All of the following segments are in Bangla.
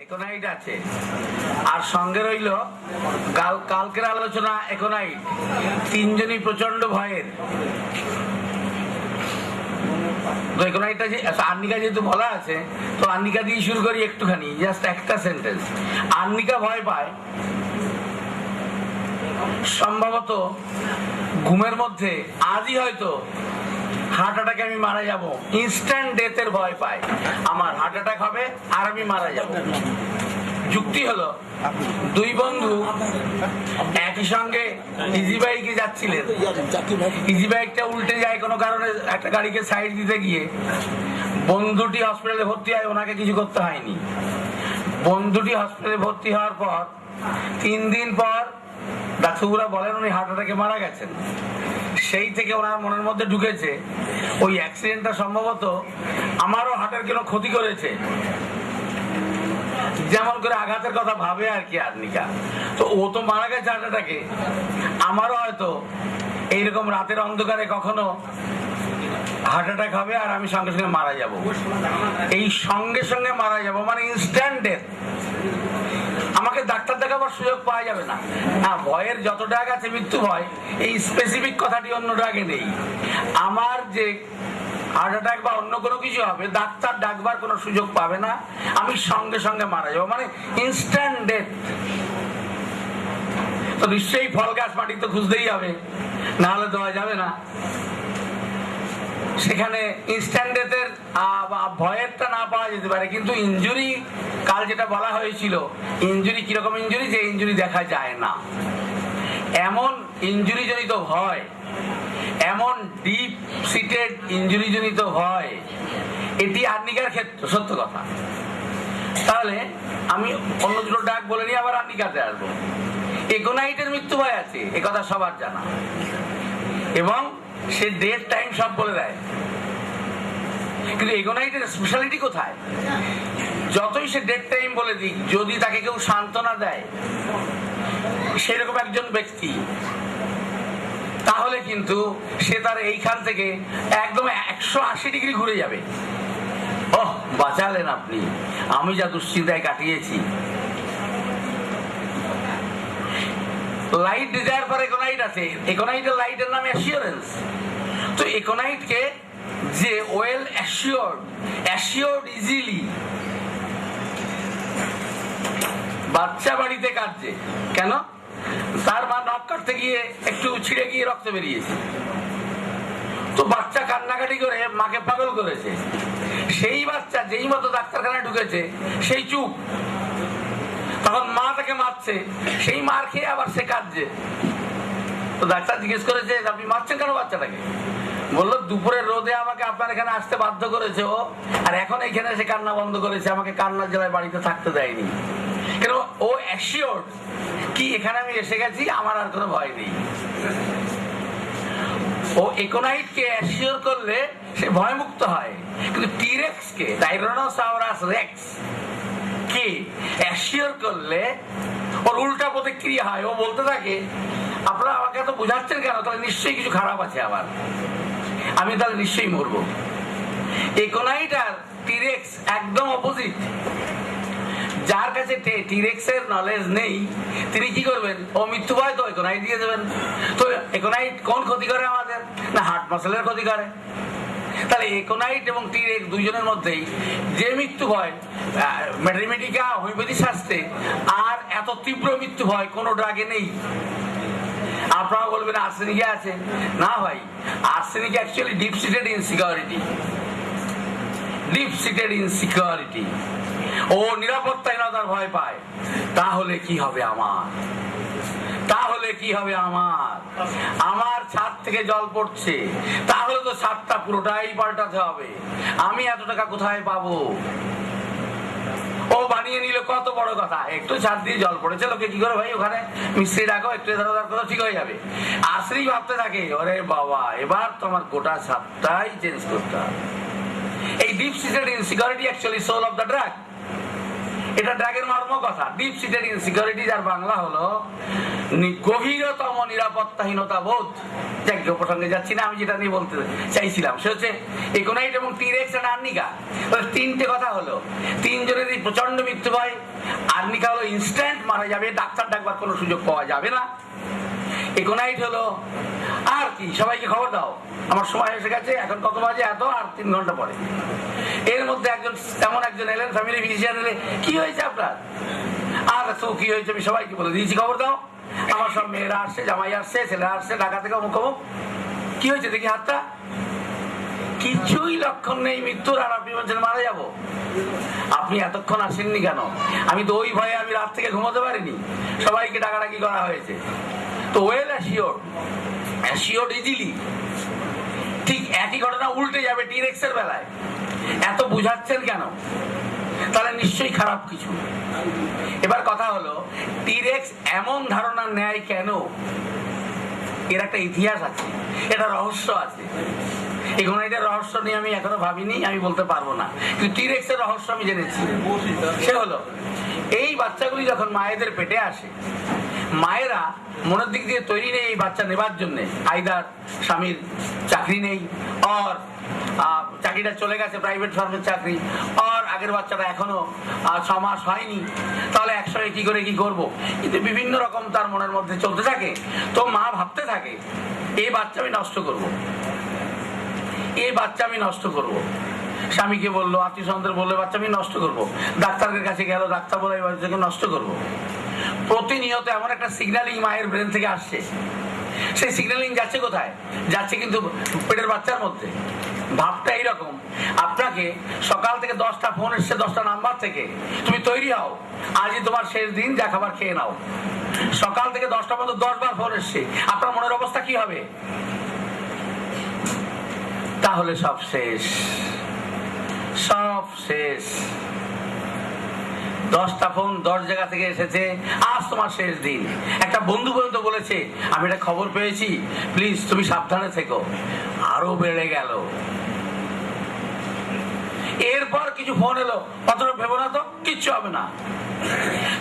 একোনাইট আছে, আর সঙ্গে রইল কালকের আলোচনা একোনাইট। তিনজনই প্রচন্ড ভয়ের। তো একোনাইটটা যে আর্নিকা যেহেতু বলা আছে, তো আর্নিকা দিয়ে শুরু করি একটুখানি, জাস্ট একটা সেন্টেন্স। আর্নিকা ভয় পায় সম্ভবত ঘুমের মধ্যে আজই হয়তো হার্ট অ্যাটাকে আমি মারা যাব, ইনস্ট্যান্ট ডেথের ভয় পাই, আমার হার্ট অ্যাটাক হবে আর আমি মারা যাব। যুক্তি হলো, দুই বন্ধু একই সঙ্গে ইজি বাইকে যাচ্ছিলেন, ইজি বাইকটা উল্টে যায় কোনো কারণে একটা গাড়িকে সাইড দিতে গিয়ে, বন্ধুটি হসপিটালে ভর্তি হয়, ওনাকে কিছু করতে হয়নি। বন্ধুটি হসপিটালে ভর্তি হওয়ার পর 3 দিন পর ডাক্তারবাবুরা বলেন উনি হার্ট অ্যাটাকে মারা গেছেন। সেই থেকে ওনার মনের মধ্যে ঢুকেছে ওই অ্যাক্সিডেন্টটা সম্ভবত আমারও হার্টের কোনো ক্ষতি করেছে, যেমন করে আঘাতের কথা ভাবে আর কি আর্নিকা। তো ও তো মারা গেছে হার্ট অ্যাটাকে, আমারও হয়তো এইরকম রাতের অন্ধকারে কখনো হার্ট অ্যাটাক হবে আর আমি সঙ্গে সঙ্গে মারা যাব। এই সঙ্গে সঙ্গে মারা যাব মানে ইনস্ট্যান্ট ডেথ। আমাকে ডাক্তার দেখাবার সুযোগ পাওয়া যাবে না। হ্যাঁ, ভয়ের যত ড্রাগ আছে মৃত্যু ভয়, এই স্পেসিফিক কথাটি অন্য ড্রাগে নেই। আমার যে হার্ট অ্যাটাক বা অন্য কোনো কিছু হবে, ডাক্তার ডাকবার কোনো সুযোগ পাবে না, আমি সঙ্গে সঙ্গে মারা যাবো, মানে ইনস্ট্যান্ট ডেথ। তো নিশ্চয়ই ফল গাছ মাটি তো খুঁজতেই হবে, না হলে দেওয়া যাবে না। সেখানে ইনস্ট্যান্ট ডেথের ভয়েরটা না পাওয়া যেতে পারে, কিন্তু ইনজুরি কাল যেটা বলা হয়েছিল, ইনজুরি কিরকম ইনজুরি, যে ইনজুরি দেখা যায় না, এমন ইনজুরি জনিত ভয়, এমন ডিপ সিটেড ইনজুরি জনিত ভয়, এটি আর্নিকার ক্ষেত্রে সত্য কথা। তাহলে আমি অন্য দুটো ডাক বলে নিয়ে আবার আর্নিকাতে আসবো। একোনাইটের মৃত্যু ভয় আছে, এ কথা সবার জানা, এবং সে ডেট টাইম সব বলে দেয়। কিন্তু একোনাইটের স্পেশালিটি কোথায়? যতই সে ডেট টাইম বলে দিক, যদি তাকে কেউ সান্ত্বনা দেয় সেরকম একজন ব্যক্তি, তাহলে কিন্তু সে তার এইখান থেকে একদম 180 ডিগ্রি ঘুরে যাবে। ওহ, বাঁচালেন আপনি, আমি যা দুশ্চিন্তায় কাটিয়েছি। লাইট ডিজায়ার পর একোনাইট আছে, একোনাইটের লাইটের নাম অ্যাসিওরেন্স। তো একোনাইটকে যে ওয়েল অ্যাসিওর্ড ইজিলি, বাচ্চা বাড়িতে কাটছে কেন? তার মা নখ কাটতে গিয়ে একটু ছিঁড়ে গিয়ে রক্ত বেরিয়েছে, তো বাচ্চা কান্নাকাটি করে মাকে পাগল করেছে। সেই বাচ্চা যেই মতো ডাক্তারখানায় ঢুকেছে, সেই চুপ। তখন মা তাকে মারছে, সেই মার খেয়ে আবার সে কাঁদছে। তো ডাক্তার জিজ্ঞেস করেছে, আপনি মারছেন কেন বাচ্চাটাকে? বললো, দুপুরের রোদে আমাকে আপনার এখানে আসতে বাধ্য করেছে ও, আর এখন এখানে এসে কান্না বন্ধ করেছে, আমাকে কান্নার জেলায় বাড়িতে থাকতে দেয়নি। কেন? ও অ্যাসিওর্ড কি এখানে আমি এসে গেছি, আমার আর কোনো ভয় নেই। ও একোনাইটকে অ্যাসিওর করলে সে ভয়মুক্ত হয়। কিন্তু টিরেক্স কে, টাইরানোসাউরাস রেক্স কে অ্যাসিওর করলে ওর উল্টা প্রতিক্রিয়া হয়। ও বলতে থাকে, আপনারা আমাকে এত বুঝাচ্ছেন কেন? তাহলে নিশ্চয়ই কিছু খারাপ আছে আমার, আমি তাহলে নিশ্চয়ই মরবো। একোনাইট আর টিরেক্স একদম অপোজিট। যার কাছে টিরেক্স এর নলেজ নেই, তিনি কি করবেন? ও মৃত্যু ভয়, তো একোনাইট দিয়ে দেবেন। তো একোনাইট কোন ক্ষতি করে আমাদের? না, হার্ট মাসেলের ক্ষতি করে। তাহলে একোনাইট এবং টিরেক্স দুইজনের মধ্যেই যে মৃত্যু ভয়, ম্যাথমেটিকা হোমিওপ্যাথি শাস্ত্রে আর এত তীব্র মৃত্যু ভয় কোন ড্রাগে নেই। আপনারা বলবেন আর্সেনিকে আছে। না ভাই, arsenic actually deep seated insecurity. Deep seated insecurity. ও নিরাপত্তাহীনতার ভয় পায়। তাহলে কি হবে আমার? তাহলে কি হবে আমার? আমার ছাদ থেকে জল পড়ছে, তাহলে তো ছাদটা পুরোটাই পাল্টাতে হবে। আমি এত টাকা কোথায় পাবো? ও বানিয়ে নিল কত বড় কথা, একটু ছাদ দিয়ে জল পড়েছে, লোকে কি করে ভাই ওখানে মিস্ত্রি ডাকো, একটু ধরাধার করো, ঠিক হয়ে যাবে। আশ্রী ভাবতে থাকে, ওরে বাবা, এবার তোমার গোটা ছাদটাই চেঞ্জ করতে হবে। এই deep seated insecurity actually soul of the drug. এটা ড্রাগের মর্ম কথা। ডিপ সিটেড ইনসিকিউরিটি, যার বাংলা হলো গভীরতম নিরাপত্তাহীনতা বোধ। যাকে প্রসঙ্গে যাচ্ছি না, আমি যেটা নিয়ে বলতে চাইছিলাম সে হচ্ছে একোনাইট এবং টিরেক্স আর আর্নিকা। তিনটে কথা হলো, তিনজনেরই প্রচন্ড মৃত্যু ভয়। আর্নিকা হলো ইনস্ট্যান্ট মারা যাবে, ডাক্তার ডাকবার কোনো সুযোগ পাওয়া যাবে না। একোনাইট হলো আর কি, সবাইকে খবর দাও আমার সময় এসে গেছে, এখন কত বাজে, এত, আর 3 ঘন্টা পরে। এর মধ্যে একজন তেমন একজন এলেন, ফ্যামিলি ফিজিশিয়ান এলে, কি হয়েছে আপনার? আর তো কি হয়েছে আমি সবাইকে বলে দিয়েছি, খবর দাও। আমার সব মেয়েরা আসছে, জামাই আসছে, ছেলেরা আসছে, ঢাকা থেকে অমুক অমুক। কি হয়েছে দেখি হাতটা? কিছুই লক্ষণ নেই মৃত্যুর, আর আপনি বলছেন মারা যাবো। আপনি এতক্ষণ আসেননি কেন? আমি তো ওই ভয়ে আমি রাত থেকে ঘুমাতে পারিনি, সবাইকে ডাকাডাকি করা হয়েছে। তো ওয়েল অ্যাসিওর্ড ইজিলি। ঠিক একই ঘটনা উল্টে যাবে টিরেক্স এর বেলায়। এত বুঝাচ্ছেন কেন? তাহলে নিশ্চয়ই খারাপ কিছু। এবার কথা হলো, টিরেক্স এমন ধারণা নেয় কেন? এর একটা ইতিহাস আছে, এটা রহস্য আছে। এখন এটার রহস্য নিয়ে আমি এখনো ভাবিনি, আমি বলতে পারবো না, কিন্তু টিরেক্স এর রহস্য আমি জেনেছি। সে হলো, এই বাচ্চাগুলি যখন মায়েদের পেটে আসে, মায়েরা মনের দিক দিয়ে তৈরি নেই এই বাচ্চা নেবার জন্য। আইদার স্বামীর চাকরি নেই, আর চাকরিটা চলে গেছে, প্রাইভেট ফার্মের চাকরি, আর আগের বাচ্চাটা এখনো 6 মাস হয়নি, তাহলে একসঙ্গে কি করে কি করব। কিন্তু বিভিন্ন রকম তার মনের মধ্যে চলতে থাকে। তো মা ভাবতে থাকে, এই বাচ্চা আমি নষ্ট করব, এই বাচ্চা আমি নষ্ট করব। স্বামীকে বললো, আত্মীয় স্বজনদের বললো, বাচ্চা আমি নষ্ট করব। ডাক্তারের কাছে গেল, ডাক্তার বলে এই বাচ্চাকে নষ্ট করব। প্রতিনিয়ত এমন একটা সিগন্যালিং মায়ের ব্রেন থেকে আসছে। সেই সিগন্যালিং যাচ্ছে কোথায়? যাচ্ছে কিন্তু পেটের বাচ্চার মধ্যে। ভাবটা এইরকম, আপনাকে সকাল থেকে 10টা ফোন এসছে, 10টা নাম্বার থেকে, তুমি তৈরি হও, আজই তোমার শেষ দিন, যা খাবার খেয়ে নাও। সকাল থেকে 10টা পর্যন্ত 10 বার ফোন এসছে, আপনার মনের অবস্থা কি হবে? তাহলে সব শেষ, সব শেষ। 10টা ফোন 10 জায়গা থেকে এসেছে, আজ তোমার শেষ দিন। একটা বন্ধু পর্যন্ত বলেছে, আমি একটা খবর পেয়েছি, প্লিজ তুমি সাবধানে থেকো। আরো বেড়ে গেল। এরপর কিছু ফোন এলো, অতটা ভেবো না তো, কিচ্ছু হবে না।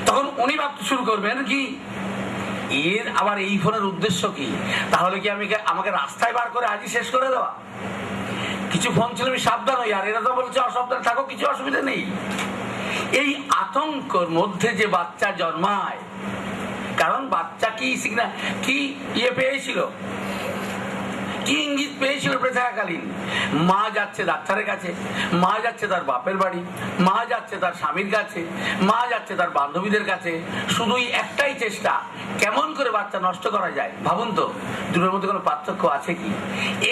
তখন উনি ভাবতে শুরু করবেন কি, এর আবার এই ফোনের উদ্দেশ্য কি? তাহলে কি আমাকে রাস্তায় বার করে আজই শেষ করে দেওয়া? কিছু ফোন ছিল, আমি সাবধান হই, আর এরা তো বলছে অসাবধান থাকো, কিছু অসুবিধা নেই। এই আতঙ্কর মধ্যে যে বাচ্চা জন্মায়, কারণ বাচ্চা কি সিগন্যাল, কি পেয়েছিল, কি ইঙ্গিত পেয়েছিল থাকাকালীন? মা যাচ্ছে ডাক্তারের কাছে, মা যাচ্ছে তার বাপের বাড়ি, মা যাচ্ছে তার স্বামীর কাছে, মা যাচ্ছে তার বান্ধবীদের কাছে। শুধুই একটাই চেষ্টা, কেমন করে বাচ্চা নষ্ট করা যায়। ভাবুন তো, দুটোর মধ্যে কোনো পার্থক্য আছে কি?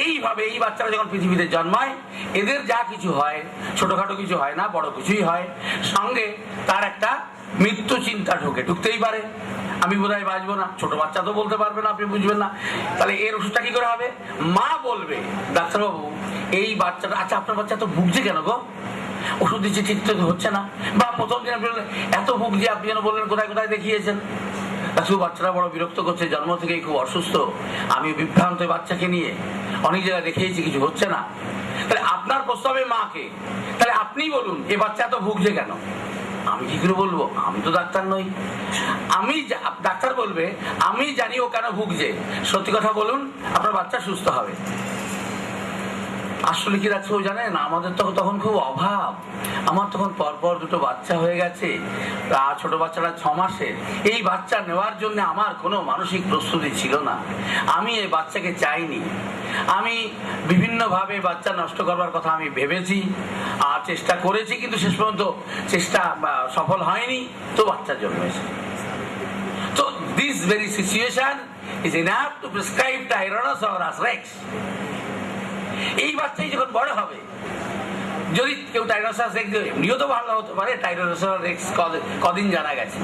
এইভাবে এই বাচ্চারা যখন পৃথিবীতে জন্মায়, এদের যা কিছু হয়, ছোটখাটো কিছু হয় না, বড় কিছুই হয়, সঙ্গে তার একটা মৃত্যু চিন্তা ঢুকতেই পারে। আমি বোধহয় বাঁচবো না, ছোট বাচ্চা তো বলতে পারবে না, আপনি বুঝবেন না। তাহলে এর ওষুধটা কি করে হবে? মা বলবে, ডাক্তারবাবু এই বাচ্চাটা, আচ্ছা আপনার বাচ্চা তো ভুগছে কেন গো? ওষুধ দিচ্ছে ঠিক তো হচ্ছে না। বা প্রথম দিন আপনি এত ভুগছে, আপনি যেন বললেন কোথায় কোথায় দেখিয়েছেন। শুধু বাচ্চারা বড় বিরক্ত করছে, জন্ম থেকেই খুব অসুস্থ, আমি বিভ্রান্ত বাচ্চাকে নিয়ে অনেক জায়গায় দেখিয়েছি, কিছু হচ্ছে না। তাহলে আপনার প্রস্তাবে মাকে, তাহলে আপনিই বলুন এ বাচ্চা এত ভুগছে কেন? আমি কি করে বলবো? আমি তো ডাক্তার নই। ডাক্তার বলবে, আমি জানি ও কেন ভুগছে, সত্যি কথা বলুন, আপনার বাচ্চা সুস্থ হবে। আসলে কি ডাক্তার জানেন, আমাদের তখন খুব অভাব। আমার তখন পরপর 2টো বাচ্চা হয়ে গেছে, ছোট বাচ্চাটা 6 মাসের। এই বাচ্চা নেওয়ার জন্য আমার কোনো মানসিক প্রস্তুতি ছিল না। আমি এই বাচ্চাকে চাইনি। আমি বিভিন্ন ভাবে বাচ্চা নষ্ট করবার কথা আমি ভেবেছি আর চেষ্টা করেছি, কিন্তু শেষ পর্যন্ত চেষ্টা সফল হয়নি, তো বাচ্চা জন্মেছে। তো this very situation is enough to prescribe Tyrannosaurus Rex. এই বাচ্চাই যখন বড় হবে, যদি কেউ টাইরানোসরাস রেক্স, এমনিও তো ভালো হতে পারে, টাইরানোসরাস রেক্স কদিন জানা গেছে।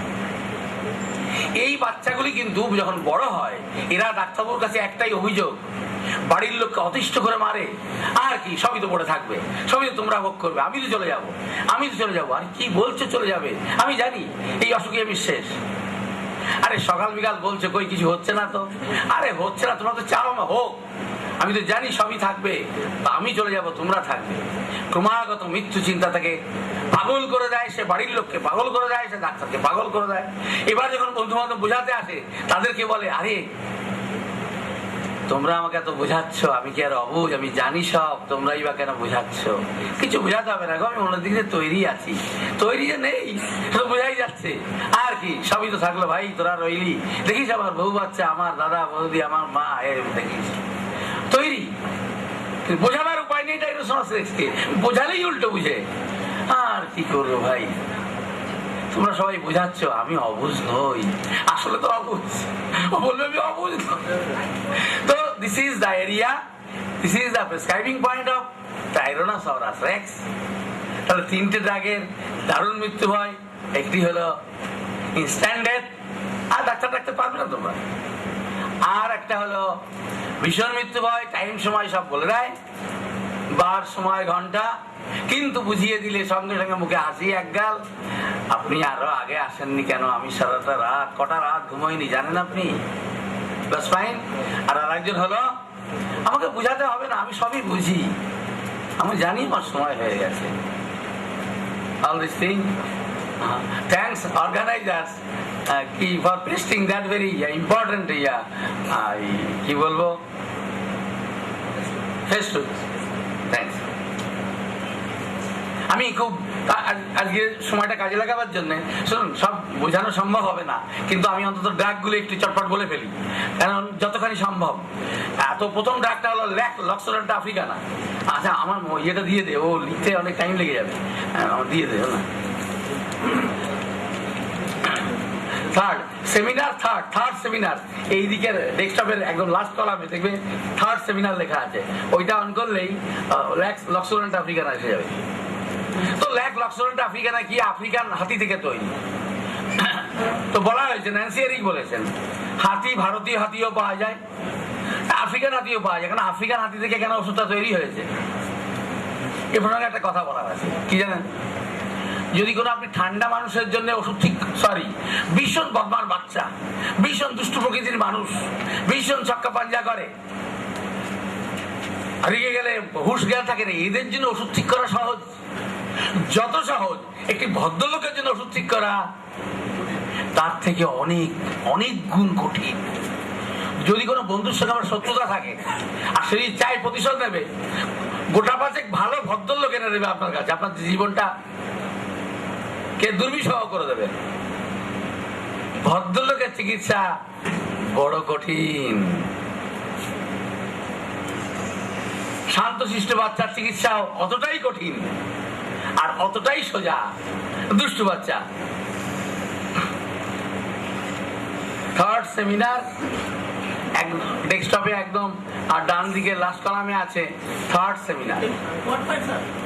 এই বাচ্চাগুলি কিন্তু যখন বড় হয়, এরা ডাক্তারবাবুর কাছে একটাই অভিযোগ, বাড়ির লোককে অতিষ্ঠ করে মারে, আর কি সবই তো পড়ে থাকবে, সবই তো তোমরা ভোগ করবে, আমি তো চলে যাবো, আমি তো চলে যাবো। আর কি বলছো চলে যাবে? আমি জানি এই অসুখে আমি শেষ। আরে সকাল বিকাল বলছে কই কিছু হচ্ছে না তো। আরে হচ্ছে না, তোমরা তো চাও না হোক, আমি তো জানি সবই থাকবে, আমি চলে যাব তোমরা থাকবে। ক্রমাগত মৃত্যু চিন্তা থেকে পাগল করে দেয়, সে বাড়ির লোককে পাগল করে দেয়, সে ডাক্তারকে পাগল করে দেয়। এবার যখন বন্ধু বান্ধব বোঝাতে আসে তাদেরকে বলে, আরে তোমরা আমাকে এত বোঝাচ্ছ, আমি কি আর অবুঝ? আমি জানি সব, তোমরাই বা কেন বোঝাচ্ছ? কিছু বোঝাতে হবে না গো, আমি অন্যদিকে তৈরি আছি। তৈরি যে নেই তো বোঝাই যাচ্ছে, আর কি সবই তো থাকলো ভাই, তোরা রইলি, দেখিস আমার বউ বাচ্চা, আমার দাদা বৌদি, আমার মা, দেখিস তৈরি। বোঝাবার উপায় নেই ডাইনোসরাস রেক্সকে, বোঝালেই উল্টো বুঝে। আর কি করবো ভাই, তোমরা সবাই বোঝাচ্ছ, আমি অবুঝ নই, আসলে তো অবুঝ, বলবে আমি অবুঝ। তো this is the area, this is the prescribing point of Tyrannosaurus Rex. তাহলে তিনটে ড্রাগের দারুণ মৃত্যু হয়, একটি হলো ইনস্ট্যান্ট ডেথ, আর ডাক্তার ডাকতে পারবে না তোমরা। আর একটা হলো ভীষণ মৃত্যু হয়, টাইম সময় সব বলে দেয়, বার সময় ঘন্টা, কিন্তু বুঝিয়ে দিলে সঙ্গে সঙ্গে মুখে হাসি একগাল। আপনি আরো আগে আসেননি কেন? আমি সারাটা রাত, কটা রাত ঘুমোইনি জানেন আপনি? বাস ফাইন। আর আরেকজন হলো, আমাকে বুঝাতে হবে না, আমি সবই বুঝি, আমি জানি আমার সময় হয়ে গেছে। All these things. Thanks organizers for presenting that very important কি বলবো ফেস্ট। থ্যাংকস। আমি খুব আজকে সময়টা কাজে লাগাবার জন্য, শুনুন সব বোঝানো সম্ভব হবে না, কিন্তু আমি অন্তত ড্রাগগুলো একটু চটপট বলে ফেলি, কারণ যতখানি সম্ভব। তো প্রথম ড্রাগটা হলো লক্সোডেন্টা আফ্রিকানা। আচ্ছা আমার ইয়েটা দিয়ে দে, ও লিখতে অনেক টাইম লেগে যাবে, আমার দিয়ে দে না। থার্ড সেমিনার, এই দিকের ডেস্কটপের একদম লাস্ট কলামে দেখবে থার্ড সেমিনার লেখা আছে, ওইটা অন করলেই লক্সোডেন্টা আফ্রিকানা এসে যাবে। তো লক্সোডেন্টা আফ্রিকানা কি? আফ্রিকান হাতি থেকে তৈরি। তো বলা হয়েছে, ন্যান্সি এরিক বলেছেন, হাতি ভারতীয় হাতিও পাওয়া যায়, আফ্রিকান হাতিও পাওয়া যায়, কারণ আফ্রিকান হাতি থেকে কেন ওষুধটা তৈরি হয়েছে এ প্রসঙ্গে একটা কথা বলার আছে। কি জানেন? যদি কোনো আপনি ঠান্ডা মানুষের জন্য ওষুধ ঠিক, ভীষণ বদমার বাচ্চা, ভীষণ দুষ্টু প্রকৃতির মানুষ, ভীষণ ছক্কা পাঞ্জা করে, হারিয়ে গেলে হুশ জ্ঞান থাকে না, এদের জন্য ওষুধ ঠিক করা সহজ, যত সহজ একটি ভদ্রলোকের জন্য ওষুধ ঠিক করা তার থেকে অনেক অনেক গুণ কঠিন। যদি কোনো বন্ধুর সঙ্গে আমার শত্রুতা থাকে আর সে চাই প্রতিশোধ নেবে, গোটা পাঁচেক ভালো ভদ্রলোক এনে দেবে আপনার কাছে, আপনার জীবনটা কে দুর্বিষহ করে দেবে। ভদ্রলোকের চিকিৎসা বড় কঠিন, শান্তশিষ্ট বাচ্চার চিকিৎসাও অতটাই কঠিন আর অতটাই সোজা দুষ্টু বাচ্চা। থার্ড সেমিনার ডেস্কটপে একদম আর ডান দিকে লাস্ট কলামে আছে থার্ড সেমিনার।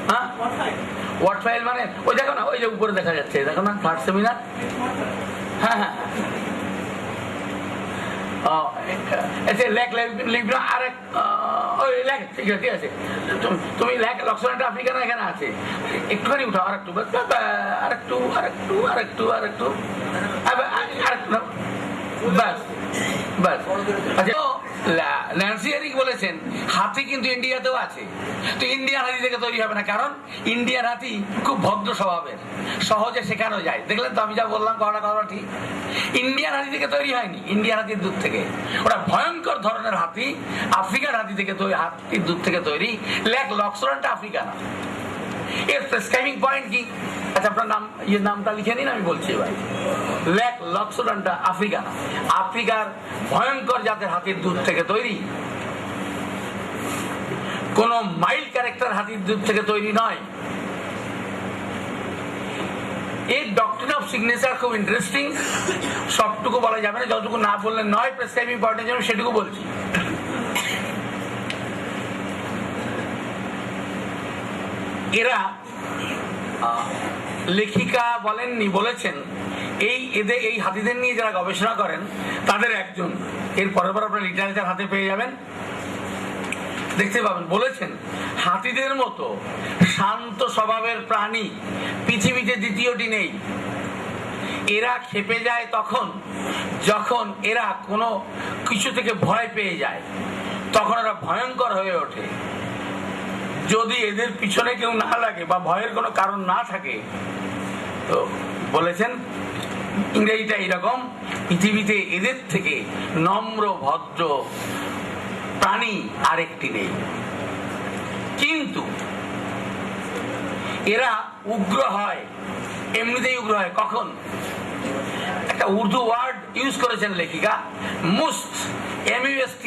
হ্যাঁ ওয়ার্ড ফাইল মানে ওই দেখো না, ওই যে উপরে দেখা যাচ্ছে, দেখো না থার্ড সেমিনার। হ্যাঁ হ্যাঁ তুমি লক্সোডেন্টা আফ্রিকানা এখানে আছে, একটুখানি উঠাও, আরেকটু আরেকটু আরেকটু আরেকটু আরেকটু আরেকটু বাস বাস। আচ্ছা, ন্যান্সি এরিক বলেছেন হাতি কিন্তু ইন্ডিয়াতেও আছে। তো ইন্ডিয়ান হাতি থেকে তৈরি হবে না, কারণ ইন্ডিয়ান হাতি খুব ভদ্র স্বভাবের, সহজে শেখানো যায়। দেখলেন তো আমি যা বললাম, কথা ঠিক। ইন্ডিয়ান হাতি থেকে তৈরি হয়নি, ইন্ডিয়ান হাতির দুধ থেকে, ওরা ভয়ঙ্কর ধরনের হাতি, আফ্রিকান হাতি থেকে তৈরি, হাতির দুধ থেকে তৈরি। লক্সোডেন্টা আফ্রিকানা এর প্রেসক্রাইবিং পয়েন্ট কি? আচ্ছা আপনার নাম, ইয়ে নামটা লিখে নিন, আমি বলছি এবার। লক্সোডেন্টা আফ্রিকানা আফ্রিকার ভয়ঙ্কর জাতের হাতির দুধ থেকে তৈরি, কোন মাইল্ড ক্যারেক্টার হাতির দুধ থেকে তৈরি নয়। এর ডক্ট্রিন অফ সিগনেচার খুব ইন্টারেস্টিং, সবটুকু বলা যাবে না, যতটুকু না বললে নয় প্রেসক্রাইবিং পয়েন্টের জন্য সেটুকু বলছি। এরা লেখিকা বলেননি, বলেছেন এই হাতিদের নিয়ে যারা গবেষণা করেন তাদের একজন, এর পরের পর আপনার লিটারেচার হাতে পেয়ে যাবেন, দেখতে পাবেন। বলেছেন হাতিদের মতো শান্ত স্বভাবের প্রাণী পৃথিবীতে দ্বিতীয়টি নেই। এরা খেপে যায় তখন যখন এরা কোনো কিছু থেকে ভয় পেয়ে যায়, তখন এরা ভয়ঙ্কর হয়ে ওঠে। যদি এদের পিছনে কেউ না লাগে বা ভয়ের কোনো কারণ না থাকে, তো বলেছেন ইংরেজিটা এরকম, পৃথিবীতে এদের থেকে নম্র ভদ্র প্রাণী আরেকটি নেই। কিন্তু এরা উগ্র হয়, এমনিতেই উগ্র হয়। কখন? একটা উর্দু ওয়ার্ড ইউজ করেছেন লেখিকা, মুস্ত, MUST,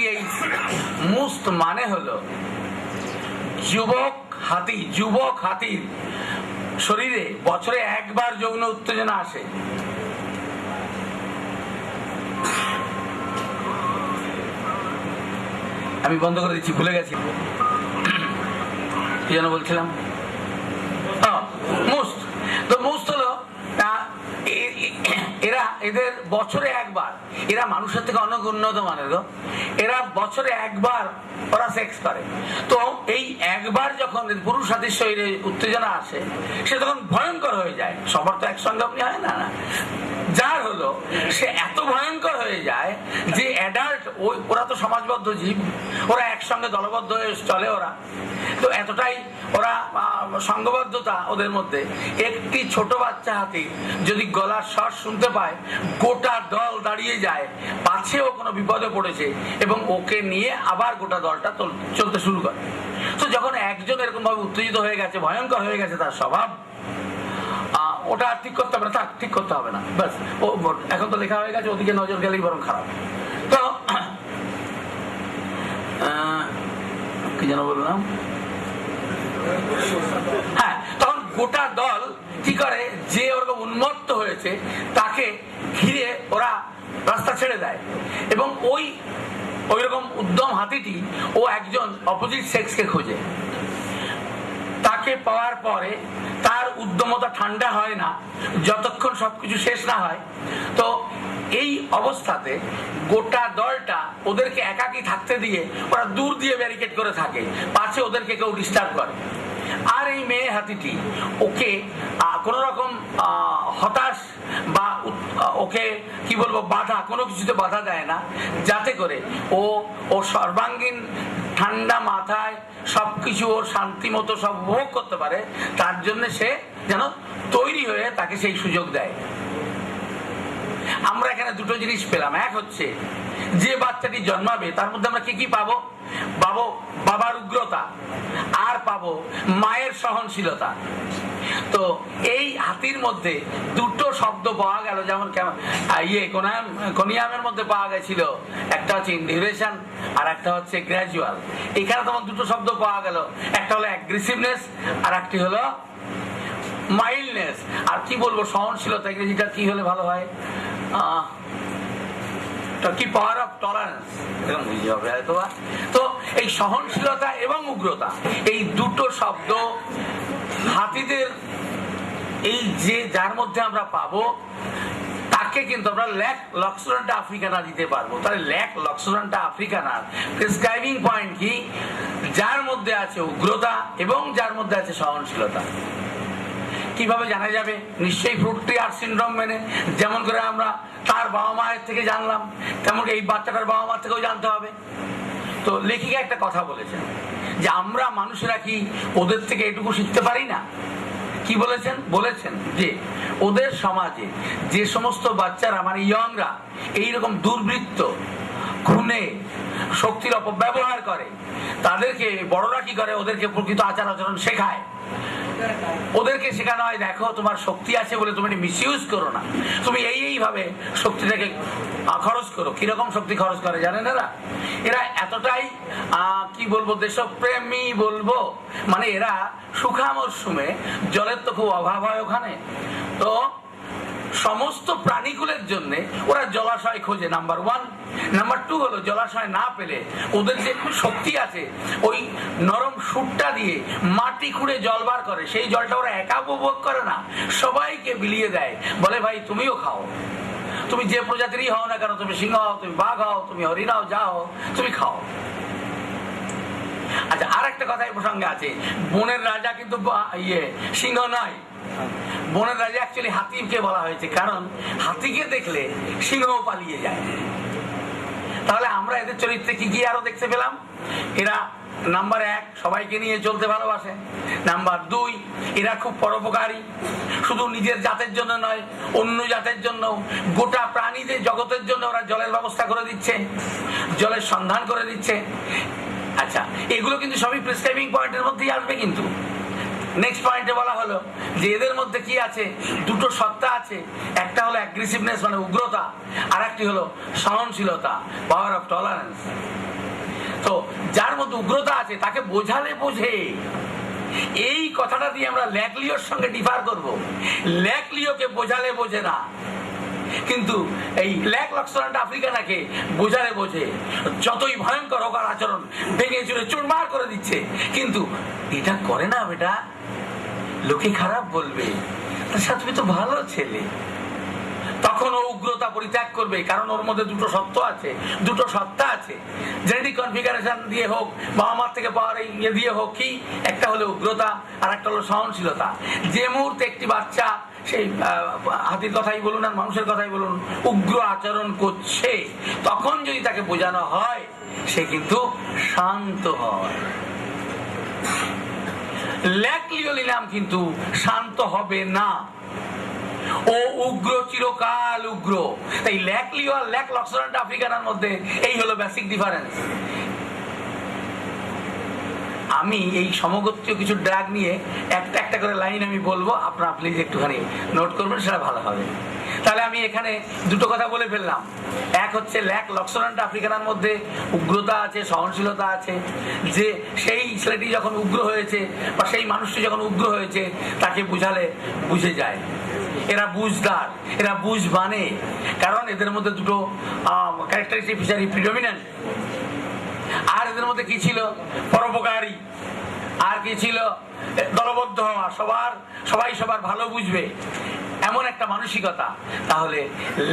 মুস্ত মানে হলো যুবক হাতি। যুবক হাতির শরীরে বছরে একবার যৌন উত্তেজনা আসে। আমি বন্ধ করে দিচ্ছি, ভুলে গেছি কি যেন বলছিলাম। মুস্ত, তো মুস্ত হলো এরা, এদের বছরে একবার, এরা মানুষের থেকে অনেক উন্নত মানের গো, এরা বছরে একবার ওরা সেক্স করে। তো এই একবার যখন পুরুষ হাতির শরীরে উত্তেজনা আসে, সে তখন ভয়ঙ্কর হয়ে যায়। সবার তো একসঙ্গে আপনি হয় না, যার হলো সে এত ভয়ঙ্কর হয়ে যায় যে অ্যাডাল্ট, ওরা তো সমাজবদ্ধ জীব, ওরা একসঙ্গে দলবদ্ধ হয়ে চলে, ওরা তো এতটাই ওরা সংঘবদ্ধতা ওদের মধ্যে। একটি ছোট বাচ্চা হাতি যদি গলার স্বর শুনতে পায়, গোটা দল দাঁড়িয়ে যায়, পাছে ও কোনো বিপদে পড়েছে, এবং ওকে নিয়ে আবার গোটা দলটা চলতে শুরু করে। তো যখন একজন এরকম ভাবে উত্তেজিত হয়ে গেছে, ভয়ঙ্কর হয়ে গেছে তার স্বভাব, ওটা ঠিক করতে হবে না, থাক, ঠিক করতে হবে না, ব্যাস, ও এখন তো লেখা হয়ে গেছে, ওদিকে নজর গেলেই বরং খারাপ। তো কি যেন বললাম, হ্যাঁ, তখন গোটা দল কি করে, যে ওরকম উন্মত্ত হয়েছে তাকে ঘিরে ওরা রাস্তা ছেড়ে দেয়, এবং ওই রকম উদ্যম হাতিটি ও একজন অপোজিট সেক্সকে খোঁজে। তাকে পাওয়ার পরে তার উদ্যমতা ঠান্ডা হয় না যতক্ষণ সবকিছু শেষ না হয়। তো এই অবস্থাতে গোটা দলটা ওদেরকে একাকী থাকতে দিয়ে ওরা দূর দিয়ে ব্যারিকেড করে থাকে, পাছে ওদেরকে কেউ ডিস্টার্ব করে। আর এই মেয়ে হাতিটি ওকে কোন রকম হতাশ বা ওকে কি বলবো, বাধা, কোনো কিছুতে বাধা দেয় না, যাতে করে ও সর্বাঙ্গীন ঠান্ডা মাথায় সবকিছু ওর শান্তি মতো সব উপভোগ করতে পারে। তার জন্য সে যেন তৈরি হয়ে তাকে সেই সুযোগ দেয়। আমরা এখানে দুটো জিনিস পেলাম। এক হচ্ছে, যে বাচ্চাটি জন্মাবে তার মধ্যে আমরা কি কি পাবো? পাবো বাবার উগ্রতা, আর পাবো মায়ের সহনশীলতা। তো এই হাতির মধ্যে দুটো শব্দ পাওয়া গেল, যেমন কোনিয়ামের মধ্যে পাওয়া গেছিল, একটা হচ্ছে ইনডিউরেশন আর একটা হচ্ছে গ্র্যাজুয়াল। এখানে তোমার দুটো শব্দ পাওয়া গেল, একটা হলো অ্যাগ্রেসিভনেস আর একটি হলো মাইল্ডনেস। আর কি বলবো, সহনশীলতা, ইংরেজিটা কি হলে ভালো হয়? কি পাওয়ার অফ টলারেন্স, এরকম বুঝতে হবে হয়তো। তো এই সহনশীলতা এবং উগ্রতা, এই দুটো শব্দ হাতিদের এই যে যার মধ্যে আমরা পাবো, তাকে কিন্তু আমরা ল্যাক লক্সুরান্টা আফ্রিকানা দিতে পারবো। তাহলে ল্যাক লক্সুরান্টা আফ্রিকানার প্রেসক্রাইবিং পয়েন্ট কি? যার মধ্যে আছে উগ্রতা এবং যার মধ্যে আছে সহনশীলতা। কিভাবে জানা যাবে? নিশ্চয়ই ফ্রুট ট্রি আর সিনড্রোম মেনে, যেমন করে আমরা তার বাবা মায়ের থেকে জানলাম, তেমন এই বাচ্চাটার বাবা মার থেকেও জানতে হবে। তো লেখিকা একটা কথা বলেছেন যে আমরা মানুষেরা কি ওদের থেকে এটুকু শিখতে পারি না? কি বলেছেন? বলেছেন যে ওদের সমাজে যে সমস্ত বাচ্চারা, মানে ইয়ংরা, এইরকম দুর্বৃত্ত, খুনে, শক্তির অপব্যবহার করে, তাদেরকে বড়রা কি করে, ওদেরকে প্রকৃত আচার আচরণ শেখায়। ওদেরকে শেখানো হয়, দেখো তোমার শক্তি আছে বলে তুমি মিসইউজ করো না, তুমি এইভাবে শক্তিটাকে খরচ করো। কিরকম শক্তি খরচ করে জানেন এরা এতটাই কি বলবো, দেশপ্রেমী বলবো, মানে এরা শুখা মরশুমে জলের তো খুব অভাব হয় ওখানে, তো সমস্ত প্রাণীগুলোর জন্য ওরা জলাশয় খোঁজে, নাম্বার ওয়ান। নাম্বার টু হলো, জলাশয় না পেলে ওদের যে শক্তি আছে, ওই নরম সুরটা দিয়ে মাটি খুঁড়ে জল বার করে, সেই জলটা ওরা একা উপভোগ করে না, সবাইকে বিলিয়ে দেয়, বলে ভাই তুমিও খাও, তুমি যে প্রজাতিরই হও না কেন, তুমি সিংহ হও, তুমি বাঘ হও, তুমি হরিণ হও, যা হও, তুমি খাও। আচ্ছা, আর একটা কথা এই প্রসঙ্গে আছে, বনের রাজা কিন্তু সিংহ নয়, বনের রাজা অ্যাকচুয়ালি হাতিকে বলা হয়েছে, কারণ হাতিকে দেখলে সিংহ পালিয়ে যায়। তাহলে আমরা এদের চরিত্রে কি কি আরো দেখতে পেলাম? এরা নাম্বার 1 সবাইকে নিয়ে চলতে ভালোবাসে। নাম্বার 2 এরা খুব পরোপকারী, শুধু নিজের জাতের জন্য নয়, অন্য জাতের জন্য, গোটা প্রাণীদের জগতের জন্য ওরা জলের ব্যবস্থা করে দিচ্ছে, জলের সন্ধান করে দিচ্ছে। আচ্ছা, এগুলো কিন্তু সবই প্রেসক্রাইবিং পয়েন্টের মধ্যেই আসবে। কিন্তু নেক্সট পয়েন্টে বলা হলো যে এদের মধ্যে কি আছে? দুটো সত্তা আছে। একটা হলো অ্যাগ্রেসিভনেস মানে উগ্রতা, আর একটি হলো সহনশীলতা, পাওয়ার অফ টলারেন্স। তো যার মধ্যে উগ্রতা আছে তাকে বোঝালে বোঝে। এই কথাটা দিয়ে আমরা ল্যাক লিওর সঙ্গে ডিফার করব। ল্যাক লিওকে বোঝালে বোঝে না, কিন্তু এই ল্যাক লক্সল্যান্ড আফ্রিকানাকে বোঝালে বোঝে। যতই ভয়ঙ্কর হোক আর আচরণ, ভেঙে চুরে চুরমার করে দিচ্ছে, কিন্তু এটা করে না বেটা, লোকে খারাপ বলবে, তুমি তো ভালো ছেলে। তখন ও উগ্রতা পরিত্যাগ করবে, কারণ ওর মধ্যে দুটো সত্য আছে, দুটো সত্তা আছে। জেনেটিক কনফিগারেশন দিয়ে হোক, বাবা মার থেকে পাওয়ার ইয়ে দিয়ে হোক, কি একটা হলো উগ্রতা আর একটা হলো সহনশীলতা। যে মুহূর্তে একটি বাচ্চা, সেই হাতির কথাই বলুন আর মানুষের কথাই বলুন, উগ্র আচরণ করছে, তখন যদি তাকে বোঝানো হয়, সে কিন্তু শান্ত হয়। ল্যাক লিওলিনাম কিন্তু শান্ত হবে না, ও উগ্র, চিরকাল উগ্র। তাই ল্যাক লিও আর ল্যাক লক্সল্যান্ড আফ্রিকানার মধ্যে এই হলো বেসিক ডিফারেন্স। আমি এই সমগোত্রীয় কিছু ড্রাগ নিয়ে একটা একটা করে লাইন আমি বলবো, আপনারা প্লিজ একটুখানি নোট করবেন, সেটা ভালো হবে। তাহলে আমি এখানে দুটো কথা বলে ফেললাম। এক হচ্ছে ল্যাক লক্সল্যান্ড আফ্রিকানার মধ্যে উগ্রতা আছে, সহনশীলতা আছে। যে সেই ছেলেটি যখন উগ্র হয়েছে বা সেই মানুষটি যখন উগ্র হয়েছে, তাকে বুঝালে বুঝে যায়। এরা বুঝদার, এরা বুঝবানে, কারণ এদের মধ্যে দুটো ক্যারেক্টারিস্টিক ফিচারই প্রিডমিনেন্ট। আর এদের মধ্যে কি ছিল? পরোপকারী। আর কি ছিল? দলবদ্ধ হওয়া, সবাই সবার ভালো বুঝবে, এমন একটা মানসিকতা। তাহলে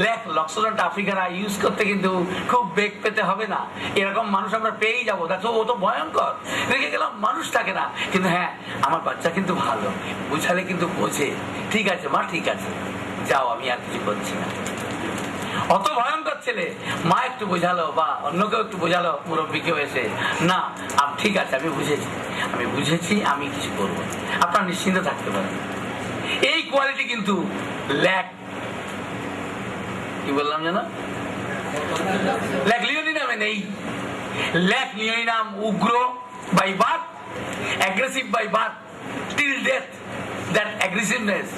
ল্যাক লক্সল্যান্ড আফ্রিকারা ইউজ করতে কিন্তু খুব বেগ পেতে হবে না। এরকম মানুষ আমরা পেয়েই যাবো। দেখো, ও তো ভয়ঙ্কর, রেখে গেলাম, মানুষ থাকে না, কিন্তু হ্যাঁ আমার বাচ্চা কিন্তু ভালো, বুঝালে কিন্তু বোঝে। ঠিক আছে মা, ঠিক আছে, যাও, আমি আর কিছু করছি না। অত ভয়ঙ্কর ছেলে, মা একটু বোঝালো বা অন্য কেউ একটু বোঝালো, মুরব্বী কেউ এসে, না ঠিক আছে, আমি বুঝেছি, আমি কিছু করবো, আপনার নিশ্চিন্ত থাকতে পারেন। এই কোয়ালিটি কিন্তু ল্যাক, কি বললাম যেন, ল্যাক লিওলিনামে নেই। ল্যাক লিওলিনাম উগ্র by birth, aggressive by birth, till death. That aggressiveness,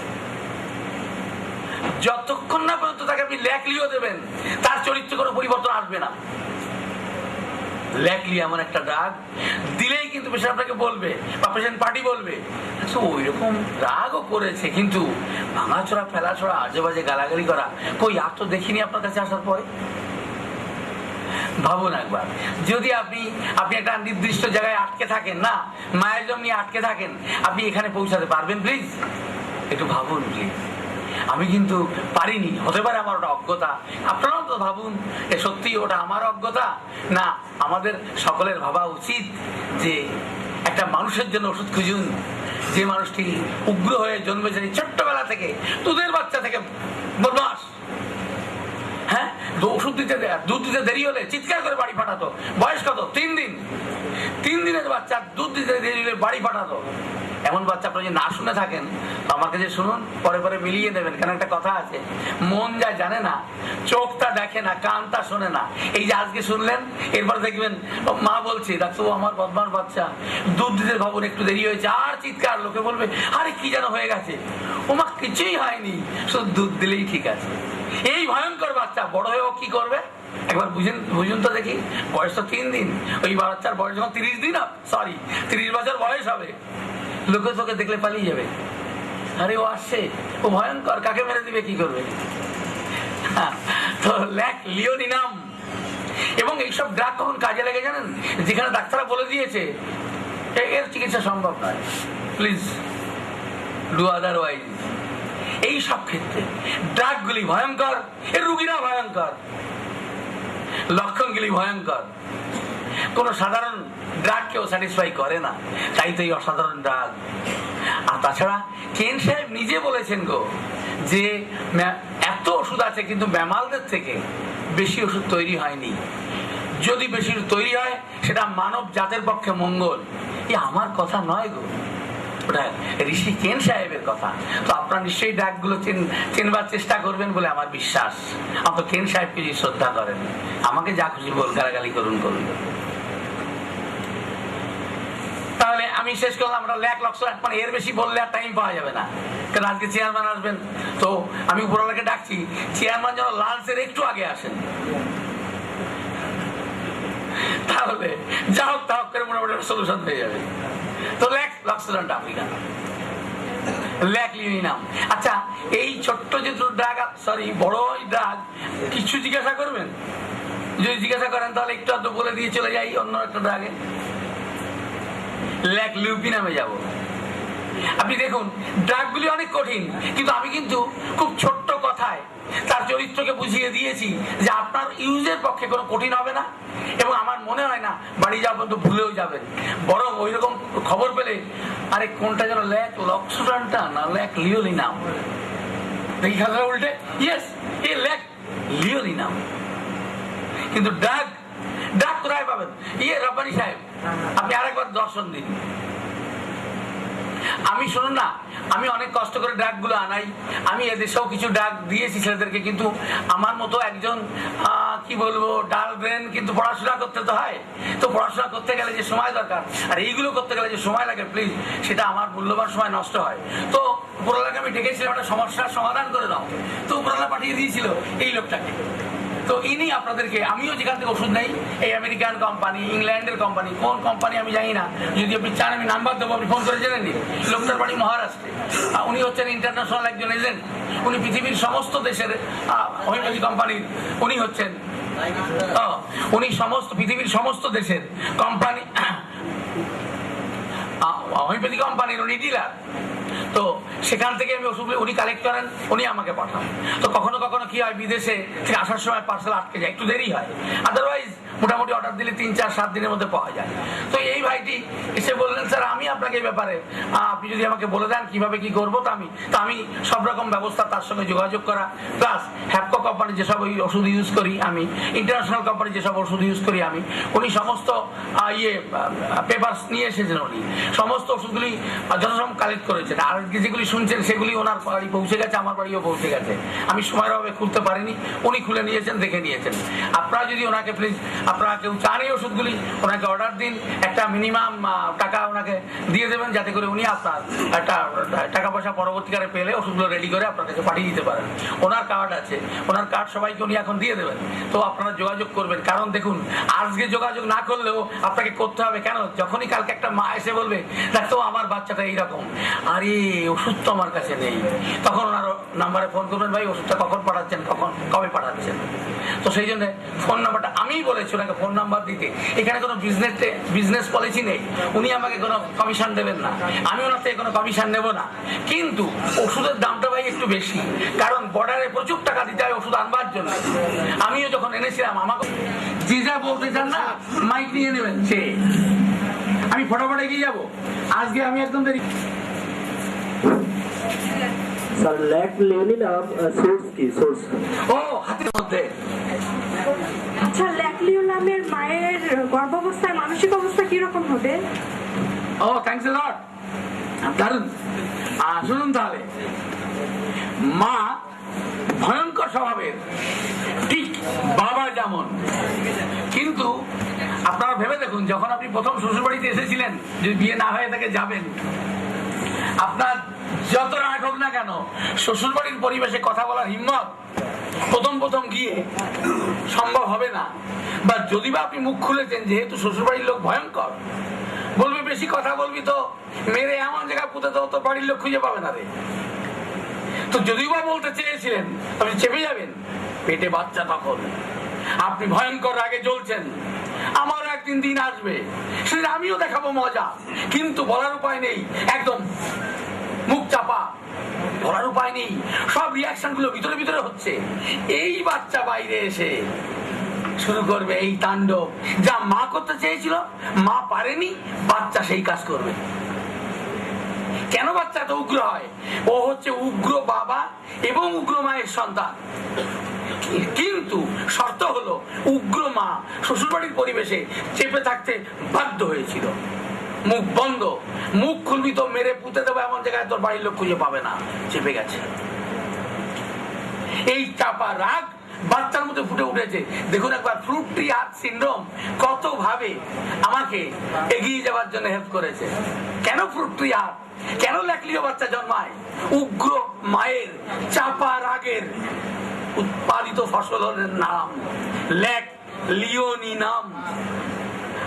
যতক্ষণ না পর্যন্ত তাকে আপনি ল্যাক লিও দেবেন, তার চরিত্রে কোনো পরিবর্তন আসবে না। ল্যাক লিও এমন একটা ড্রাগ, দিলেই কিন্তু পেশেন্ট আপনাকে বলবে বা পেশেন্ট পার্টি বলবে, ওই রকম রাগও করেছে, কিন্তু ভাঙাচোরা, ফেলাচোরা, আজে বাজে গালাগালি করা কই আর তো দেখিনি আপনার কাছে আসার পরে। ভাবুন একবার, যদি আপনি একটা নির্দিষ্ট জায়গায় আটকে থাকেন, না মায়ের জন্য আটকে থাকেন, আপনি এখানে পৌঁছাতে পারবেন? প্লিজ একটু ভাবুন প্লিজ। আমি কিন্তু পারিনি, হতে পারে আমার ওটা অজ্ঞতা। আপনারাও তো ভাবুন, সত্যি ওটা আমার অজ্ঞতা, না আমাদের সকলের ভাবা উচিত যে একটা মানুষের জন্য ওষুধ খুঁজুন, যে মানুষটি উগ্র হয়ে জন্মেছে ছোট্টবেলা থেকে, দুধের বাচ্চা থেকে বদমাস। হ্যাঁ, ওষুধ দিতে, দুধ দিতে দেরি হলে চিৎকার করে বাড়ি পাঠাতো। বয়স কত? 3 দিন। 3 দিনের বাচ্চা দুধ দিতে দেরি হলে বাড়ি পাঠাতো। এমন বাচ্চা আপনারা যদি না শুনে থাকেন, আমার কাছে শুনুন, পরে পরে মিলিয়ে দেবেন। কেন একটা কথা আছে, মন যা জানে না, চোখটা দেখে না, কানটা শোনে না। এই যে আজকে শুনলেন, এরপর দেখবেন মা বলছে, দেখো আমার বদমাস বাচ্চা দুধ দিতে খবর একটু দেরি হয়েছে, আর চিৎকার, লোকে বলবে আরে কি যেন হয়ে গেছে, ওমা কিছুই হয়নি, শুধু দুধ দিলেই ঠিক আছে। এই ভয়ঙ্কর বাচ্চা বড় হয়েও কি করবে একবার বুঝুন তো দেখি। বয়স তো 3 দিন, ওই বাচ্চার বয়স যখন 30 দিন, সরি 30 বছর বয়স হবে, লোকে তোকে দেখলে পালিয়ে যাবে, আরে ও আসছে, ও ভয়ঙ্কর, কাকে মেরে দিবে, কি করবে। তো ল্যাক লিওলিনাম এবং এইসব ড্রাগ কখন কাজে লেগে জানেন? যেখানে ডাক্তাররা বলে দিয়েছে এর চিকিৎসা সম্ভব নয়, প্লিজ ডু আদারওয়াইজ। এই সব ক্ষেত্রে ড্রাগগুলি ভয়ঙ্কর, এর রুগীরা ভয়ঙ্কর, লক্ষণগুলি ভয়ঙ্কর। কোন সাধারণ ড্রাগ কেউ স্যাটিসফাই করে না, তাই তো এই অসাধারণ ড্রাগ। আর তাছাড়া কেন সাহেব নিজে বলেছেন গো যে এত ওষুধ আছে কিন্তু ম্যামালদের থেকে বেশি ওষুধ তৈরি হয়নি, যদি বেশি তৈরি হয় সেটা মানব জাতের পক্ষে মঙ্গল। এ আমার কথা নয় গো, ওটা ঋষি কেন সাহেবের কথা। তো আপনারা নিশ্চয়ই ডাকগুলো চেনবার চেষ্টা করবেন বলে আমার বিশ্বাস। আপনি কেন সাহেবকে যদি শ্রদ্ধা করেন, আমাকে যা খুশি বল গালাগালি করুন। তাহলে আমি শেষ করলাম। আমরা মানে এর বেশি বললে আর টাইম পাওয়া যাবে না, কারণ আজকে চেয়ারম্যান আসবেন। তো আমি উপরওয়ালাকে ডাকছি, চেয়ারম্যান যেন লাঞ্চের একটু আগে আসেন, তাহলে যা হোক তা হোক করে মোটামুটি সলিউশন হয়ে যাবে। তো লক্সিডেন্ট আফ্রিকা নাম। আচ্ছা, এই ছোট্ট যে ড্রাগ, সরি বড় ড্রাগ, কিছু জিজ্ঞাসা করবেন? যদি জিজ্ঞাসা করেন তাহলে একটু আধটু বলে দিয়ে চলে যাই অন্য একটা ড্রাগে। লিউপি নামে যাব। আপনি দেখুন ড্রাগগুলি অনেক কঠিন, কিন্তু আমি কিন্তু খুব ছোট্ট কথায় তার চরিত্রকে বুঝিয়ে দিয়েছি যে আপনার ইউজের পক্ষে কোনো কঠিন হবে না, এবং আমার মনে হয় না বাড়ি যাওয়া পর্যন্ত ভুলেও যাবেন। বরং ওই রকম খবর পেলে আরে কোনটা যেন লক্সিডেন্টটা না লিওলিনাম, দেখি খাতা উল্টে ইয়েস এ লিওলিনাম। কিন্তু ড্রাগ কোথায় পাবেন? রব্বানি সাহেব আপনি আরেকবার দর্শন দিন। আমি শুনুন না, আমি অনেক কষ্ট করে ড্রাগ গুলো আনাই, আমি এদেশেও কিছু ড্রাগ দিয়েছি ছেলেদেরকে, কিন্তু আমার মতো একজন কি বলবো ডাল ব্রেন, কিন্তু পড়াশোনা করতে তো হয়। তো পড়াশোনা করতে গেলে যে সময় দরকার, আর এইগুলো করতে গেলে যে সময় লাগে, প্লিজ সেটা আমার মূল্যবান সময় নষ্ট হয়। তো উপরওয়ালাকে আমি ডেকেছিলাম একটা সমস্যার সমাধান করে দাও, তো উপরওয়ালা পাঠিয়ে দিয়েছিল এই লোকটাকে। তো ইনি আপনাদেরকে, আমিও যেখান থেকে ওষুধ নেই, এই আমেরিকান কোম্পানি, ইংল্যান্ডের কোম্পানি, কোন কোম্পানি আমি জানি না, যদি আপনি চান আমি নাম্বার দেবো, আপনি ফোন করে জেনে নিন। লোকটার বাড়ি মহারাষ্ট্রে, উনি হচ্ছেন ইন্টারন্যাশনাল একজন এজেন্ট। উনি পৃথিবীর সমস্ত দেশের হোমিওপ্যাথি কোম্পানির উনি হচ্ছেন, উনি পৃথিবীর সমস্ত দেশের কোম্পানি হোমিওপ্যাথি কোম্পানির উনি ডিলার। তো সেখান থেকে আমি ওষুধ উনি কালেক্ট করেন, উনি আমাকে পাঠান। তো কখনো কখনো কি হয়, বিদেশে থেকে আসার সময় পার্সেল আটকে যায়, একটু দেরি হয়, আদারওয়াইজ মোটামুটি অর্ডার দিলে 3-4-7 দিনের মধ্যে পাওয়া যায়। তো এই ভাইটি এসে বললেন, স্যার আমি আপনাকে এই ব্যাপারে আপনি যদি আমাকে বলে দেন কিভাবে কি করবো, তো আমি সব রকম ব্যবস্থা, তার সঙ্গে যোগাযোগ করা, প্লাস হ্যাপকো কোম্পানি যেসব ওষুধ ইউজ করি আমি, ইন্টারন্যাশনাল কোম্পানি যেসব ওষুধ ইউজ করি আমি, উনি সমস্ত পেপার নিয়ে এসেছেন। উনি সমস্ত ওষুধগুলি যথাসময় কালেক্ট করেছেন, আর যেগুলি শুনছেন সেগুলি ওনার বাড়ি পৌঁছে গেছে, আমার বাড়িও পৌঁছে গেছে। আমি সময়ের অভাবে খুলতে পারিনি, উনি খুলে নিয়েছেন, দেখে নিয়েছেন। আপনারা যদি ওনাকে প্লিজ, আপনারা কেউ চান এই ওষুধগুলি, ওনাকে অর্ডার দিন, একটা মিনিমাম টাকা ওনাকে দিয়ে দেবেন, যাতে করে উনি আপনার একটা টাকা পয়সা পরবর্তীকালে পেলে ওষুধগুলো রেডি করে আপনার কাছে পাঠিয়ে দিতে পারেন। ওনার কার্ড আছে, ওনার কার্ড সবাইকে উনি এখন দিয়ে দেবেন। তো আপনারা যোগাযোগ করবেন, কারণ দেখুন আজকে যোগাযোগ না করলেও আপনাকে করতে হবে। কেন? যখনই কালকে একটা মা এসে বলবে দেখো আমার বাচ্চাটা এইরকম, আরে ওষুধ তো আমার কাছে নেই, তখন ওনার নাম্বারে ফোন করবেন, ভাই ওষুধটা কখন পাঠাচ্ছেন, কবে পাঠাচ্ছেন। তো সেই জন্য ফোন নাম্বারটা আমিই বলেছি ওনাকে ফোন নাম্বার দিতে। এখানে কোনো বিজনেস পলিসি নেই, উনি আমাকে কোনো কমিশন দেবেন না, আমি ওনার থেকে কোনো কমিশন নেব না। কিন্তু ওষুধের দামটা ভাই একটু বেশি, কারণ বর্ডারে প্রচুর টাকা দিতে হয় ওষুধ আনবার জন্য। আমিও যখন এনেছিলাম, আমাকে যে যা বলতে চান না মাইক নিয়ে নেবেন, সে আমি ফটাফট এগিয়ে যাবো। আজকে আমি একদম দেরি। স্যার লিওলিনাম সোর্স কি? সোর্স ও হাতের মধ্যে। আচ্ছা, লিওলিনামের মায়ের গর্ভাবস্থায় মানসিক অবস্থা কি রকম হবে? ও থ্যাঙ্কস এ লট, দারুন। শুনুন তাহলে, মা ভয়ঙ্কর স্বভাবের, ঠিক বাবা যেমন। কিন্তু আপনারা ভেবে দেখুন, যখন আপনি প্রথম শ্বশুর বাড়িতে এসেছিলেন, যদি বিয়ে না হয়ে থাকে যাবেন, আপনার যত রাগ হোক না কেন, শ্বশুর বাড়ির পরিবেশে কথা বলার হিম্মত প্রথম গিয়ে সম্ভব হবে না। বা যদি বা আপনি মুখ খুলেছেন, যেহেতু শ্বশুর বাড়ির লোক ভয়ঙ্কর, বলবে বেশি কথা বলবি তো মেরে এমন জায়গায় পুঁতে তো তোর বাড়ির লোক খুঁজে পাবে না রে। তো যদিও বা বলতে চেয়েছিলেন, আপনি চেপে যাবেন, পেটে বাচ্চা, তখন আপনি ভয়ঙ্কর রাগে জ্বলছেন। আমারও একদিন দিন আসবে, সেটা আমিও দেখাবো মজা, কিন্তু বলার উপায় নেই, একদম মুখ চাপা, বলার উপায় নেই। সব রিয়াকশন গুলো ভিতরে ভিতরে হচ্ছে। এই বাচ্চা বাইরে এসে শুরু করবে এই তাণ্ডব, যা মা করতে চেয়েছিল মা পারেনি, বাচ্চা সেই কাজ করবে। কেন বাচ্চা এত উগ্র হয়? ও হচ্ছে উগ্র বাবা এবং উগ্র মায়ের সন্তান। কিন্তু শর্ত হলো উগ্র মা শ্বশুরবাড়ির পরিবেশে চেপে থাকতে বাধ্য হয়েছিল। মুখ বন্ধ, মুখ খুলবি তো মেরে পুঁতে দেবো এমন জায়গায় তোর বাড়ির লোক খুঁজে পাবে না, চেপে গেছে। এই চাপা রাগ বাচ্চার মধ্যে ফুটে উঠেছে। দেখুন একবার ফ্রুট ট্রি হার্ট সিনড্রোম কত ভাবে আমাকে এগিয়ে যাওয়ার জন্য হেল্প করেছে। কেন ফ্রুট ট্রি হার্ট, কেন ল্যাকলিও বাচ্চা জন্মায়? উগ্র মায়ের চাপা রাগের উৎপাদিত ফসলের নাম ল্যাক লিওনি নাম।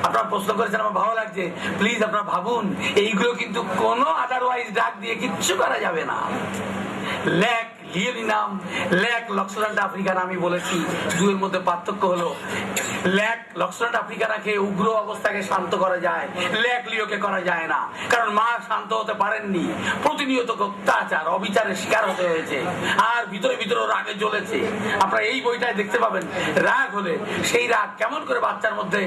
আপনারা প্রশ্ন করেছেন, আমার ভালো লাগছে। প্লিজ আপনারা ভাবুন, এইগুলো কিন্তু কোনো আদারওয়াইজ ডাক দিয়ে কিচ্ছু করা যাবে না। ল্যাক লিওনি নাম, ল্যাক লক্সল্যান্ড আফ্রিকান। আমি বলেছি দুয়ের মধ্যে পার্থক্য হলো ল্যাক লক্সল্যান্ড আফ্রিকানাকে উগ্র অবস্থাকে শান্ত করা যায়, ল্যাক লিওকে করা যায় না। কারণ মা শান্ত হতে পারেননি, প্রতিনিয়ত অত্যাচার অবিচারের শিকার হতে হয়েছে, আর ভিতরে ভিতরে রাগে জ্বলেছে। আপনারা এই বইটায় দেখতে পাবেন রাগ হলে সেই রাগ কেমন করে বাচ্চার মধ্যে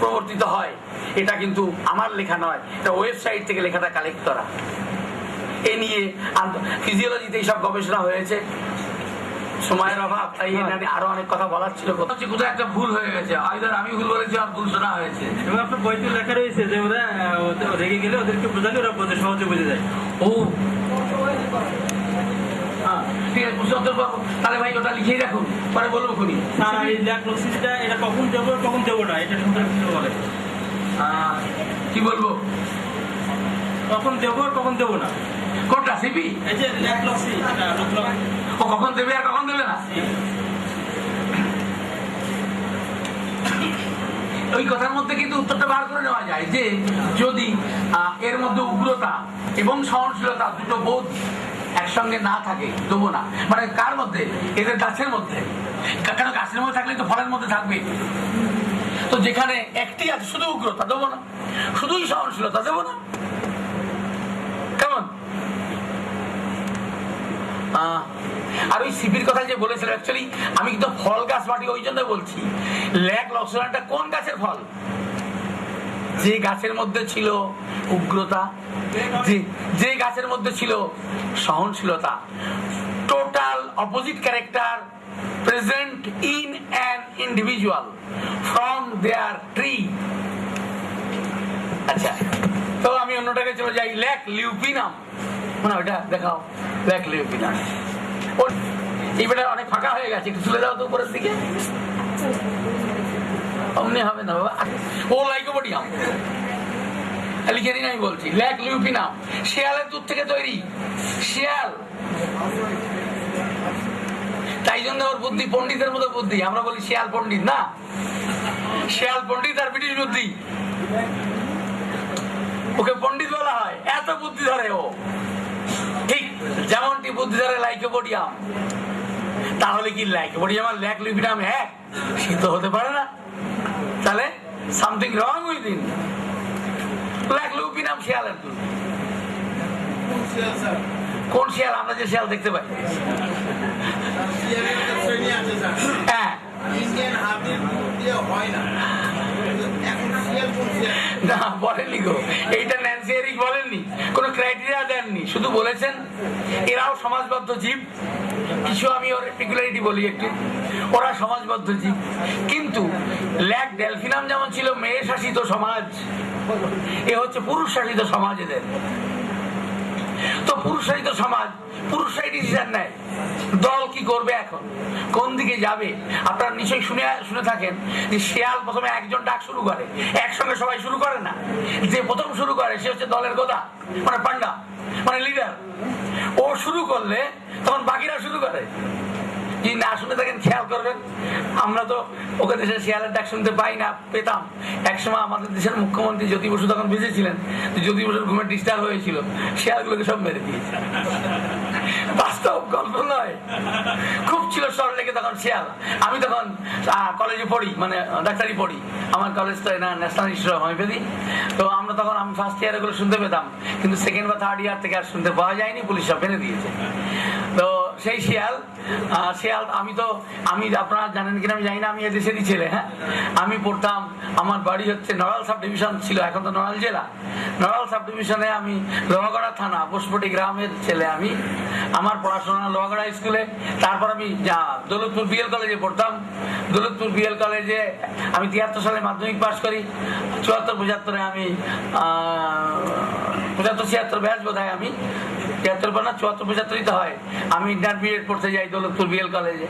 প্রবর্তিত হয়। এটা কিন্তু আমার লেখা নয়, এটা ওয়েবসাইট থেকে লেখাটা কালেক্ট করা। এ নিয়ে ফিজিওলজিতে এইসব গবেষণা হয়েছে। সময়ের অভাব, তাই আরো অনেক কথা বলার ছিল। কোথাও একটা ভুল হয়ে গেছে, হয়তো আমি ভুল বলেছি আর ভুল শোনা হয়েছে। এবং আপনার বইতে লেখা রয়েছে যে ওরা রেগে গেলে ওদেরকে বোঝালে ওরা সহজে বুঝে যায়। ও ঠিক আছে, বুঝতে পারবো। তাহলে ভাই ওটা লিখেই রাখুন, পরে বলবো খুনি। এই ল্যাকটোসিসটা এটা কখন দেবো কখন দেবো না, এটা সম্পর্কে বলে। কি বলবো? কখন দেবো আর কখন দেবো না। কোনটা সিপি? এই যে ল্যাকটোসিস, ও কখন দেবে আর কখন দেবে না, ওই কথার মধ্যে কিন্তু উত্তরটা বার করে নেওয়া যায় যে যদি এর মধ্যে উগ্রতা এবং সহনশীলতা দুটো বোধ একসঙ্গে না থাকে দেবো না। মানে কার মধ্যে? এদের গাছের মধ্যে। কেন গাছের মধ্যে থাকলে তো ফলের মধ্যে থাকবে। তো যেখানে একটি আছে শুধু উগ্রতা দেবো না, শুধুই সহনশীলতা দেবো না। কেমন? আর ওই সিপির কথা যে বলেছিলাম, অ্যাকচুয়ালি আমি কিন্তু ফল গাছ মাটি ওই জন্য বলছি। ল্যাক লক্সল্যান্ডটা কোন গাছের ফল? যে গাছের মধ্যে ছিল উগ্রতা, যে গাছের মধ্যে ছিল সহনশীলতা। Total opposite character present in an individual from their tree. আচ্ছা, তো আমি অন্যটাকে চলে যাই। ল্যাক লিউপিনাম, মানে ওটা দেখাও। ল্যাক লিউপিনাম এই বেটা অনেক ফাঁকা হয়ে গেছে, একটু তুলে দাও তো উপরের দিকে। অমনি হবে না বাবা। ও লাইকোপোডিয়াম লিখে দিন, আমি বলছি। ল্যাক লিউপিনাম শিয়ালের দুধ থেকে তৈরি। শিয়াল, তাই জন্য ওর বুদ্ধি পণ্ডিতের মতো বুদ্ধি। আমরা বলি শিয়াল পণ্ডিত না, শিয়াল পণ্ডিত আর ব্রিটিশ বুদ্ধি। ওকে পণ্ডিত বলা হয়, এত বুদ্ধি ধরে ও। ঠিক যেমনটি বুদ্ধি ধরে লাইকোপোডিয়াম। তাহলে কি লাইকোপোডিয়াম আর ল্যাক লিউপিনাম এক? সে তো হতে পারে না। তাহলে something wrong with in. Lac lupinum শিয়ালের দুধ। কোন শিয়াল? আমরা যে শিয়াল দেখতে পাই, হ্যাঁ, না বলেননি গো, এইটা ন্যান্সি এরিক বলেননি, কোন ক্রাইটেরিয়া দেননি, শুধু বলেছেন এরাও সমাজবদ্ধ জীব। কিছু আমি ওর পিকুলারিটি বলি একটু, ওরা সমাজবদ্ধ জীব। কিন্তু ল্যাক ডেলফিনাম যেমন ছিল মেয়ে শাসিত সমাজ, এ হচ্ছে পুরুষ শাসিত সমাজ এদের। তো পুরুষ শাসিত সমাজ, পুরুষরাই ডিসিশন নেয় দল কি করবে, এখন কোন দিকে যাবে। আপনারা নিশ্চয়ই শুনে থাকেন যে শিয়াল প্রথমে একজন ডাক শুরু করে, একসঙ্গে সবাই শুরু করে না। যে প্রথম শুরু করে সে হচ্ছে দলের গোদা, মানে পান্ডা, মানে লিডার। ও শুরু করলে তখন বাকিরা শুরু করে। যদি না শুনে থাকেন খেয়াল করবেন, আমরা তো ওকে দেশের শিয়ালের ডাক শুনতে পাই না, পেতাম। একসময় আমাদের দেশের মুখ্যমন্ত্রী জ্যোতি বসু তখন বেঁচেছিলেন, জ্যোতি বসুর ঘুমে ডিস্টার্ব হয়েছিল, শিয়ালগুলোকে সব মেরে দিয়েছে। বাস্তব গল্প নয়, খুব ছিল শহর লেগে তখন শিয়াল। আমি তখন কলেজে পড়ি, মানে ডাক্তারি পড়ি, আমার কলেজ তো না ন্যাশনাল ইনস্টিটিউট অফ হোমিওপ্যাথি। তো আমরা তখন আমি ফার্স্ট ইয়ার এগুলো শুনতে পেতাম, কিন্তু সেকেন্ড বা থার্ড ইয়ার থেকে আর শুনতে পাওয়া যায়নি, পুলিশ সব ফেলে দিয়েছে। তো সেই শিয়াল শিয়াল আমি আপনারা জানেন কিনা আমি জানি না, আমি এদেশেরই ছেলে। হ্যাঁ, আমি পড়তাম, আমার বাড়ি হচ্ছে নড়াইল সাব ডিভিশন ছিল, এখন তো নড়াইল জেলা। নড়াইল সাব ডিভিশনে আমি লোহাগড়া থানা বসপটি গ্রামের ছেলে। আমার পড়াশোনা লোহাগড়া স্কুলে, তারপর আমি দৌলতপুর বিএল কলেজে পড়তাম। দৌলতপুর বিএল কলেজে আমি 73 সালে মাধ্যমিক পাশ করি। 74-75 আমি 75-76 ব্যাচ বোধ হয়, আমি 73 না 74-75 তো হয়, আমি ইন্টারমিডিয়েট পড়তে যাই দৌলতপুর বিএল কলেজে।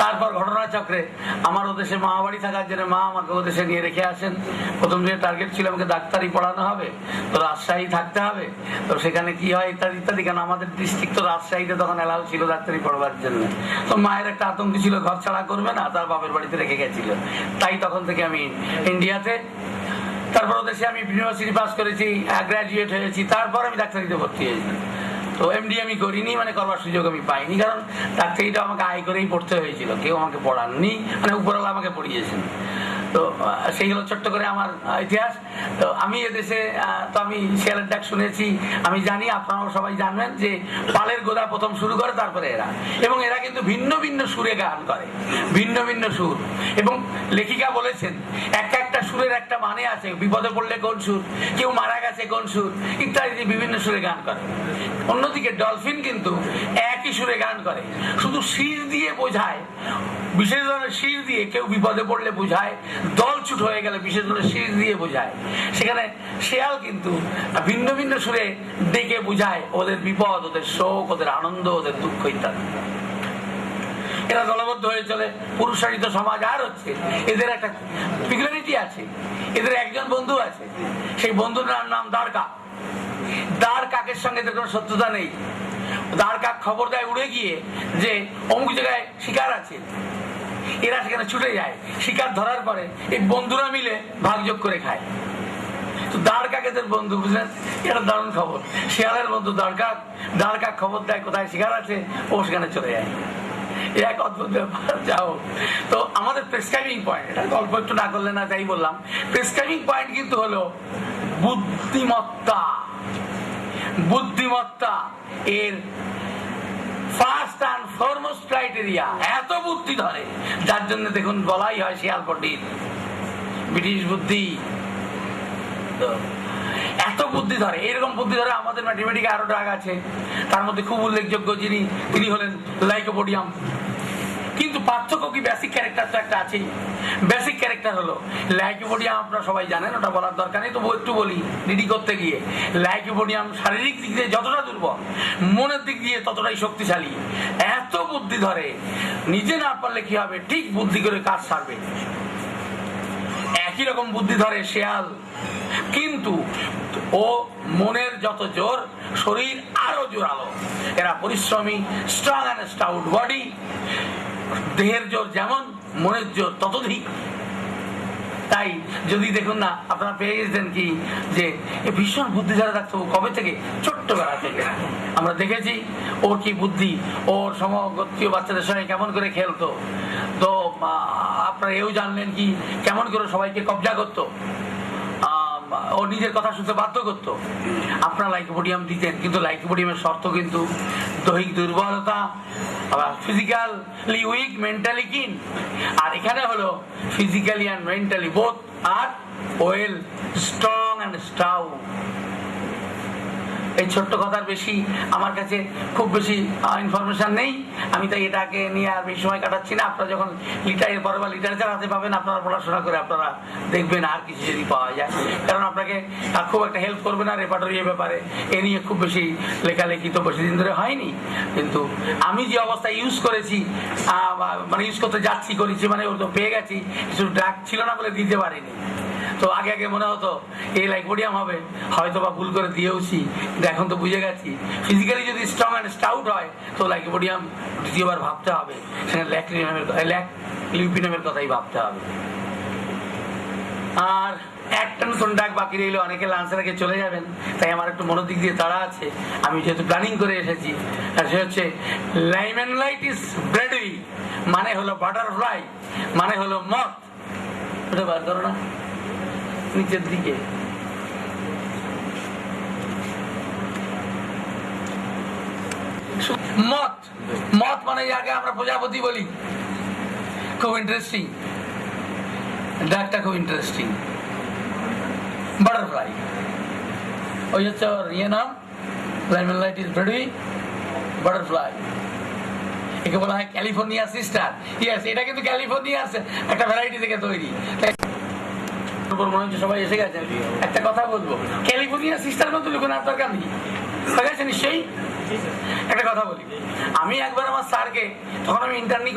তারপর ঘটনা চক্রে আমার ওদেশে মা বাড়ি থাকার জন্য মা আমাকে ওদেশে নিয়ে রেখে আসেন। প্রথম দিকে টার্গেট ছিল আমাকে ডাক্তারি পড়ানো হবে, তো রাজশাহী থাকতে হবে, তো সেখানে কি হয় ইত্যাদি ইত্যাদি। কেন আমাদের ডিস্ট্রিক্ট তো রাজশাহীতে তখন এলাও ছিল ডাক্তারি পড়বার জন্য। তো মায়ের একটা আতঙ্ক ছিল, ঘর ছাড়া করবে না, তার বাপের বাড়িতে রেখে গেছিল। তাই তখন থেকে আমি ইন্ডিয়াতে, তারপর ওদেশে আমি ইউনিভার্সিটি পাস করেছি, গ্রাজুয়েট হয়েছি, তারপর আমি ডাক্তারিতে ভর্তি হয়েছি। তো এমডি আমি করিনি, মানে করবার সুযোগ আমি পাইনি, কারণ ডাক্তারিটা আমাকে আয় করেই পড়তে হয়েছিল, কেউ আমাকে পড়াননি, মানে উপরওয়ালা আমাকে পড়িয়েছেন। তো সেই হলো ছোট্ট করে আমার ইতিহাস। তো আমি এদেশে, তো আমি শিয়ালের ডাক শুনেছি, আমি জানি, আপনারাও সবাই জানবেন যে পালের গোদা প্রথম শুরু করে, তারপরে এরা। এবং এরা কিন্তু ভিন্ন ভিন্ন সুরে গান করে, ভিন্ন ভিন্ন সুর। এবং লেখিকা বলেছেন একটা সুরের একটা মানে আছে, বিপদে পড়লে কোন সুর, কেউ মারা গেছে কোন সুর, ইত্যাদি বিভিন্ন সুরে গান করে। অন্যদিকে ডলফিন কিন্তু একই সুরে গান করে, শুধু শির দিয়ে বোঝায়, বিশেষ ধরনের শির দিয়ে কেউ বিপদে পড়লে বোঝায়, দলছুট হয়ে গেলে বিশেষ ধরনের শির দিয়ে বোঝায়। সেখানে শেয়াল কিন্তু ভিন্ন ভিন্ন সুরে ডেকে বোঝায় ওদের বিপদ, ওদের শোক, ওদের আনন্দ, ওদের দুঃখ ইত্যাদি। এরা দলবদ্ধ হয়ে চলে, পুরুষারিত সমাজ। আর হচ্ছে এদের একটা পিকুলারিটি আছে, এদের একজন বন্ধু আছে, সেই বন্ধুর নাম দ্বারকা। দ্বার কাকের সঙ্গে এদের কোনো শত্রুতা নেই। দ্বার কাক খবর দেয় উড়ে গিয়ে যে অমুক জায়গায় শিকার আছে, এরা সেখানে ছুটে যায়, শিকার ধরার পরে এই বন্ধুরা মিলে ভাগযোগ করে খায়। তো দ্বার কাক এদের বন্ধু, বুঝলেন, এটা দারুণ খবর। শিয়ালের বন্ধু দ্বার কাক খবর দেয় কোথায় শিকার আছে, ও সেখানে চলে যায়। এক অদ্ভুত ব্যাপার। যাও, তো আমাদের প্রেসক্রাইবিং পয়েন্ট, এটা গল্প একটু না করলে না, তাই বললাম। প্রেসক্রাইবিং পয়েন্ট কিন্তু হলো বুদ্ধিমত্তা। বুদ্ধিমত্তা এর ফার্স্ট অ্যান্ড ফরমোস্ট ক্রাইটেরিয়া। এত বুদ্ধি ধরে, যার জন্য দেখুন বলাই হয় শিয়াল পণ্ডিত, ব্রিটিশ বুদ্ধি। তো এত বুদ্ধি ধরে, এরকম বুদ্ধি ধরে আমাদের ম্যাথমেটিকে আরো ডাক আছে। তার মধ্যে খুব উল্লেখযোগ্য তিনি হলেন লাইকোপোডিয়াম। কিন্তু পার্থক্য কি, বেসিক ক্যারেক্টার তো একটা আছেই। বেসিক ক্যারেক্টার হলো লাইকোপোডিয়াম, আপনারা সবাই জানেন, ওটা বলার দরকার নেই, তবু একটু বলি ডিডি করতে গিয়ে। লাইকোপোডিয়াম শারীরিক দিক দিয়ে যতটা দুর্বল, মনের দিক দিয়ে ততটাই শক্তিশালী। এত বুদ্ধি ধরে, নিজে না পারলে কি হবে, ঠিক বুদ্ধি করে কাজ সারবে। একই রকম বুদ্ধি ধরে শেয়াল, কিন্তু ও মনের যত জোর, শরীর আরো জোরালো। এরা পরিশ্রমী, স্ট্রং অ্যান্ড স্টাউট বডি। দেহের জোর যেমন, মনের জোর ততোধিক। তাই যদি দেখুন না, আপনারা পেয়ে গেছেন কি যে ভীষণ বুদ্ধি ধরে রাখতো কবে থেকে, ছোট্টবেলা থেকে আমরা দেখেছি ওর কি বুদ্ধি, ওর সমগোত্রীয় বাচ্চাদের সঙ্গে কেমন করে খেলতো। তো আপনারা এও জানলেন কি কেমন করে সবাইকে কবজা করতো, ও নিজের কথা শুনতে বাধ্য করতো। আপনারা লাইকোপোডিয়াম দিতেন, কিন্তু লাইকোপোডিয়ামের শর্ত কিন্তু দৈহিক দুর্বলতা, আবার ফিজিক্যালি উইক, মেন্টালি কিন। আর এখানে হলো physically and mentally both are well strong and stout. এই ছোট্ট কথার বেশি আমার কাছে খুব বেশি ইনফরমেশন নেই, আমি তাই এটাকে নিয়ে আর বেশি সময় কাটাচ্ছি না। আপনারা যখন লিটারের পরে বা লিটারেচার হাতে পাবেন, আপনারা পড়াশোনা করে আপনারা দেখবেন আর কিছু যদি পাওয়া যায়, কারণ আপনাকে খুব একটা হেল্প করবে না রেপার্টরি ব্যাপারে। এ নিয়ে খুব বেশি লেখালেখি তো বেশি দিন ধরে হয়নি, কিন্তু আমি যে অবস্থায় ইউজ করেছি, মানে ইউজ করতে করেছি, মানে ওর তো পেয়ে গেছি, কিছু ড্রাগ ছিল না বলে দিতে পারিনি। তো আগে মনে হতো এই লাইকোপোডিয়াম হবে, হয়তো বা ভুল করে দিয়েওছি, কিন্তু এখন তো বুঝে গেছি ফিজিক্যালি যদি স্ট্রং অ্যান্ড স্টাউট হয় তো লাইকোপোডিয়াম দ্বিতীয়বার ভাবতে হবে, সেখানে ল্যাকলিউপিনামের কথাই ভাবতে হবে। আর একটা নতুন ডাক বাকি রইল, অনেকে লাঞ্চের আগে চলে যাবেন, তাই আমার একটু মনোদিক দিয়ে তাড়া আছে। আমি যেহেতু প্ল্যানিং করে এসেছি, আর সে হচ্ছে লাইমেনলাইটিস ব্রেডি, মানে হলো বাটারফ্লাই, মানে হলো মথ। ওটা বার করো না নিচের দিকে। মথ প্রজাপত মানে যাকে আমরা প্রজাপতি বলি, খুব ইন্টারেস্টিং, ডাকটা খুব ইন্টারেস্টিং। বাটারফ্লাই, ওই হচ্ছে ওর ইয়ে নাম, লাইমেলাইটিস ব্রেডি বাটারফ্লাই। একে বলা হয় ক্যালিফোর্নিয়া সিস্টার। ইয়েস, এটা কিন্তু ক্যালিফোর্নিয়া আছে একটা ভ্যারাইটি থেকে তৈরি। মনে হচ্ছে সবাই এসে গেছে। একটা কথা বলবো, ক্যালিফোর্নিয়া সিস্টার মতো লুকোনোর দরকার নেই, হয়ে গেছে নিশ্চয়ই। একটা কথা বলি, আমি একবার আমার স্যারকে, তখন আমি ইন্টার্নশিপ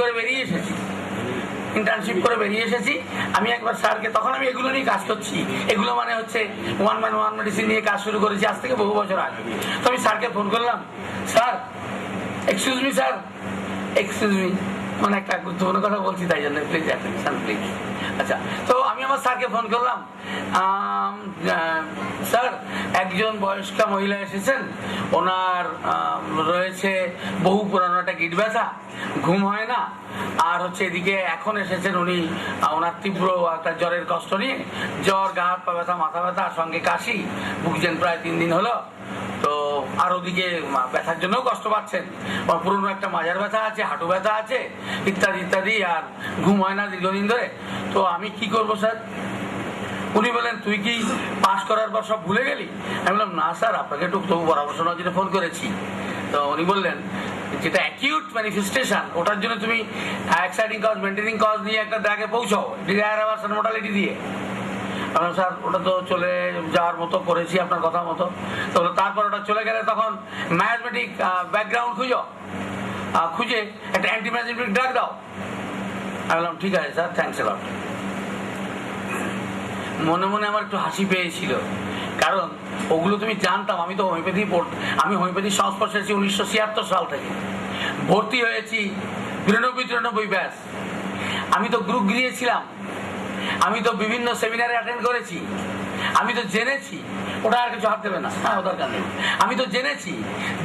করে বেরিয়ে এসেছি, আমি একবার স্যারকে, তখন আমি এগুলো নিয়ে কাজ করছি, এগুলো মানে হচ্ছে ওয়ান ম্যান ওয়ান মেডিসিন নিয়ে কাজ শুরু করেছি আজ থেকে বহু বছর আগে। তো আমি স্যারকে ফোন করলাম, sir excuse me sir, excuse me, মানে একটা গুরুত্বপূর্ণ কথা বলছি তাই জন্য প্লিজ অ্যাটেনশন প্লিজ। আচ্ছা, তো আমি আমার স্যারকে ফোন করলাম, স্যার একজন বয়স্কা মহিলা এসেছেন, ওনার রয়েছে বহু পুরানো একটা গিট ব্যথা, ঘুম হয় না, আর হচ্ছে এদিকে এখন এসেছেন উনি, ওনার তীব্র একটা জ্বরের কষ্ট নিয়ে, জ্বর, গা হাত পা ব্যথা, মাথা ব্যথা, সঙ্গে কাশি, ভুগছেন প্রায় 3 দিন হলো। তো আর ওদিকে ব্যথার জন্য কষ্ট পাচ্ছেন, পুরনো একটা মাজার ব্যথা আছে, হাঁটু ব্যথা আছে, ইত্যাদি ইত্যাদি, আর ঘুম হয় না দীর্ঘদিন ধরে। তো আমি কি করবো স্যার? উনি বলেন, তুই কি পাস করার পর সব ভুলে গেলি? আমি বললাম, না স্যার, আপনাকে একটু তবু পরামর্শ নেওয়ার জন্য ফোন করেছি। তো উনি বললেন, যেটা অ্যাকিউট ম্যানিফেস্টেশন, ওটার জন্য তুমি এক্সাইটিং কজ, মেনটেনিং কজ নিয়ে একটা ড্রাগে পৌঁছাও, ডিজায়ার আভারশন মোডালিটি দিয়ে। স্যার ওটা তো চলে যাওয়ার মতো করেছি আপনার কথা মতো। তো তারপর ওটা চলে গেলে তখন ম্যাথমেটিক ব্যাকগ্রাউন্ড খুঁজে একটা অ্যান্টি ম্যাথমেটিক ড্রাগ দাও। আমি বললাম, ঠিক আছে স্যার, থ্যাংকস এ লট। মনে মনে আমার একটু হাসি পেয়েছিল, কারণ ওগুলো তুমি জানতাম। আমি তো হোমিওপ্যাথি সংস্পর্শে এসেছি 1976 সাল থেকে, ভর্তি হয়েছি 92-93 ব্যাচ। আমি তো গ্রুপ গিয়েছিলাম, আমি তো বিভিন্ন সেমিনারে অ্যাটেন্ড করেছি, আমি তো জেনেছি, ওটা আর কিছু হাত দেবে না, হ্যাঁ দরকার নেই। আমি তো জেনেছি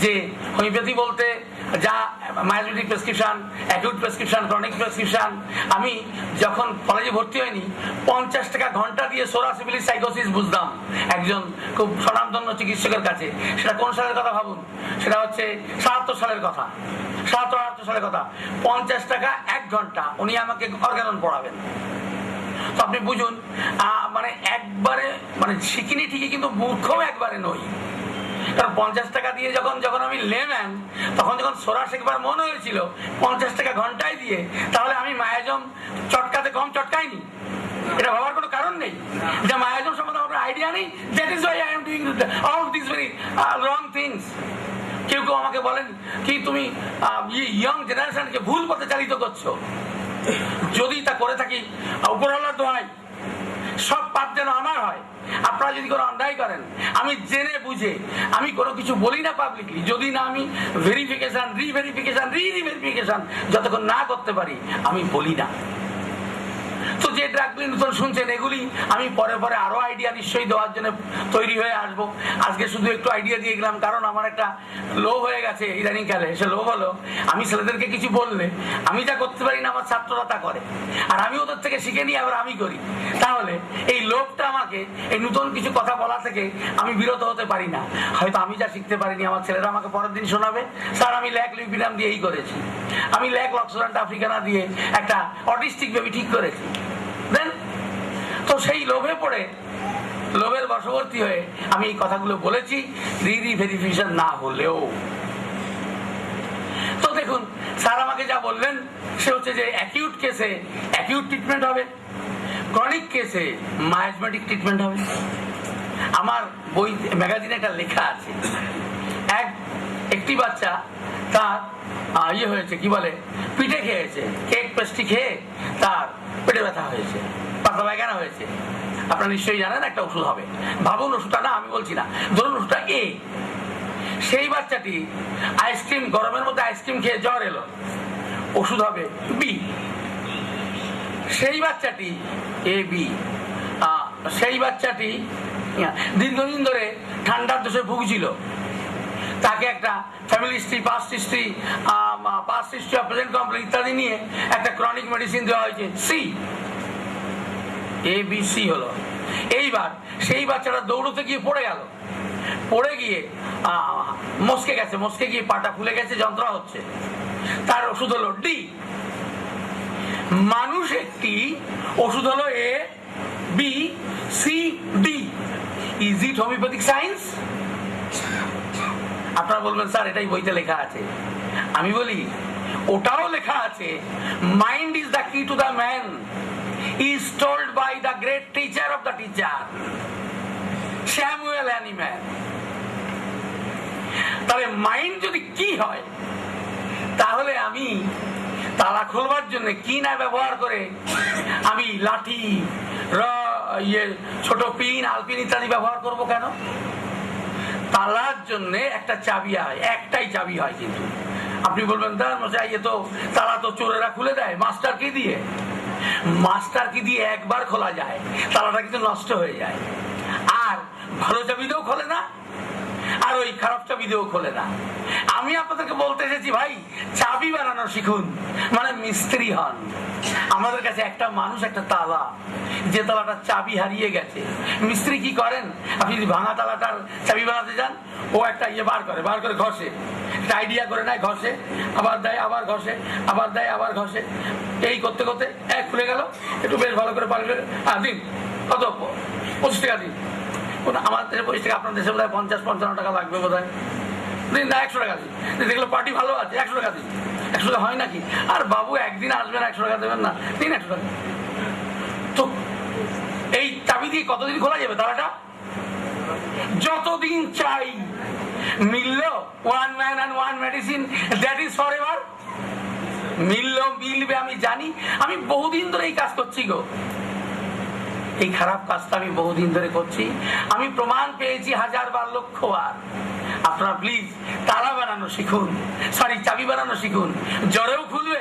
যে হোমিওপ্যাথি বলতে যা মায়োলজিক prescription, acute prescription, chronic prescription. আমি যখন কলেজে ভর্তি হইনি 50 টাকা ঘন্টা দিয়ে সোরাসিবিলিস সাইকোসিস বুঝতাম একজন খুব স্বনামধন্য চিকিৎসকের কাছে। সেটা কোন সালের কথা ভাবুন, সেটা হচ্ছে 77 সালের কথা, 77-78 সালের কথা। 50 টাকা 1 ঘন্টা উনি আমাকে অর্গানন পড়াবেন। তো আপনি বুঝুন, মানে একবারে মানে শিখিনি ঠিকই, কিন্তু মূর্খও একবারে নই। কারণ 50 টাকা দিয়ে যখন আমি লেম্যান, তখন যখন সোরা শেখবার মন হয়েছিল 50 টাকা ঘন্টায় দিয়ে, তাহলে আমি মায়াজম চটকাতে কম চটকাইনি। এটা ভাবার কোনো কারণ নেই যে মায়াজম সম্বন্ধে আমার আইডিয়া নেই। That is Y I am doing all this very wrong things. কেউ কেউ আমাকে বলেন কি তুমি ইয়ং জেনারেশনকে ভুল পথে চালিত করছো। যদি তা করে থাকি, উপরওয়ালার দোহাই, সব পাপ যেন আমার হয়। আপনারা যদি কোনো অন্যায় করেন, আমি জেনে বুঝে আমি কোনো কিছু বলি না পাবলিকলি, যদি না আমি ভেরিফিকেশন, রিভেরিফিকেশন যতক্ষণ না করতে পারি আমি বলি না। তো যে ড্রাগগুলি নতুন শুনছেন, এগুলি আমি পরে পরে আরো আইডিয়া নিশ্চয়ই দেওয়ার জন্য তৈরি হয়ে আসবো। আজকে শুধু একটু আইডিয়া দিয়ে গেলাম, কারণ আমার একটা লোভ হয়ে গেছে ইদানিং কালে। সে লোভ হলো, আমি ছেলেদেরকে কিছু বললে আমি যা করতে পারি না, আমার ছাত্ররা তা করে, আর আমি ওদের থেকে শিখে নিয়ে আবার আমি করি। তাহলে এই লোভটা আমাকে এই নতুন কিছু কথা বলা থেকে আমি বিরত হতে পারি না। হয়তো আমি যা শিখতে পারিনি, আমার ছেলেরা আমাকে পরের দিন শোনাবে, স্যার আমি ল্যাক লিউপিনাম দিয়ে এই করেছি, আমি ল্যাক লক্সোরান্ট আফ্রিকানা দিয়ে একটা অটিস্টিক বেবি ঠিক করেছি। তো সেই লোভে পড়ে, লোভের বশবর্তী হয়ে আমি এই কথাগুলো বলেছি, রিভেরিফিকেশন না হলেও। তো দেখুন, স্যার আমাকে যা বললেন সে হচ্ছে যে অ্যাকিউট কেসে অ্যাকিউট ট্রিটমেন্ট হবে, ক্রনিক কেসে মায়োজমেটিক ট্রিটমেন্ট হবে। আমার বই ম্যাগাজিনে একটা লেখা আছে, একটি বাচ্চা তার ইয়ে হয়েছে, কি বলে, পিঠে খেয়েছে, কেক পেস্ট্রি খেয়ে তার পেটে ব্যথা হয়েছে, পাতলা পায়খানা হয়েছে। আপনারা নিশ্চয়ই জানেন একটা ওষুধ হবে। ভাবুন, ওষুধটা না আমি বলছি না, ধরুন ওষুধটা এ। সেই বাচ্চাটি আইসক্রিম, গরমের মধ্যে আইসক্রিম খেয়ে জ্বর এলো, ওষুধ হবে বি। সেই বাচ্চাটি এ বি, সেই বাচ্চাটি দীর্ঘদিন ধরে ঠান্ডার দোষে ভুগছিল, তাকে একটা family history, past history of present complain ইত্যাদি নিয়ে একটা ক্রনিক মেডিসিন দেওয়া হয়েছে, সি, ABC হলো। এইবার সেই বাচ্চাটা দৌড়তে গিয়ে পড়ে গেল, পড়ে গিয়ে মস্কে গিয়ে পাটা ফুলে গেছে, যন্ত্রণা হচ্ছে, তার ওষুধ হলো ডি। মানুষ একটি ওষুধ হলো A B C D. Is it homeopathic science? আপনারা বলবেন স্যার এটাই বইতে লেখা আছে। আমি বলি ওটাও লেখা আছে, মাইন্ড ইজ দ্য কি to the man is told by the great teacher of the teacher, Samuel Hahnemann। তাহলে মাইন্ড যদি কি হয়, তাহলে আমি তালা খোলবার জন্য কি না ব্যবহার করে আমি লাঠি, ছোট পিন, আলপিন ইত্যাদি ব্যবহার করব কেন? তালার জন্য একটা চাবি হয়, একটাই চাবি হয়। কিন্তু আপনি বলবেন তার মশাই এ তো তালা তো চোরেরা খুলে দেয়, মাস্টার কি দিয়ে? মাস্টার কি দিয়ে একবার খোলা যায়, তালাটা কিন্তু নষ্ট হয়ে যায়। আর ভালো চাবি দিয়েও খোলে না, আর ওই খারাপ চাবি দিয়েও খোলে না। আমি আপনাদেরকে বলতে এসেছি ভাই, চাবি বানানো শিখুন, মানে মিস্ত্রি হন। আমাদের কাছে একটা মানুষ, একটা তালা, যে তালাটার চাবি হারিয়ে গেছে, মিস্ত্রি কি করেন? আপনি যদি ভাঙা তালাটার চাবি বানাতে যান, ও একটা বার করে ঘষে, একটা আইডিয়া করে নেয়, ঘষে, আবার দেয়, আবার ঘষে, আবার দেয়, আবার ঘষে। এই করতে করতে এক খুলে গেল, একটু বেশ ভালো করে পাল্টে দিন, কত 25 টাকা দিন। আমার দেশে 25 টাকা, আপনার দেশে বোধ হয় 50-55 টাকা লাগবে বোধ হয়। দিন না 100 টাকা দিন, দেখলো পার্টি ভালো আছে, 100 টাকা দিন। 100 টাকা হয় নাকি? আর বাবু একদিন আসবেন, 100 টাকা দেবেন না, দিন 100 টাকা। তো এই চাবি দিয়ে কতদিন খোলা যাবে তালাটা? যতদিন চাই। মিলল one man and one medicine, that is forever। মিলবে আমি জানি, আমি বহুদিন ধরে এই কাজ করছি গো। এই খারাপ কাজটা আমি বহুদিন ধরে করছি, আমি প্রমাণ পেয়েছি 1000 বার, 1,00,000 বার। আপনারা প্লিজ তালা বানানো শিখুন, চাবি বানানো শিখুন। জ্বরেও খুলবে,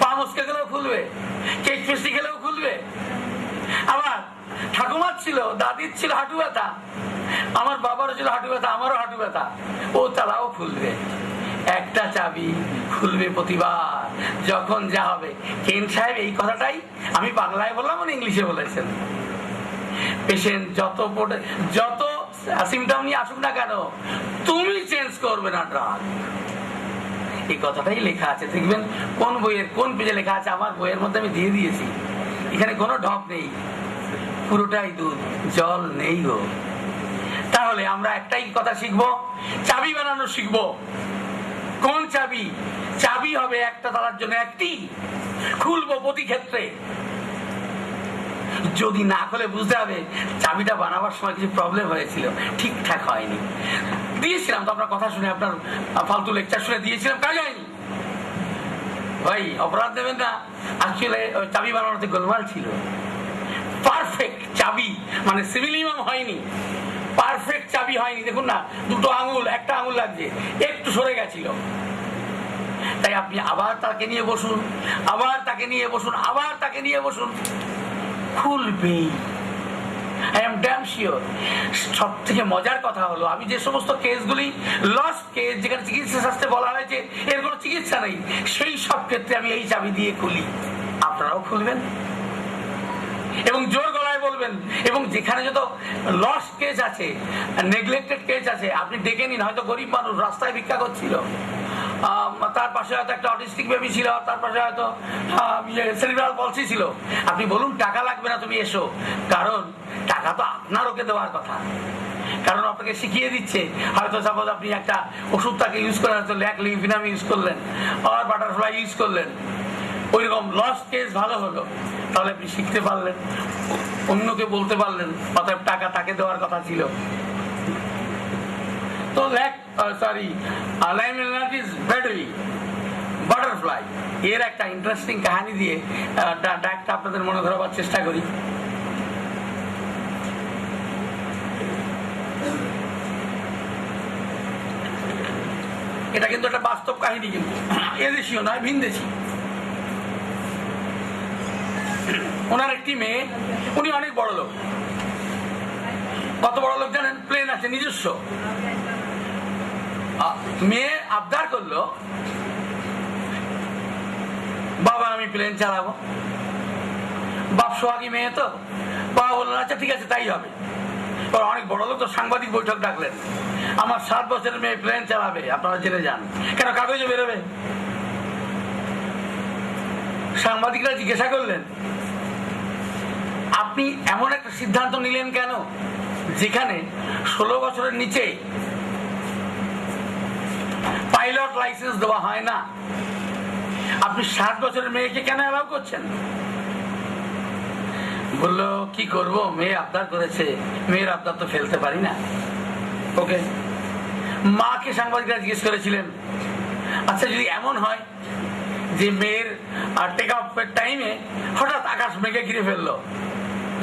পা মুচকে গেলেও খুলবে, কেক পেস্ট্রি খেলেও খুলবে। আবার ঠাকুমার ছিল, দাদির ছিল হাঁটু ব্যথা, আমার বাবারও ছিল হাঁটু ব্যথা, আমারও হাঁটু ব্যথা, ও তালাও খুলবে। একটা চাবি খুলবে প্রতিবার, যখন যা হবে। কেন সাহেব এই কথাটাই আমি বাংলায় বললাম, উনি ইংলিশে বলেছেন। পেশেন্ট যত সিমটম নিয়ে আসুক না কেন, তুমি চেঞ্জ করবে না ড্রাগ। এই কথাটাই লেখা আছে, দেখবেন কোন বইয়ের কোন পেজে লেখা আছে। আমার বইয়ের মধ্যে আমি দিয়ে দিয়েছি, এখানে কোনো ঢপ নেই, পুরোটাই দুধ, জল নেই গো। তাহলে আমরা একটাই কথা শিখবো, চাবি বানানো শিখবো। কোন চাবি? চাবি হবে একটা তালার জন্য একটি, খুলবো প্রতি ক্ষেত্রে। যদি না খুলে বুঝতে হবে চাবিটা বানাবার সময় কিছু প্রবলেম হয়েছিল, ঠিকঠাক হয়নি। দিয়েছিলাম তো আপনার কথা শুনে, আপনার ফালতু লেকচার শুনে দিয়েছিলাম, কাজ হয়নি। ভাই অপরাধ দেবেন না, আসলে চাবি বানানোতে গোলমাল ছিল। পারফেক্ট চাবি মানে সিভিল ইমাম হয়নি, পারফেক্ট চাবি হয়নি। দেখুন না, দুটো আঙুল, একটা আঙুল লাগছে, একটু সরে গেছিল। তাই আপনি আবার তাকে নিয়ে বসুন, আবার তাকে নিয়ে বসুন, আবার তাকে নিয়ে বসুন, খুলবেই। I am damn sure. সব থেকে মজার কথা হলো, আমি যে সমস্ত কেসগুলি লস্ট কেস, যেখানে চিকিৎসা শাস্ত্রে বলা হয়েছে এর কোনো চিকিৎসা নেই, সেই সব ক্ষেত্রে আমি এই চাবি দিয়ে খুলি। আপনারাও খুলবেন এবং জোর গলায় বলবেন। এবং যেখানে যত লস্ট কেস আছে, নেগলেক্টেড কেস আছে, আপনি ডেকে নিন। হয়তো গরিব মানুষ রাস্তায় ভিক্ষা করছিল, তার পাশে হয়তো একটা অটিস্টিক বেবি ছিল, তার পাশে হয়তো সেরিব্রাল পলসি ছিল। আপনি বলুন টাকা লাগবে না, তুমি এসো। কারণ টাকা তো আপনার ওকে দেওয়ার কথা, কারণ আপনাকে শিখিয়ে দিচ্ছে। হয়তো সাপোজ আপনি একটা ওষুধ তাকে ইউজ করেন, হয়তো ল্যাকলিভিনাম ইউজ করলেন, আর বাটারফ্লাই ইউজ করলেন, ওইরকম লস্ট কেস ভালো হলো। তাহলে আপনি শিখতে পারলেন, অন্যকে বলতে পারলেন, অতএব টাকা তাকে দেওয়ার কথা ছিল। তো বাটারফ্লাই এর একটা ইন্টারেস্টিং কাহিনী দিয়ে ডাকটা আপনাদের মনে ধরাবার চেষ্টা করি। এটা কিন্তু একটা বাস্তব কাহিনী, কিন্তু এদেশীয় নয়, ভিনদেশী। ওনার একটি মেয়ে, উনি অনেক বড় লোক। কত বড় লোক জানেন? প্লেন আছে নিজস্ব। মেয়ে আবদার করলো, বাবা আমি প্লেন চালাবো। বাপ সোহাগী মেয়ে তো, বাবা বললো আচ্ছা ঠিক আছে তাই হবে। ওরা অনেক বড় লোক তো সাংবাদিক বৈঠক ডাকলেন, আমার 7 বছরের মেয়ে প্লেন চালাবে, আপনারা জেনে যান। কেন, কাগজে বেরোবে। সাংবাদিকরা জিজ্ঞাসা করলেন, আপনি এমন একটা সিদ্ধান্ত নিলেন কেন যেখানে 16 বছরের নিচে পাইলট লাইসেন্স দেওয়া হয় না? আপনি 7 বছরের মেয়েকে কেন অ্যালাউ করছেন? বললো, কি করব, মেয়ে আবদার করেছে, মেয়ের আবদার তো ফেলতে পারি না। ওকে। মাকে সাংবাদিকরা জিজ্ঞেস করেছিলেন, আচ্ছা যদি এমন হয় যে মেয়ের টেক অফের টাইমে হঠাৎ আকাশ মেঘে ঘিরে ফেললো,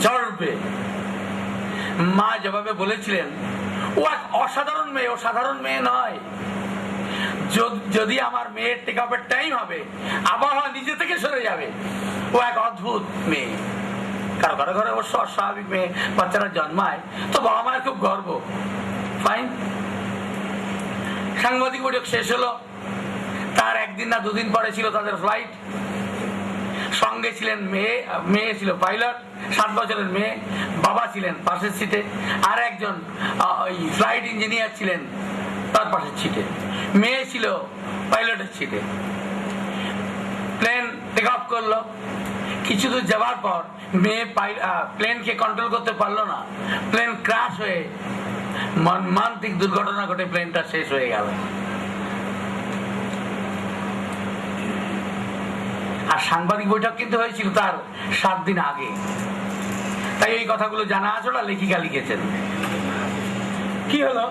ঝড় উঠবে, মা জবাবে বলেছিলেন, ও এক অসাধারণ মেয়ে, ও সাধারণ মেয়ে নয়। যদি আমার মেয়ের টেক অফের টাইম হবে, আবহাওয়া নিজে থেকে সরে যাবে, ও এক অদ্ভুত মেয়ে। কারো কারো ঘরে অবশ্য অস্বাভাবিক মেয়ে বাচ্চারা জন্মায়, তো বাবা মায়ের খুব গর্ব। ফাইন। সাংবাদিক বৈঠক শেষ হলো, তার 1 দিন না 2 দিন পরে ছিল তাদের ফ্লাইট। সঙ্গে ছিলেন মেয়ে ছিল পাইলট, 7 বছরের মেয়ে, বাবা ছিলেন পাশের সিটে, আর একজন ফ্লাইট ইঞ্জিনিয়ার ছিলেন তার পাশের সিটে, মেয়ে ছিল পাইলটের সিটে। প্লেন টেক অফ করলো। কিছু দূর যাওয়ার পর মেয়ে প্লেনকে কন্ট্রোল করতে পারলো না, প্লেন ক্র্যাশ হয়ে মর্মান্তিক দুর্ঘটনা ঘটে প্লেনটা শেষ হয়ে গেল। আর সাংবাদিক বৈঠক কিন্তু হয়েছিল তার 7 দিন আগে। তাই এই কথাগুলো জানা আছে, ওরা লেখিকা লিখেছেন। কি হলো,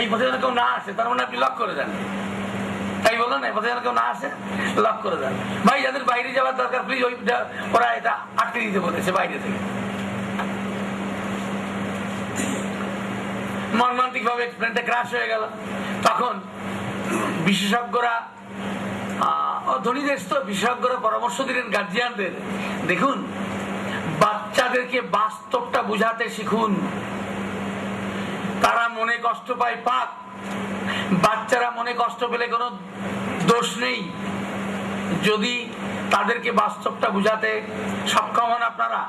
এই পথে যেন কেউ না আসে, তার মানে আপনি লক করে দেন। তাই বলো না, এই পথে যেন কেউ না আসে, লক করে দেন। ভাই যাদের বাইরে যাওয়ার দরকার, প্লিজ ওরা এটা আটকে দিতে বলেছে বাইরে থেকে। মর্মান্তিক ভাবে প্লেনটা ক্র্যাশ হয়ে গেল। তখন বিশেষজ্ঞরা, ধনী দেশ তো, বিশেষজ্ঞরা পরামর্শ দিলেন গার্জিয়ানদের, দেখুন বাচ্চাদেরকে বাস্তবটা বুঝাতে শিখুন। তারা মনে কষ্ট পায় পাক, বাচ্চারা মনে কষ্ট পেলে কোনো দোষ নেই। যদি তাদেরকে বাস্তবটা বুঝাতে সক্ষম হন আপনারা,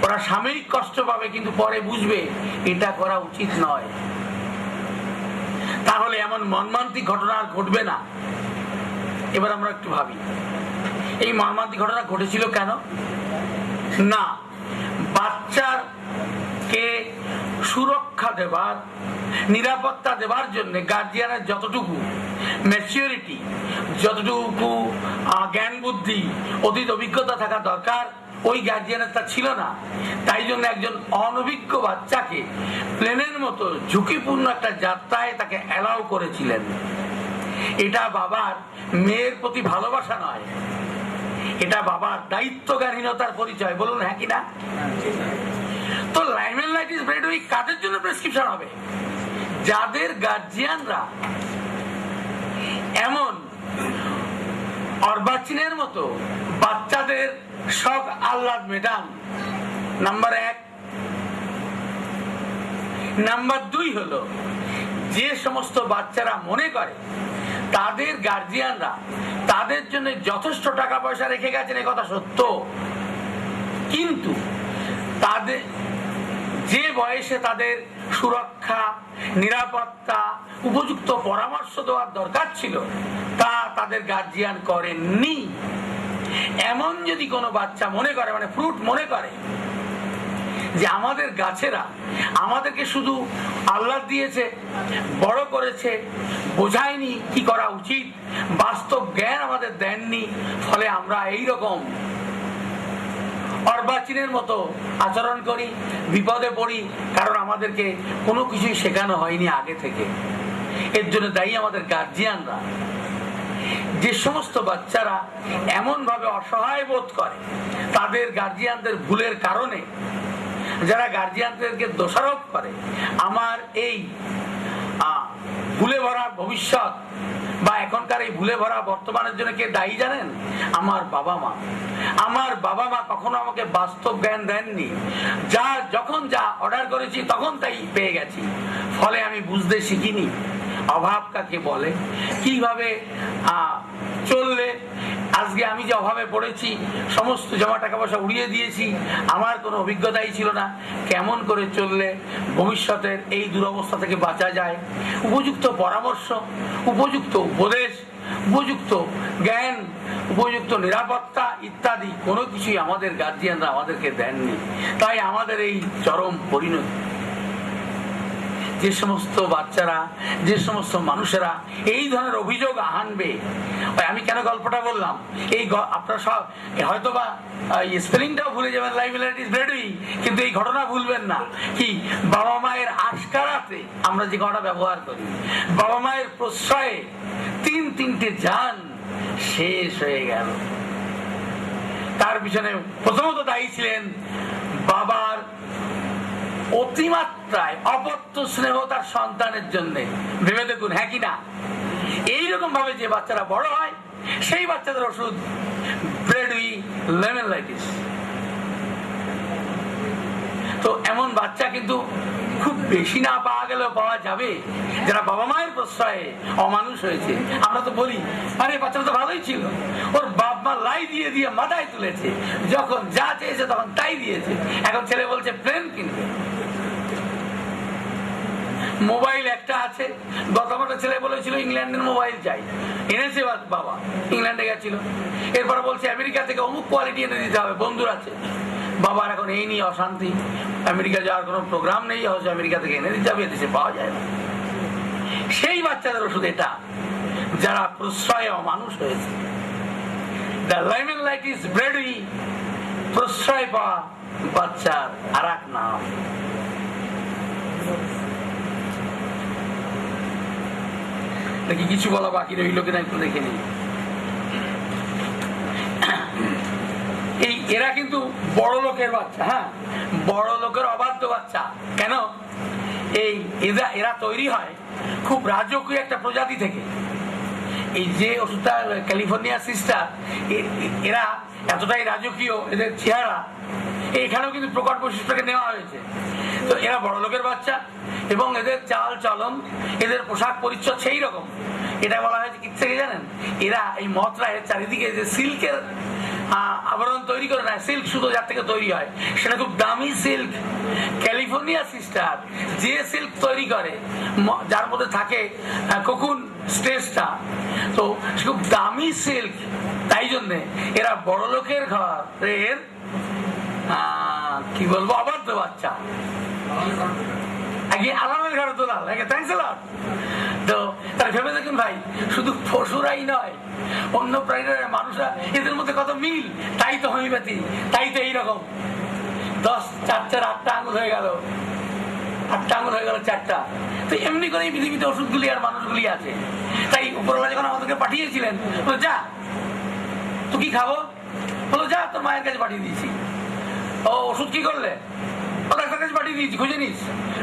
ওরা সাময়িক কষ্ট পাবে কিন্তু পরে বুঝবে এটা করা উচিত নয়। তাহলে এমন মর্মান্তিক ঘটনা আর ঘটবে না। এবার আমরা একটু ভাবি, এই মর্মান্তিক ঘটনা ঘটেছিল কেন? না, বাচ্চাকে সুরক্ষা দেবার, নিরাপত্তা দেবার জন্য গার্জিয়ানের যতটুকু ম্যাচিউরিটি, যতটুকু জ্ঞান বুদ্ধি, অতীত অভিজ্ঞতা থাকা দরকার, ওই গার্জিয়ানের তা ছিল না। তাই জন্য একজন অনভিজ্ঞ বাচ্চাকে প্লেনের মতো ঝুঁকিপূর্ণ একটা যাত্রায় তাকে অ্যালাউ করেছিলেন। এটা বাবার মেয়ের প্রতি ভালোবাসা নয়, এটা বাবার দায়িত্বজ্ঞানহীনতার পরিচয়। বলুন হ্যাঁ কিনা? তো লাইমেলাইটিস ব্রেড উইক কাদের জন্য প্রেসক্রিপশন হবে? যাদের গার্জিয়ানরা এমন অর্বাচীনের মতো বাচ্চাদের শখ আহ্লাদ মেটান। নাম্বার 1। নাম্বার 2 হলো, যে সমস্ত বাচ্চারা মনে করে তাদের গার্জিয়ানরা তাদের জন্য যথেষ্ট টাকা পয়সা রেখে গেছেন, এ কথা সত্য, কিন্তু তাদের যে বয়সে তাদের সুরক্ষা, নিরাপত্তা, উপযুক্ত পরামর্শ দেওয়ার দরকার ছিল তা তাদের গার্জিয়ান করেননি। এমন যদি কোনো বাচ্চা মনে করে, মানে ফ্রুট মনে করে যে আমাদের গাছেরা আমাদেরকে শুধু আল্লাহ দিয়েছে, বড় করেছে, বোঝায়নি কি করা উচিত, বাস্তব জ্ঞান আমাদের দেননি, ফলে আমরা এই রকম অর্বাচীনের মতো আচরণ করি, বিপদে পড়ি, কারণ আমাদেরকে কোনো কিছুই শেখানো হয়নি আগে থেকে। এর জন্য দায়ী আমাদের গার্জিয়ানরা। যে সমস্ত বাচ্চারা এমন ভাবে অসহায় বোধ করে তাদের গার্জিয়ানদের ভুলের কারণে, যারা গার্জিয়ানদেরকে দোষারোপ করে, আমার এই ভুলে ভরা ভবিষ্যৎ বা এখনকার এই ভুলে ভরা বর্তমানের জন্য কে দায়ী জানেন? আমার বাবা মা। আমার বাবা মা কখনো আমাকে বাস্তব জ্ঞান দেননি। যখন যা অর্ডার করেছি তখন তাই পেয়ে গেছি, ফলে আমি বুঝতে শিখিনি অভাব কাকে বলে, কিভাবে চললে আজকে আমি যে অভাবে পড়েছি, সমস্ত জমা টাকা পয়সা উড়িয়ে দিয়েছি, আমার কোনো অভিজ্ঞতাই ছিল না কেমন করে চললে ভবিষ্যতের এই দুরবস্থা থেকে বাঁচা যায়। উপযুক্ত পরামর্শ, উপযুক্ত উপদেশ, উপযুক্ত জ্ঞান, উপযুক্ত নিরাপত্তা ইত্যাদি কোনো কিছুই আমাদের গার্জিয়ানরা আমাদেরকে দেননি। তাই আমাদের এই চরম পরিণতি। যে সমস্ত বাচ্চারা, যে সমস্ত মানুষেরা এই ধরনের অভিযোগ আনবে, আমি কেন গল্পটা বললাম, এই আপনারা সব হয়তোবা স্পেলিংটাও ভুলে যাবেন, লাইবিলিটিস ব্রেডুই, কিন্তু এই ঘটনা ভুলবেন না। কি বাবা মায়ের আশকারাতে আমরা যে কথাটা ব্যবহার করি, বাবা মায়ের প্রশ্রয়ে তিনটে জান শেষ হয়ে গেল। তার পিছনে প্রথমত দায়ী ছিলেন বাবার অতিমাত্রায় অপত্য স্নেহ তার সন্তানের জন্য। ভেবে দেখুন, হ্যাঁ কি না? এইরকম ভাবে যে বাচ্চারা বড় হয়, সেই বাচ্চাদের ওষুধ ব্রেডুই লেমনলাইটিস। তো এমন বাচ্চা কিন্তু খুব বেশি না পাওয়া গেলেও পাওয়া যাবে, যারা বাবা মায়ের প্রশ্রয়ে অমানুষ হয়েছে। আমরা তো বলি, আরে বাচ্চাটা তো ভালোই ছিল, ওর বাপ মা লাই দিয়ে দিয়ে মাথায় তুলেছে, যখন যা চেয়েছে তখন তাই দিয়েছে। এখন ছেলে বলছে প্লেন কিনবে, মোবাইল একটা আছে। গত মাসে ছেলে বলেছিল ইংল্যান্ডের মোবাইল চাই, এনেছে বাবা, ইংল্যান্ডে গেছিল। এরপরে বলছে আমেরিকা থেকে অমুক কোয়ালিটি এনে দিতে হবে, বন্ধুর আছে। বাবার এখন এই নিয়ে অশান্তি, আমেরিকা যাওয়ার কোনো প্রোগ্রাম নেই, হয়তো আমেরিকা থেকে এনে দিতে হবে, এদেশে পাওয়া যায় না। সেই বাচ্চাদের ওষুধ এটা, যারা প্রশ্রয়ে অমানুষ হয়েছে। দ্য লেমনলাইটিস ব্রেডুই, প্রশ্রয় পাওয়া বাচ্চার আর এক নাম। নাকি কিছু বলা বাকি রইল কিনা একটু দেখে নিই। এই এরা কিন্তু বড় লোকের বাচ্চা, হ্যাঁ, বড় লোকের অবাধ্য বাচ্চা। কেন? এই এরা তৈরি হয় খুব রাজকীয় একটা প্রজাতি থেকে। এই যে ওষুধটা ক্যালিফোর্নিয়া সিস্টার, এরা এতটাই রাজকীয়, এদের চেহারা, এখানেও কিন্তু প্রকট বৈশিষ্ট্যকে নেওয়া হয়েছে। তো এরা বড় লোকের বাচ্চা এবং এদের চাল চলন, এদের পোশাক পরিচ্ছদ সেই রকম। এটা বলা হয়েছে কি থেকে জানেন? এরা এই মতরা এর চারিদিকে যে সিল্কের আবরণ তৈরি করে না, সিল্ক সুতো যার থেকে তৈরি হয়, সেটা খুব দামি সিল্ক। ক্যালিফোর্নিয়া সিস্টার যে সিল্ক তৈরি করে, যার মধ্যে থাকে কোকুন স্টেজটা, তো খুব দামি সিল্ক। তাই জন্যে এরা বড় লোকের ঘরের কি বলবো অবাধ্য বাচ্চা। আলামের ঘরে তোলাল, থ্যাংকস আ লট। তো তারা ভেবে দেখুন ভাই, শুধু পশুরাই নয়, অন্য প্রাণীরা, মানুষরা, এদের মধ্যে কত মিল। তাই তো হোমিওপ্যাথি, তাই তো এইরকম 10 4 4 8টা আঙুল হয়ে গেল, 8টা আঙুল হয়ে গেল 4টা। তো এমনি করে এই পৃথিবীতে ওষুধগুলি আর মানুষগুলি আছে। তাই উপরওয়ালা যখন আমাদেরকে পাঠিয়েছিলেন, যা তো কি খাবো, বলো যা তোর মায়ের কাছে পাঠিয়ে দিয়েছি। ও ওষুধ কি করলে? ও ডাক্তার কাছে পাঠিয়ে দিয়েছি, খুঁজে নিস।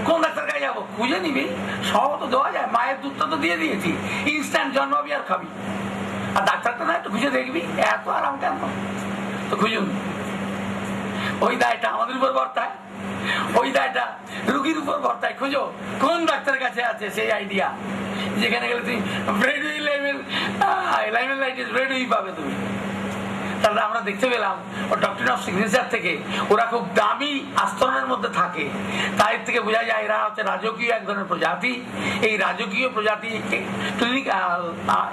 কোন ডাক্তার কাছে যাবো? খুঁজে নিবি, সব তো দেওয়া যায়, মায়ের দুধটা তো দিয়ে দিয়েছি, ইনস্ট্যান্ট জন্মাবি আর খাবি। আর ডাক্তারটা না একটু খুঁজে দেখবি, এত আরাম কেন? তো খুঁজুন। ওই দায়টা আমাদের উপর বর্তায়, ওই দায়টা রুগীর উপর বর্তায়। খুঁজো কোন ডাক্তারের কাছে আছে সেই আইডিয়া, যেখানে গেলে তুমি ব্রেডুই লেমনলাইটিস ব্রেডুই পাবে তুমি। তাহলে আমরা দেখতে পেলাম ও ডক্টরিন অফ সিগনেচার থেকে ওরা খুব দামি আস্তরণের মধ্যে থাকে। তাই থেকে বোঝা যায় এরা হচ্ছে রাজকীয় এক ধরনের প্রজাতি। এই রাজকীয় প্রজাতি ক্লিনিক্যাল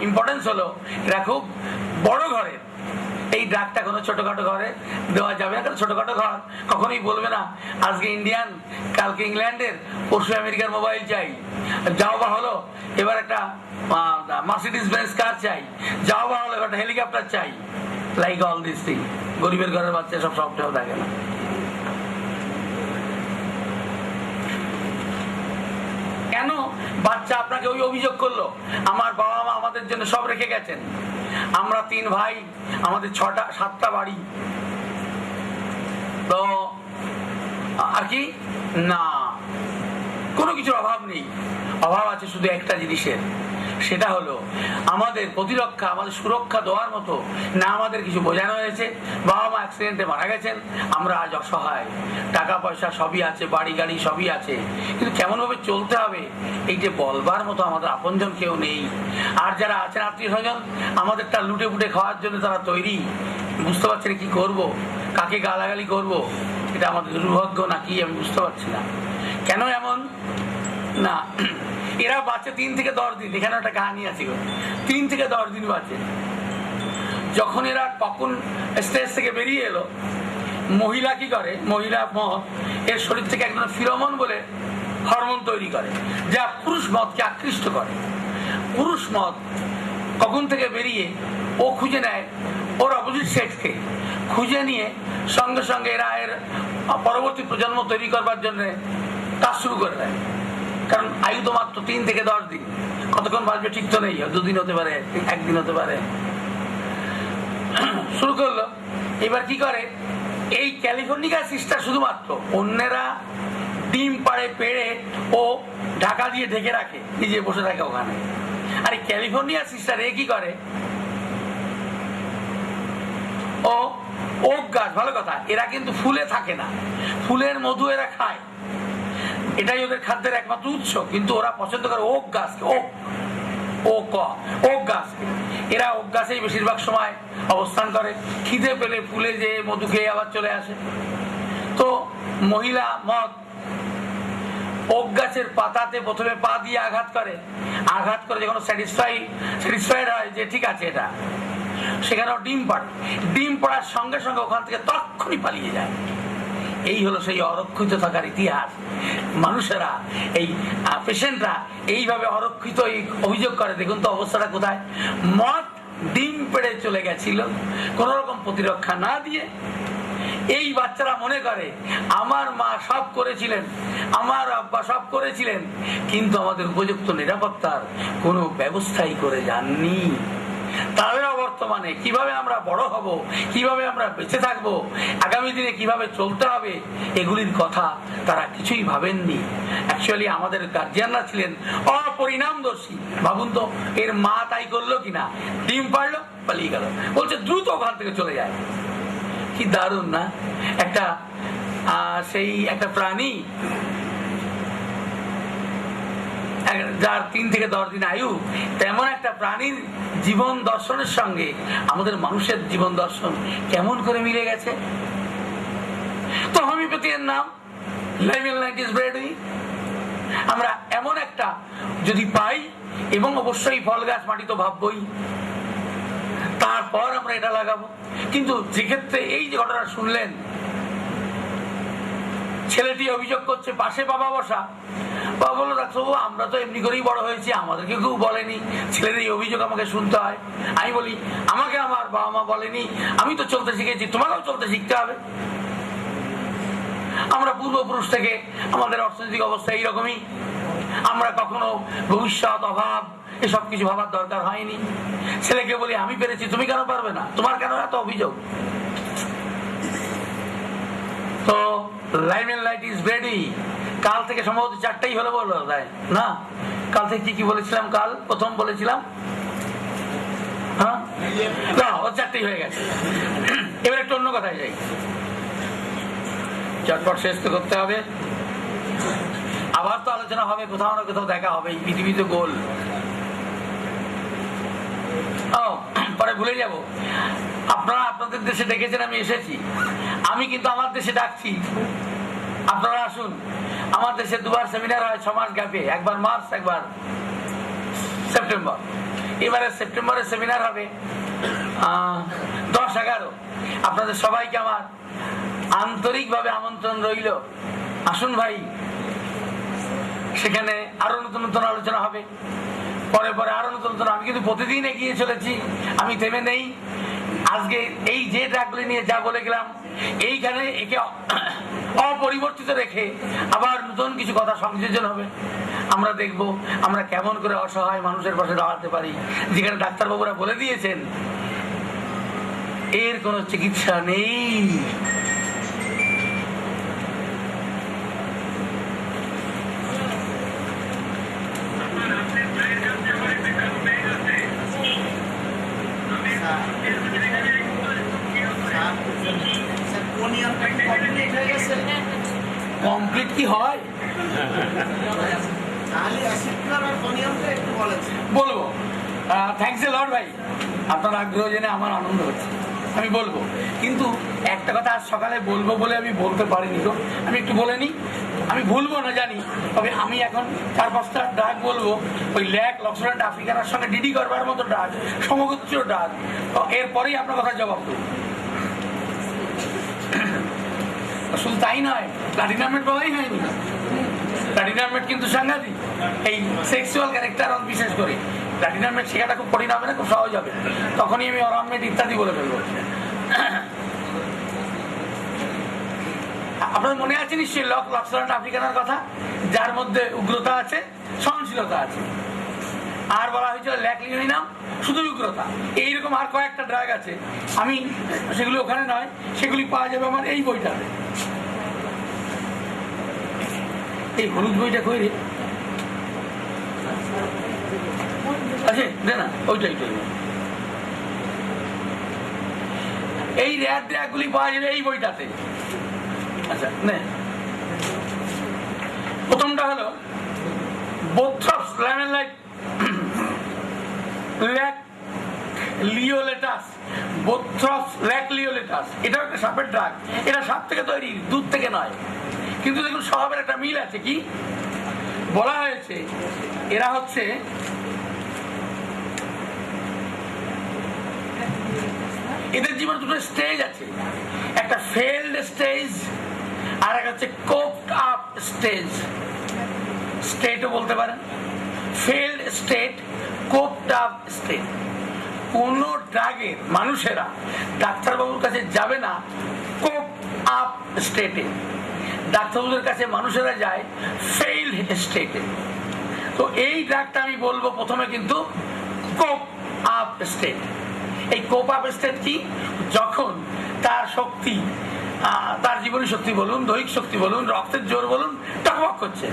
ইম্পর্টেন্স হলো এরা খুব বড় ঘরের। এই ড্রাগটা কোনো ছোটখাটো ঘরে দেওয়া যাবে না, কারণ ছোটখাটো ঘর কখনোই বলবে না আজকে ইন্ডিয়ান, কালকে ইংল্যান্ডের, পরশু আমেরিকার মোবাইল চাই। যাও বা হলো এবার একটা মার্সিডিজ বেঞ্জ কার চাই, যাও বা হলো এবার একটা হেলিকপ্টার চাই। Like all this thing. গরিবের ঘরের বাচ্চা সব সবটাও থাকে না। কেন বাচ্চা আপনাকে ওই অভিযোগ করলো? আমার বাবা মা আমাদের জন্য সব রেখে গেছেন, আমরা 3 ভাই, আমাদের 7টা বাড়ি, তো আর কি না, কোনো কিছুর অভাব নেই। অভাব আছে শুধু একটা জিনিসের, সেটা হলো আমাদের প্রতিরক্ষা, আমাদের সুরক্ষা দেওয়ার মতো না আমাদের কিছু বোঝানো হয়েছে। বাবা মা অ্যাক্সিডেন্টে মারা গেছেন, আমরা আজ অসহায়, টাকা পয়সা সবই আছে, বাড়ি গাড়ি সবই আছে, কিন্তু কেমন ভাবে চলতে হবে এইটা বলবার মতো আমাদের আপনজন কেউ নেই। আর যারা আছেন আত্মীয় স্বজন, আমাদেরটা লুটে পুটে খাওয়ার জন্য তারা তৈরি। বুঝতে পারছি না কি করব, কাকে গালাগালি করব, এটা আমাদের দুর্ভাগ্য নাকি আমি বুঝতে পারছি না। কেন এমন না, এরা বাঁচে 3 থেকে 10 দিন। এখানে একটা কাহিনী আছে, 3 থেকে 10 দিন বাঁচে। যখন এরা কখন স্টেজ থেকে বেরিয়ে এলো, মহিলা কি করে, মহিলা মদ এর শরীর থেকে একদম ফিরোমন বলে হরমোন তৈরি করে, যা পুরুষ মদকে আকৃষ্ট করে। পুরুষ মদ কখন থেকে বেরিয়ে ও খুঁজে নেয় ওর অপোজিট সেক্সকে, খুঁজে নিয়ে সঙ্গে সঙ্গে এরা এর পরবর্তী প্রজন্ম তৈরি করবার জন্য কাজ শুরু করে দেয়। কারণ আয়ু তো মাত্র 3 থেকে 10 দিন, কতক্ষণ বাঁচবে ঠিক তো নেই, 2 দিন হতে পারে, 1 দিন হতে পারে। শুরু করলো। এবার কি করে, এই ক্যালিফোর্নিয়া সিস্টার শুধুমাত্র, অন্যেরা ডিম পাড়ে পেড়ে ও ঢাকা দিয়ে ঢেকে রাখে, নিজে বসে থাকে ওখানে। আর এই ক্যালিফোর্নিয়া সিস্টার এ কি করে, ও ওক গাছ, ভালো কথা, এরা কিন্তু ফুলে থাকে না, ফুলের মধু এরা খায়, এটাই ওদের খাদ্যের একমাত্র উৎস। কিন্তু ওরা পছন্দ করে ওক গাছকে, ওক গাছকে। এরা ওক গাছেই বেশিরভাগ সময় অবস্থান করে, খিদে পেলে ফুলে যে মধু খেয়ে আবার চলে আসে। তো মহিলা মদ ওক গাছের পাতাতে প্রথমে পা দিয়ে আঘাত করে যখন স্যাটিসফাইড হয় যে ঠিক আছে এটা, সেখানেও ডিম পাড়ে, ডিম পড়ার সঙ্গে সঙ্গে ওখান থেকে তক্ষুনি পালিয়ে যায়। এই হলো সেই অরক্ষিত থাকার ইতিহাস। মানুষেরা, এই পেশেন্টরা এইভাবে অরক্ষিত অভিযোগ করে। দেখুন তো অবস্থাটা কোথায়, মদ ডিম পেড়ে চলে গেছিল কোন রকম প্রতিরক্ষা না দিয়ে। এই বাচ্চারা মনে করে আমার মা সব করেছিলেন, আমার আব্বা সব করেছিলেন, কিন্তু আমাদের উপযুক্ত নিরাপত্তার কোনো ব্যবস্থাই করে যাননি। তাহলে বর্তমানে কিভাবে আমরা বড় হব, কিভাবে আমরা বেঁচে থাকবো, আগামী দিনে কিভাবে চলতে হবে, এগুলির কথা তারা কিছুই ভাবেননি। অ্যাকচুয়ালি আমাদের গার্জিয়ানরা ছিলেন অপরিণামদর্শী। ভাবুন তো, এর মা তাই করলো কিনা, ডিম পারলো পালিয়ে গেল, বলছে দ্রুত ওখান থেকে চলে যায়। কি দারুণ না, একটা সেই একটা প্রাণী যার 3 থেকে 10 দিন আয়ু, তেমন একটা প্রাণীর জীবন দর্শনের সঙ্গে আমাদের মানুষের জীবন দর্শন কেমন করে মিলে গেছে। তো হোমিওপ্যাথির নাম লাইমেলাইটিস ব্রেডি। আমরা এমন একটা যদি পাই, এবং অবশ্যই ফল গাছ মাটি তো ভাববই, তারপর আমরা এটা লাগাবো। কিন্তু যে ক্ষেত্রে এই যে ঘটনা শুনলেন, ছেলেটি অভিযোগ করছে, পাশে বাবা বসা, বাবা বললো ডাক্তারবাবু আমরা তো এমনি করেই বড় হয়েছি, আমাদেরকে কেউ বলেনি, ছেলের এই অভিযোগ আমাকে শুনতে হয়। আমি বলি আমাকে আমার বাবা মা বলেনি, আমি তো চলতে শিখেছি, তোমাকেও চলতে শিখতে হবে। আমরা পূর্বপুরুষ থেকে আমাদের অর্থনৈতিক অবস্থা এইরকমই, আমরা কখনো ভবিষ্যৎ অভাব এসব কিছু ভাবার দরকার হয়নি। ছেলেকে বলি আমি পেরেছি, তুমি কেন পারবে না, তোমার কেন এত অভিযোগ। তো লাইমেলাইটিস ব্রেডি কাল থেকে সম্ভবত 4টাই হলো বলো না, কাল থেকে কি বলেছিলাম, কাল প্রথম বলেছিলাম, হ্যাঁ না ও 4টাই হয়ে গেছে। এবার একটু অন্য কথায় যাই, চটপট শেষ তো করতে হবে, আবার তো আলোচনা হবে, কোথাও না কোথাও দেখা হবে, এই পৃথিবী তো গোল। পরে ভুলে যাব, আপনারা আপনাদের দেশে ডেকেছেন, আমি এসেছি, আমি কিন্তু আমার দেশে ডাকছি, আপনারা আসুন। আমার দেশে 2বার সেমিনার হয় 6 মাস গ্যাপে, একবার মার্চ একবার সেপ্টেম্বর। এবারে সেপ্টেম্বরের সেমিনার হবে 10-11। আপনাদের সবাইকে আমার আন্তরিকভাবে আমন্ত্রণ রইল, আসুন ভাই। সেখানে আরো নতুন নতুন আলোচনা হবে, পরে পরে আরো নতুন নতুন। আমি কিন্তু প্রতিদিন এগিয়ে চলেছি, আমি থেমে নেই। আজকে এই যে ট্র্যাকগুলি নিয়ে যা বলে গেলাম, এইখানে একে অপরিবর্তিত রেখে আবার নতুন কিছু কথা সংযোজন হবে। আমরা দেখব আমরা কেমন করে অসহায় মানুষের পাশে দাঁড়াতে পারি, যেখানে ডাক্তারবাবুরা বলে দিয়েছেন এর কোনো চিকিৎসা নেই। কি হয় বলবো। থ্যাংকস এ লট ভাই, আপনার আগ্রহ জেনে আমার আনন্দ হচ্ছে, আমি বলবো। কিন্তু একটা কথা আজ সকালে বলবো বলে আমি বলতে পারিনি তো, আমি একটু বলে নিই। আমি ভুলবো না জানি, তবে আমি এখন 4-5টা ড্রাগ বলবো, ওই ল্যাক, লক্সোডেন্ট, আফ্রিকানার সঙ্গে ডিডি করবার মতো ড্রাগ, সমগোত্র ড্রাগ। এরপরেই আপনার কথা জবাব দেবো। শুধু তাই নয়, প্লাটিনামেট বলাই হয়নি। প্লাটিনামেট কিন্তু সাংঘাতিক, এই সেক্সুয়াল ক্যারেক্টার বিশেষ করে প্লাটিনামেট শেখাটা খুব কঠিন হবে না, খুব সহজ হবে। তখনই আমি অরামেট ইত্যাদি বলে ফেলবো। আপনার মনে আছে নিশ্চয়ই লক্সোডেন্ট আফ্রিকানার কথা, যার মধ্যে উগ্রতা আছে, সহনশীলতা আছে। আর বলা হয়েছিল ল্যাকলিওনিনাম, শুধু উগ্রতা। এইরকম আর কয়েকটা ড্রাগ আছে, আমি সেগুলি ওখানে নয়, সেগুলি পাওয়া যাবে আমার এই বইটাতে। এই হলুদ বইটা কই রে? আচ্ছা দে না, ওইটাই করবো। এই রেয়ার ড্রাগগুলি পাওয়া যাবে এই বইটাতে। আচ্ছা নে, প্রথমটা হলো বোথ্রপস ল্যামেলাইট ল্যাকলিওলেটাস। বোথ্রপস ল্যাকলিওলেটাস, এটা একটা সাপের ড্রাগ। এটা সাপ থেকে তৈরি, দুধ থেকে নয়। কিন্তু দেখুন স্বভাবের একটা মিল আছে। কি বলা হয়েছে? এরা হচ্ছে এদের জীবনে দুটো স্টেজ আছে, একটা ফেলড স্টেজ আর একটা হচ্ছে কোপড আপ স্টেজ। স্টেটও বলতে পারেন, ফেলড স্টেট, কোপড আপ স্টেট। কোন ড্রাগের মানুষেরা ডাক্তারবাবুর কাছে যাবে না কোপ আপ স্টেটে, ডাক্তারবাবুদের কাছে মানুষেরা যায় ফেইলড স্টেটে। তো এই ড্রাগটা আমি বলবো প্রথমে কিন্তু কোপ আপ স্টেট। এই কোপ আপ স্টেট কি? যখন তার শক্তি, তার জীবনী শক্তি বলুন, দৈহিক শক্তি বলুন, রক্তের জোর বলুন, টকবক করছে।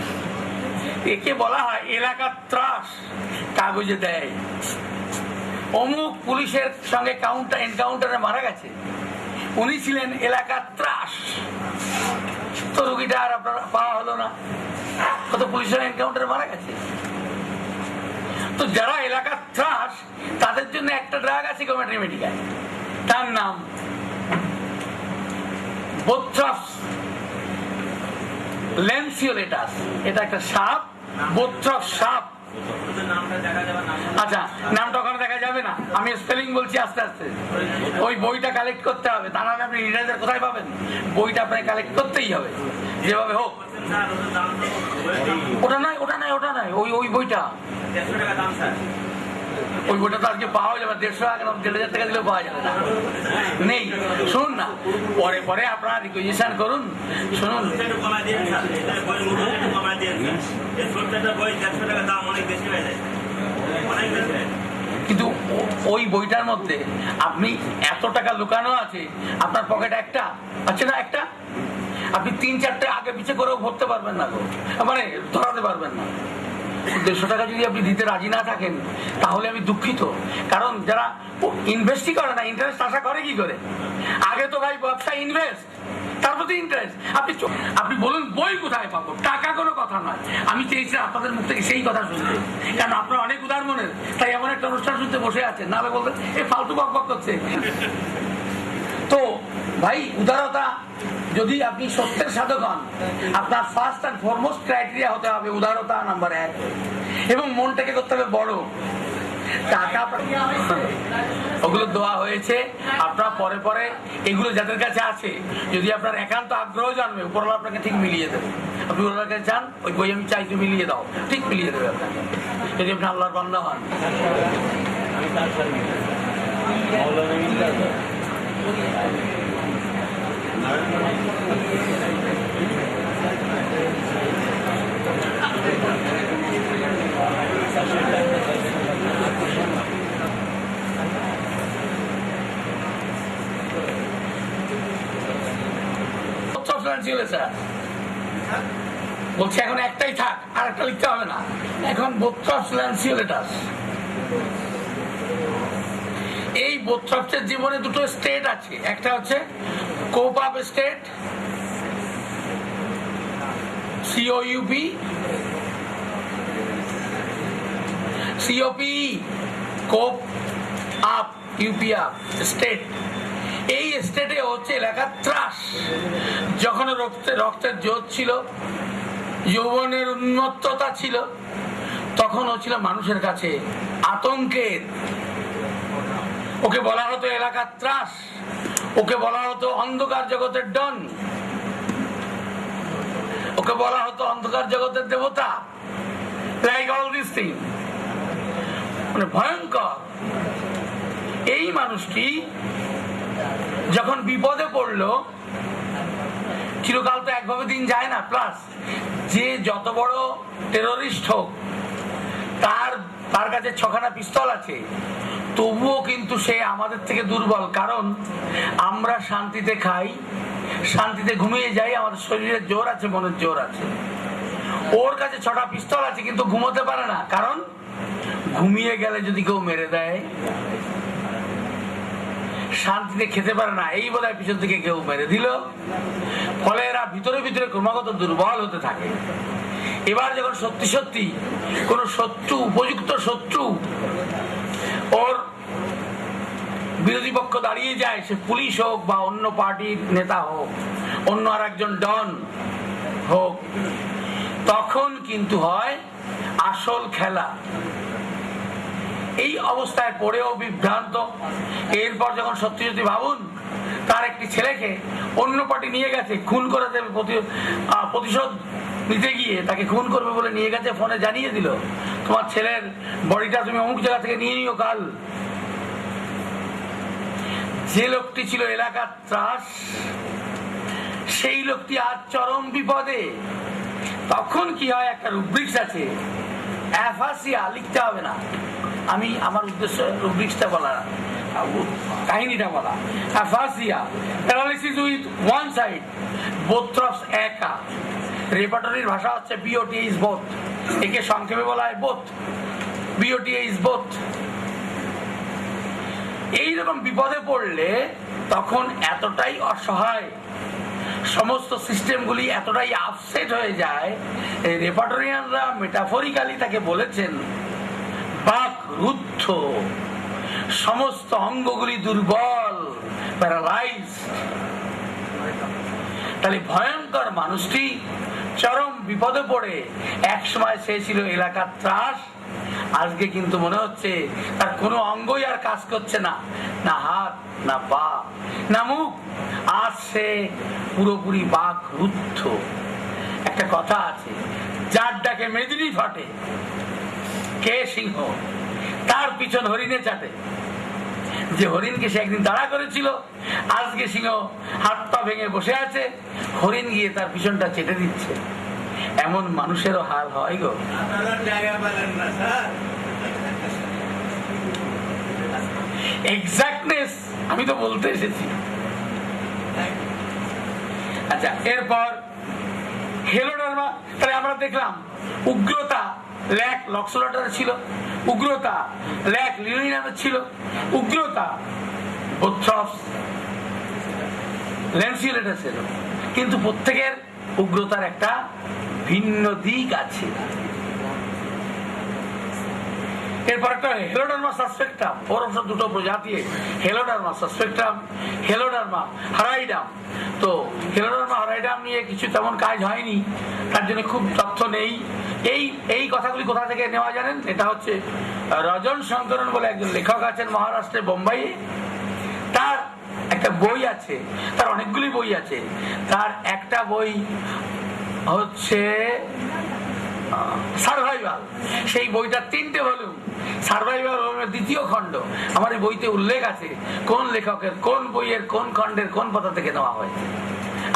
একে বলা হয় এলাকার ত্রাস। কাগজে দেয় অমুক পুলিশের সঙ্গে এনকাউন্টারে মারা গেছে, উনি ছিলেন এলাকার ত্রাস। তো রুগীটা আর আপনার পাওয়া হলো না, কত পুলিশের এনকাউন্টারে মারা গেছে। তো যারা এলাকার ত্রাস, তাদের জন্য একটা ড্রাগ আছে কমিউনিটি মেডিকেল, তার নাম বোথ্রপস ল্যান্সিওলেটাস। এটা একটা সাপ, বোথ্রপস সাপ। আচ্ছা, নামটা ওখানে দেখা যাবে না, আমি স্পেলিং বলছি আস্তে আস্তে। ওই বইটা কালেক্ট করতে হবে, তা নাহলে আপনি রিডার কোথায় পাবেন? বইটা আপনাকে কালেক্ট করতেই হবে যেভাবে হোক। ওটা নয়, ওই বইটা, ওই বইটা তো আজকে পাওয়া যাবে 150 টাকা, 1,500 টাকা দিলেও পাওয়া যাবে না, নেই। শুনুন না, পরে আপনারা রিকুইজিশন করুন। শুনুন, কিন্তু ওই বইটার মধ্যে আপনি এত টাকা লুকানো আছে, আপনার পকেটে একটা আছে না, একটা আপনি 3-4টে আগে পিছিয়ে করেও ভরতে পারবেন না, মানে ধরাতে পারবেন না। 150 টাকা যদি আপনি দিতে রাজি না থাকেন, তাহলে আমি দুঃখিত। কারণ যারা ইনভেস্টই করে না, ইন্টারেস্ট আশা করে কি করে? আগে তো ভাই ব্যবসা ইনভেস্ট, তার প্রতি ইন্টারেস্ট। আপনি বলুন বই কোথায় পাবো? টাকা কোনো কথা নয়। আমি চেয়েছি আপনাদের মুখ থেকে সেই কথা শুনতে, কারণ আপনারা অনেক উদার মনের, তাই এমন একটা অনুষ্ঠান শুনতে বসে আছেন, না বলবেন এ ফালতু বকবক করছে। তো ভাই, উদারতা যদি আপনি সত্যের সাধক হন, আপনার ফার্স্ট অ্যান্ড ফরমোস্ট ক্রাইটেরিয়া হতে হবে উদারতা নাম্বার 1, এবং মনটাকে করতে হবে বড়। টাকা ওগুলো দেওয়া হয়েছে, আপনারা পরে পরে এগুলো যাদের কাছে আছে, যদি আপনার একান্ত আগ্রহ জন্মে, উপরওয়ালা আপনাকে ঠিক মিলিয়ে দেবে। আপনি ওনার কাছে চান, ওই বই আমি চাইতে মিলিয়ে দাও, ঠিক মিলিয়ে দেবে আপনাকে, যদি আপনি আল্লাহর বান্দা হন। বলছে এখন একটাই থাক, আর একটা লিখতে হবে না, এখন বোথ্রপস ল্যান্সিওলেটাস। এই বোথ্রপসের জীবনে দুটো স্টেট আছে, একটা হচ্ছে cope up state, COUP, cope up, UP up, state. এই স্টেটে হচ্ছে এলাকার ত্রাস। যখন রক্তের জোর ছিল, যৌবনের উন্মত্ততা ছিল, তখন ও ছিল মানুষের কাছে আতঙ্কের। ওকে বলা হতো এলাকার ত্রাস, ওকে বলা হতো অন্ধকার জগতের ডন, ওকে বলা হতো অন্ধকার জগতের দেবতা। লাইক অল দিস থিং, মানে ভয়ঙ্কর। এই মানুষটি যখন বিপদে পড়লো, চিরকাল তো একভাবে দিন যায় না, প্লাস যে যত বড় টেররিস্ট হোক, তার কাছে 6খানা পিস্তল আছে, তবুও কিন্তু সে আমাদের থেকে দুর্বল। কারণ আমরা শান্তিতে খাই, শান্তিতে ঘুমিয়ে যাই, আমাদের শরীরের জোর আছে, মনের জোর আছে। ওর কাছে 6টা পিস্তল আছে, কিন্তু ঘুমোতে পারে না। কারণ ঘুমিয়ে গেলে যদি কেউ মেরে দেয়, শান্তিতে খেতে পারে না, এই বোধহয় পিছন থেকে কেউ মেরে দিল। ফলে এরা ভিতরে ভিতরে ক্রমাগত দুর্বল হতে থাকে। এবার যখন সত্যি সত্যি কোন শত্রু, উপযুক্ত শত্রু ওর বিরোধী পক্ষ দাঁড়িয়ে যায়, সে পুলিশ হোক বা অন্য পার্টির নেতা হোক, অন্য আর একজন ডন হোক, তখন কিন্তু হয় আসল খেলা। এই অবস্থায় পড়েও বিভ্রান্ত। এরপর যখন সত্যি সত্যি ভাবুন, তার একটি ছেলেকে অন্য পার্টি নিয়ে গেছে, খুন করে দেবে, প্রতিশোধ নিতে গিয়ে তাকে খুন করবে বলে নিয়ে গেছে, ফোনে জানিয়ে দিল তোমার ছেলের বডিটা তুমি অমুক জায়গা থেকে নিয়ে নিও কাল। যে লোকটি ছিল এলাকার ত্রাস, সেই লোকটি আজ চরম বিপদে। তখন কি হয়, একটা রুব্রিক্স আছে, অ্যাফাসিয়া, লিখতে হবে না, আমি আমার উদ্দেশ্য রুব্রিক্সটা বলা, কাহিনীটা বলা। Aphasia, paralysis with one side, both থ্রপস একা। রেপার্টরির ভাষা হচ্ছে BOT is both, একে সংক্ষেপে বলা হয় বোথ, BOT is both। এইরকম বিপদে পড়লে তখন এতটাই অসহায়, সমস্ত সিস্টেমগুলি এতটাই আপসেট হয়ে যায়, এই রেপার্টরিয়ানরা মেটাফরিক্যালি তাকে বলেছেন বাক রুদ্ধ, সমস্ত অঙ্গগুলি দুর্বল, প্যারালাইজড। তাহলে ভয়ঙ্কর মানুষটি চরম বিপদে পড়ে, এক সময় সে ছিল এলাকার ত্রাস, আজকে কিন্তু মনে হচ্ছে তার কোনো অঙ্গই আর কাজ করছে না, না হাত, না পা, না মুখ, আজ সে পুরোপুরি বাক রুদ্ধ। একটা কথা আছে, যার ডাকে মেদিনী ফাটে, কে সিংহ তার পিছন হরিণে চাটে। যে হরিণকে সে একদিন তাড়া করেছিল, আজকে সিংহ হাত পা ভেঙে বসে আছে, হরিণ গিয়ে তার পিছনটা চেটে দিচ্ছে। এমন মানুষেরও হাল হয় গো। এক্সাক্টনেস আমি তো বলতে এসেছি। আচ্ছা, এরপর হেলোডারমা, তাহলে আমরা দেখলাম উগ্রতা ল্যাক লক্সলটার ছিল, উগ্রতা ল্যাক লিউইনামের ছিল, উগ্রতা বোথ্রপস ল্যান্সিওলেটার ছিল। কিন্তু প্রত্যেকের উগ্রতার একটা ভিন্ন দিক আছে। এরপর একটা হেলোডারমা সাসপেক্টাম, ওর অবশ্য দুটো প্রজাতি, হেলোডারমা সাসপেক্টাম, হেলোডারমা হারাইডাম। তো হেলোডারমা হারাইডাম নিয়ে কিছু তেমন কাজ হয়নি, তার জন্য খুব তথ্য নেই। এই কথাগুলি কোথা থেকে নেওয়া জানেন? এটা হচ্ছে রজন শঙ্করন বলে একজন লেখক আছেন মহারাষ্ট্রের বোম্বাইয়ে। তার একটা বই আছে, তার অনেকগুলি বই আছে। তার একটা বই হচ্ছে সার্ভাইভাল, সেই বইটা 3টে ভলিউম, সার্ভাইভাল দ্বিতীয় খণ্ড। আমার এই বইতে উল্লেখ আছে কোন লেখকের, কোন বইয়ের, কোন খণ্ডের, কোন পাতা থেকে নেওয়া হয়েছে।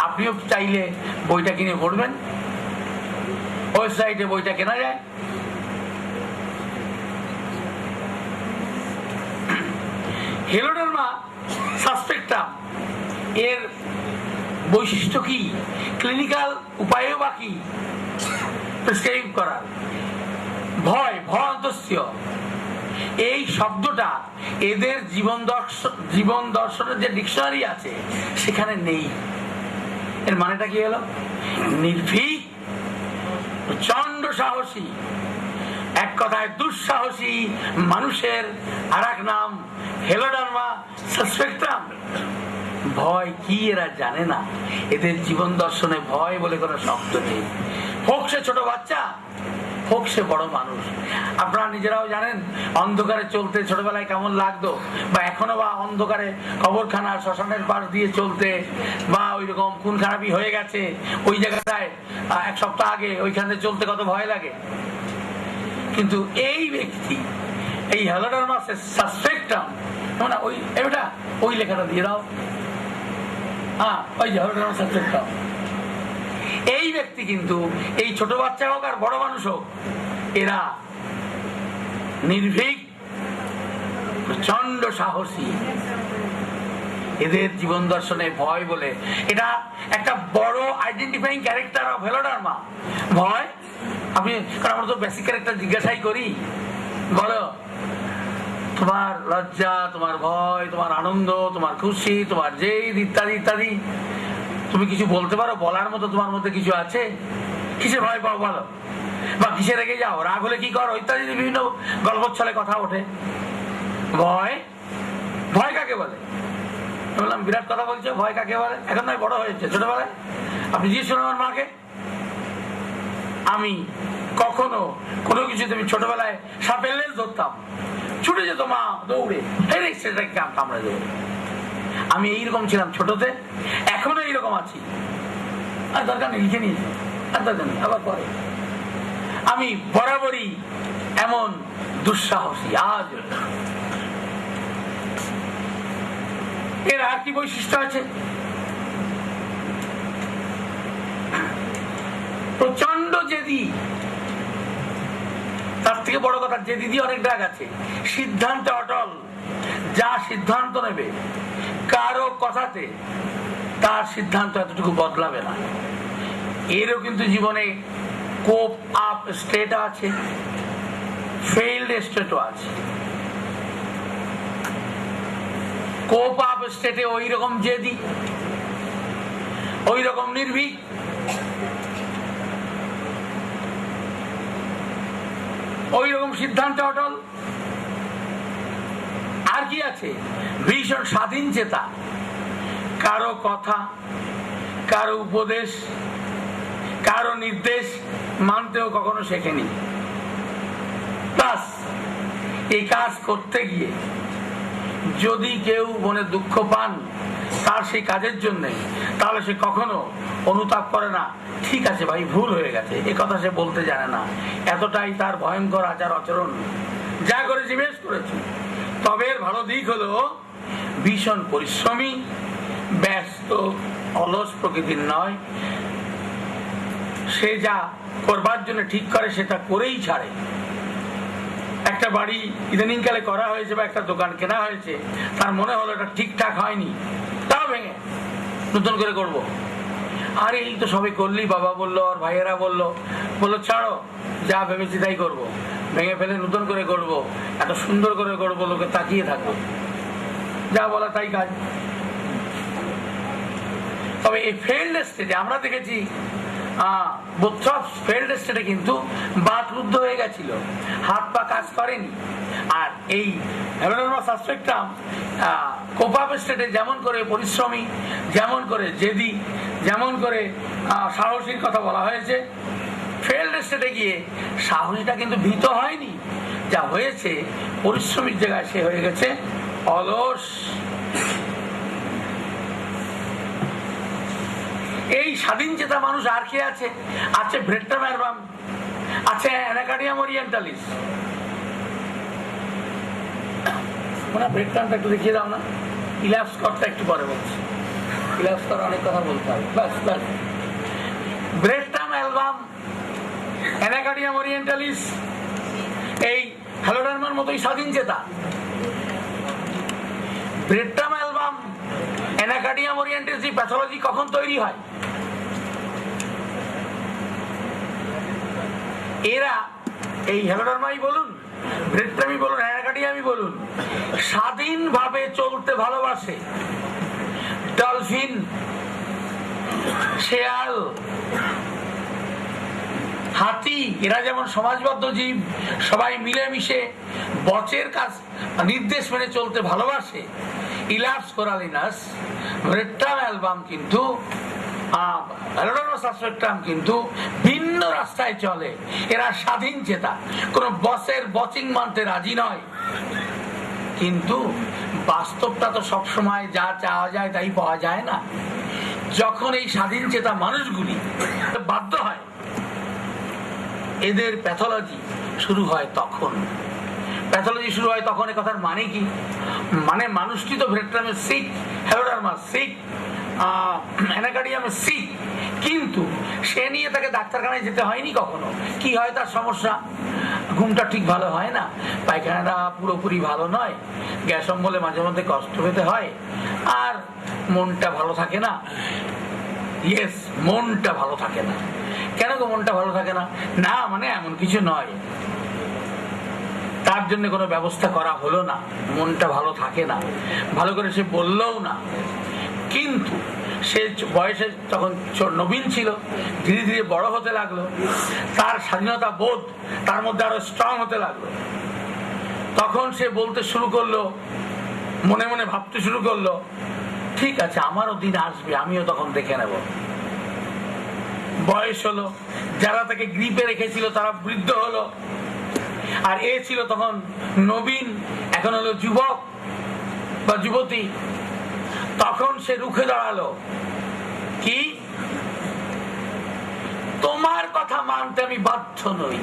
আপনিও চাইলে বইটা কিনে পড়বেন, ওয়েবসাইটে বইটা কেনা যায়। হেলোডারমা সাসপেক্টাম এর বৈশিষ্ট্য কি, ক্লিনিক্যাল উপায়ও বা কি প্রেসক্রাইব করার? ভয়, ভয়ন্তস্য, এই শব্দটা এদের জীবন দর্শনের যে ডিকশনারি আছে সেখানে নেই। এর মানেটা কি হলো? নির্ভীক প্রচন্ড সাহসী, এক কথায় দুঃসাহসী মানুষের আর এক নাম হেলোডার্মা সাসপেক্টাম। ভয় কি এরা জানে না, এদের জীবন দর্শনে ভয় বলে কোনো শব্দ নেই। হোক সে ছোট বাচ্চা, হোক সে বড় মানুষ। আপনারা নিজেরাও জানেন অন্ধকারে চলতে ছোটবেলায় কেমন লাগতো, বা এখনো বা অন্ধকারে কবরখানা শ্মশানের পাশ দিয়ে চলতে, বা ওই রকম খুন খারাপি হয়ে গেছে ওই জায়গাটায় এক সপ্তাহ আগে ওইখানে চলতে কত ভয় লাগে। কিন্তু এই ব্যক্তি, এই হেলোডার্মা সাসপেক্টাম, মানে ওই এটা ওই লেখাটা দিয়ে দাও, ওই হেলোডার্মা সাসপেক্টাম, এই ব্যক্তি কিন্তু এই ছোট বাচ্চা হোক আর বড় মানুষ হোক, এরা নির্ভীক, প্রচন্ড সাহসী। এদের জীবন দর্শনে ভয় বলে এটা একটা বড় আইডেন্টিফাইং ক্যারেক্টার অফ হেলোডার্মা। ভয়, আপনি আমরা তো বেসিক ক্যারেক্টার জিজ্ঞাসাই করি, বলো তোমার লজ্জা, তোমার ভয়, তোমার আনন্দ, তোমার খুশি, তোমার জেদ ইত্যাদি ইত্যাদি। তুমি কিছু বলতে পারো? বলার মতো তোমার মধ্যে কিছু আছে? কিসে ভয় পাও বলো, বা কিসে রেগে যাও, রাগ হলে কি করো ইত্যাদি বিভিন্ন গল্পচ্ছলে কথা ওঠে। ভয়, ভয় কাকে বলে? বললাম বিরাট কথা বলছে, ভয় কাকে বলে? এখন নয়, বড় হয়েছে। ছোটবেলায় আপনি জিজ্ঞেস করুন আমার মাকে, আমি কখনো কোনো কিছুতে, আমি ছোটবেলায় সাপের লেজ ধরতাম, ছুটে যেত মা দৌড়ে, সেটাকে কামড়ে দেবো। আমি এইরকম ছিলাম ছোটতে, এখনো এইরকম আছি। আর দরকার নেই, লিখে নিয়েছি, আর দরকার নেই, আবার পরে। আমি বরাবরই এমন দুঃসাহসী। আজ এর আর কি বৈশিষ্ট্য আছে? প্রচন্ড জেদি, তার থেকে বড় কথা জেদি দিয়ে অনেক ডাক আছে। সিদ্ধান্তে অটল, যা সিদ্ধান্ত নেবে কারো কথাতে তার সিদ্ধান্ত এতটুকু বদলাবে না। এরও কিন্তু জীবনে কোপ আপ স্টেট আছে, ফেইল্ড স্টেটও আছে। কোপ আপ স্টেটে ওই রকম জেদি, ওই রকম নির্ভীক, ওই রকম সিদ্ধান্তে অটল। আর কি আছে? ভীষণ স্বাধীন চেতা, কারো কথা, কারো উপদেশ, কারো নির্দেশ মানতেও কখনো শেখেনি। প্লাস এই কাজ করতে গিয়ে যদি কেউ মনে দুঃখ পান তার সেই কাজের জন্য, তাহলে সে কখনো অনুতাপ করে না, ঠিক আছে ভাই ভুল হয়ে গেছে, এ কথা সে বলতে জানে না। এতটাই তার ভয়ঙ্কর আচার আচরণ। যা করেছি বেশ করেছি। তবে এর ভালো দিক হলো ভীষণ পরিশ্রমী, ব্যস্ত, অলস প্রকৃতির নয়। সে যা করবার জন্য ঠিক করে সেটা করেই ছাড়ে। একটা বাড়ি ইদানিংকালে করা হয়েছে বা একটা দোকান কেনা হয়েছে, তার মনে হলো এটা ঠিকঠাক হয়নি, তাও ভেঙে নতুন করে করব। আরে এই তো সবে করলি, বাবা বললো আর ভাইয়েরা বললো ছাড়ো, যা ভেবেছি তাই করবো, ভেঙে ফেলে নতুন করে করব, এত সুন্দর করে করবো, লোকে তাকিয়ে থাকবো, যা বলা তাই কাজ। তবে এই ফেইল্ড স্টেটে আমরা দেখেছি, ফেইল্ড স্টেটে কিন্তু বাকরুদ্ধ হয়ে গেছিল, হাত পা কাজ করেনি। আর এই হেলোডার্মা সাসপেক্টাম কোপ আপ স্টেটে যেমন করে পরিশ্রমী, যেমন করে জেদি, যেমন করে সাহসীর কথা বলা হয়েছে, ফেইল্ড স্টেটে গিয়ে সাহসীটা কিন্তু ভীত হয়নি, যা হয়েছে পরিশ্রমীর জায়গায় সে হয়ে গেছে অলস। এই স্বাধীন চেতা মানুষ আর কে আছে? আছে ব্রেট্টাম অ্যালবাম, আছে অ্যানাকার্ডিয়াম ওরিয়েন্টালিস। ব্রেট্টামটা একটু দেখিয়ে দাও না, ইলাপস করটা একটু পরে বলছি, ইলাপস করা অনেক কথা বলতে হবে। ব্রেট্টাম অ্যালবাম, অ্যানাকার্ডিয়াম ওরিয়েন্টালিস, এই হেলোডার্মার মতোই স্বাধীন চেতা। ব্রেট্টাম অ্যালবাম, অ্যানাকার্ডিয়াম ওরিয়েন্টালিস প্যাথোলজি কখন তৈরি হয়? এরা এই হেলোডার্মাই বলুন, ব্রেট্টামই বলুন, অ্যানাকার্ডিয়ামই বলুন, স্বাধীনভাবে চলতে ভালোবাসে। ডলফিন, শেয়াল, হাতি এরা যেমন সমাজবদ্ধ জীব, সবাই মিলেমিশে বচের কাজ নির্দেশ মেনে চলতে ভালোবাসে, ইলাপস কোরালিনাস ভ্রেট্রাম অ্যালবাম কিন্তু কিন্তু ভিন্ন রাস্তায় চলে। এরা স্বাধীন চেতা, কোন বসের বচিং মানতে রাজি নয়। কিন্তু বাস্তবটা তো সবসময় যা চাওয়া যায় তাই পাওয়া যায় না। যখন এই স্বাধীন চেতা মানুষগুলি বাধ্য হয়, এদের প্যাথোলজি শুরু হয় তখন। প্যাথোলজি শুরু হয় তখন, এ কথার মানে কি? মানে মানুষটি তো ভ্রেট্রামের সিক, হেলোডার্মার সিক, অ্যানাকার্ডিয়ামের সিক, কিন্তু সে নিয়ে তাকে ডাক্তারখানায় যেতে হয়নি কখনো। কি হয় তার সমস্যা? ঘুমটা ঠিক ভালো হয় না, পায়খানাটা পুরোপুরি ভালো নয়, গ্যাস অম্বলে মাঝে মধ্যে কষ্ট পেতে হয়, আর মনটা ভালো থাকে না। ইয়েস, মনটা ভালো থাকে না। কেন গো মনটা ভালো থাকে না? না মানে এমন কিছু নয়, তার জন্য কোনো ব্যবস্থা করা হলো না, মনটা ভালো থাকে না, ভালো করে সে বললেও না। কিন্তু সে বয়সে তখন নবীন ছিল, ধীরে ধীরে বড় হতে লাগলো, তার স্বাধীনতা বোধ তার মধ্যে আরো স্ট্রং হতে লাগলো। তখন সে বলতে শুরু করলো, মনে মনে ভাবতে শুরু করলো, ঠিক আছে আমারও দিন আসবে, আমিও তখন দেখে নেব। বয়স হলো, যারা তাকে গ্রিপে রেখেছিল তারা বৃদ্ধ হলো, আর এ ছিল তখন নবীন, এখন হলো যুবক বা যুবতী। তখন সে রুখে দাঁড়ালো, কি তোমার কথা মানতে আমি বাধ্য নই,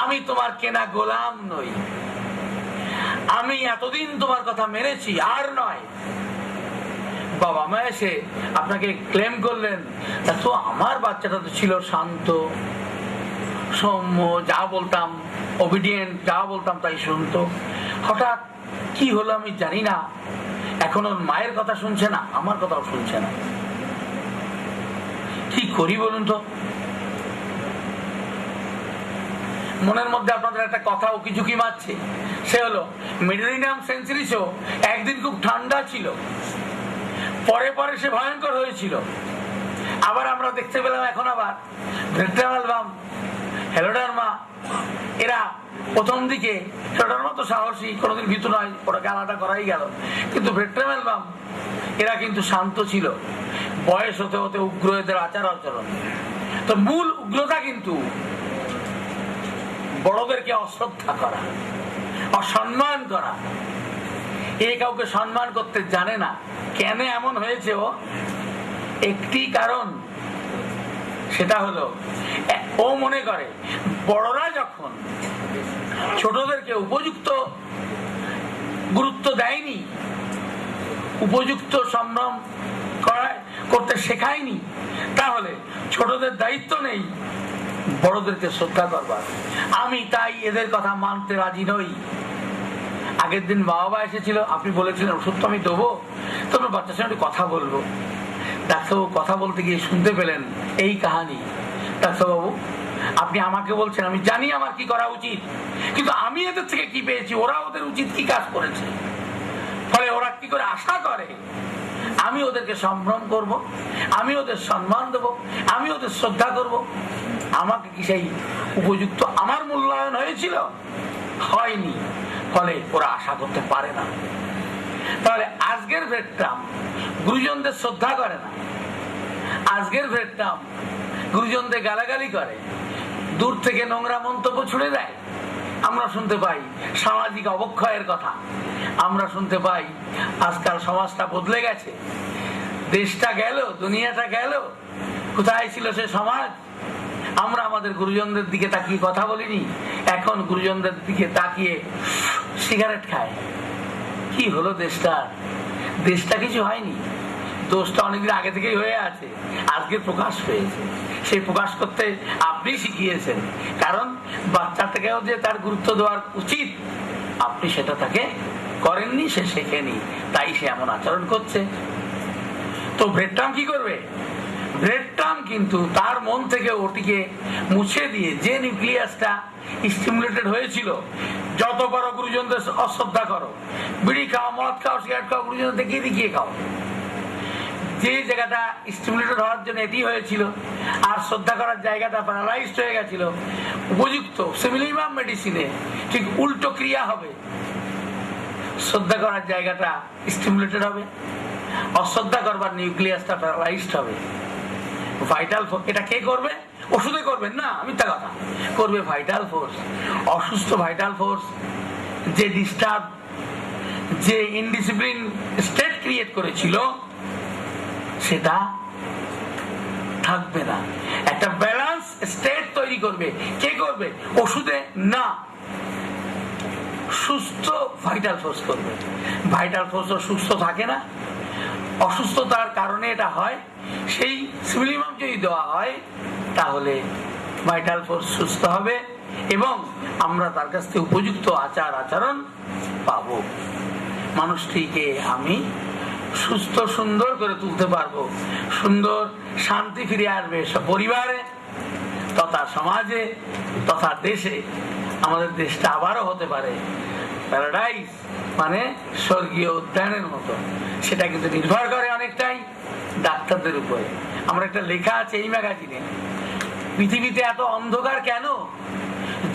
আমি তোমার কেনা গোলাম নই, আমি এতদিন তোমার কথা মেনেছি, আর নয়। বাবা মা এসে আপনাকে ক্লেম করলেন, তো আমার বাচ্চাটা তো ছিল শান্ত, সৌম্য, যা বলতাম ওবিডিয়েন্ট, যা বলতাম তাই শুনতো, হঠাৎ কি হলো আমি জানি না, এখন ওর মায়ের কথা শুনছে না, আমার কথাও শুনছে না। কি করি বলুন তো? মনের মধ্যে আপনাদের একটা কথা ও কিছু কি মারছে, সে হলো মেডিটেরিয়াম সেন্সিরিসও একদিন খুব ঠান্ডা ছিল, পরে পরে সে ভয়ঙ্কর হয়েছিল। আবার আমরা দেখতে পেলাম এখন আবার ভ্রেট্রাম অ্যালবাম, হেলোডার্মা, এরা প্রথম দিকে, হেলোডার্মা তো সাহসী, কোনোদিন ভীতু নয়, ওটাকে আলাদা করাই গেল, কিন্তু ভ্রেট্রাম অ্যালবাম এরা কিন্তু শান্ত ছিল। বয়স হতে হতে উগ্র এদের আচার আচরণ। তো মূল উগ্রতা কিন্তু বড়দেরকে অশ্রদ্ধা করা, অসম্মান করা। এ কাউকে সম্মান করতে জানে না। কেন এমন হয়েছে? ও একটি কারণ, সেটা হলো ও মনে করে বড়রা যখন ছোটদেরকে উপযুক্ত গুরুত্ব দেয়নি, উপযুক্ত সম্ভ্রম করতে শেখায়নি, তাহলে ছোটদের দায়িত্ব নেই বড়দেরকে শ্রদ্ধা করবার। আমি তাই এদের কথা মানতে রাজি নই। আগের দিন বাবা এসেছিল, আপনি বলেছিলেন ওষুধ তো আমি দেবো, তোমার বাচ্চার সঙ্গে কথা বলবো। ডাক্তারবাবু কথা বলতে গিয়ে শুনতে পেলেন এই কাহিনী। ডাক্তারবাবু আপনি আমাকে বলছেন, আমি জানি আমার কি করা উচিত, কিন্তু আমি এদের থেকে কি পেয়েছি, ওরা ওদের উচিত কি কাজ করেছে, ফলে ওরা কি করে আশা করে আমি ওদেরকে সম্ভ্রম করব, আমি ওদের সম্মান দেব, আমি ওদের শ্রদ্ধা করব। আমাকে কি সেই উপযুক্ত আমার মূল্যায়ন হয়েছিল? হয়নি, ফলে ওরা আশা করতে পারে না। তাহলে আজকের ভ্রেট্রাম গুরুজনদের শ্রদ্ধা করে না, আজকের ভ্রেট্রাম গুরুজনদের গালাগালি করে, দূর থেকে নোংরা মন্তব্য ছুড়ে দেয়। আমরা শুনতে পাই সামাজিক অবক্ষয়ের কথা, আমরা শুনতে পাই আজকাল সমাজটা বদলে গেছে, দেশটা গেল, দুনিয়াটা গেল, কোথায় ছিল সে সমাজ? আমরা আমাদের গুরুজনদের দিকে তাকিয়ে কথা বলিনি, এখন গুরুজনদের দিকে তাকিয়ে সিগারেট খায়। কি হলো দেশটা? দেশটা কিছু হয়নি, দোষটা অনেকদিন আগে থেকেই হয়ে আছে, আজকে প্রকাশ পেয়েছে। সেই প্রকাশ করতে আপনি শিখিয়েছেন, কারণ বাচ্চাটাকেও যে তার গুরুত্ব দেওয়ার উচিত আপনি সেটা তাকে করেননি, সে শেখেনি, তাই সে এমন আচরণ করছে। তো ভ্রেট্রাম কি করবে? ভ্রেট্রাম কিন্তু তার মন থেকে ওটিকে মুছে দিয়ে, যে নিউক্লিয়াসটা স্টিমুলেটেড হয়েছিল, যত বড় গুরুজনদের অশ্রদ্ধা করো, বিড়ি খাও, মদ খাও, সিগারেট খাও, গুরুজনদের দেখিয়ে দেখিয়ে খাও, যে জায়গাটা স্টিমুলেটেড হওয়ার জন্য এটি হয়েছিল আর শ্রদ্ধা করার জায়গাটা প্যারালাইজড হয়ে গেছিল, উপযুক্ত সিমিলিমাম মেডিসিনে ঠিক উল্টো ক্রিয়া হবে। শ্রদ্ধা করার জায়গাটা স্টিমুলেটেড হবে, অশ্রদ্ধা করবার নিউক্লিয়াসটা প্যারালাইজড হবে। ভাইটাল ফোর্স এটা কে করবে? ওষুধে করবেন না, মিথ্যা কথা, করবে ভাইটাল ফোর্স। অসুস্থ ভাইটাল ফোর্স যে ডিস্টার্ব, যে ইনডিসিপ্লিন স্টেট ক্রিয়েট করেছিল সেটা থাকবে না। একটা ব্যালেন্স স্টেট তৈরি করবে। কে করবে? ওষুধে না, সুস্থ ভাইটাল ফোর্স করবে। ভাইটাল ফোর্স সুস্থ থাকে না, অসুস্থতার কারণে এটা হয়। সেই সিমিলিমাম যদি দেওয়া হয় তাহলে ভাইটাল ফোর্স সুস্থ হবে এবং আমরা তার কাছ থেকে উপযুক্ত আচার আচরণ পাবো। মানুষটিকে আমি সুস্থ সুন্দর করে তুলতে পারবো, সুন্দর শান্তি ফিরে আসবে পরিবারে তথা সমাজে তথা দেশে। আমাদের দেশটা আবারও হতে পারে প্যারাডাইস, মানে স্বর্গীয় উদ্যানের মতো। সেটা কিন্তু নির্ভর করে অনেকটাই ডাক্তারদের উপরে। আমরা একটা লেখা আছে এই ম্যাগাজিনে, পৃথিবীতে এত অন্ধকার কেন,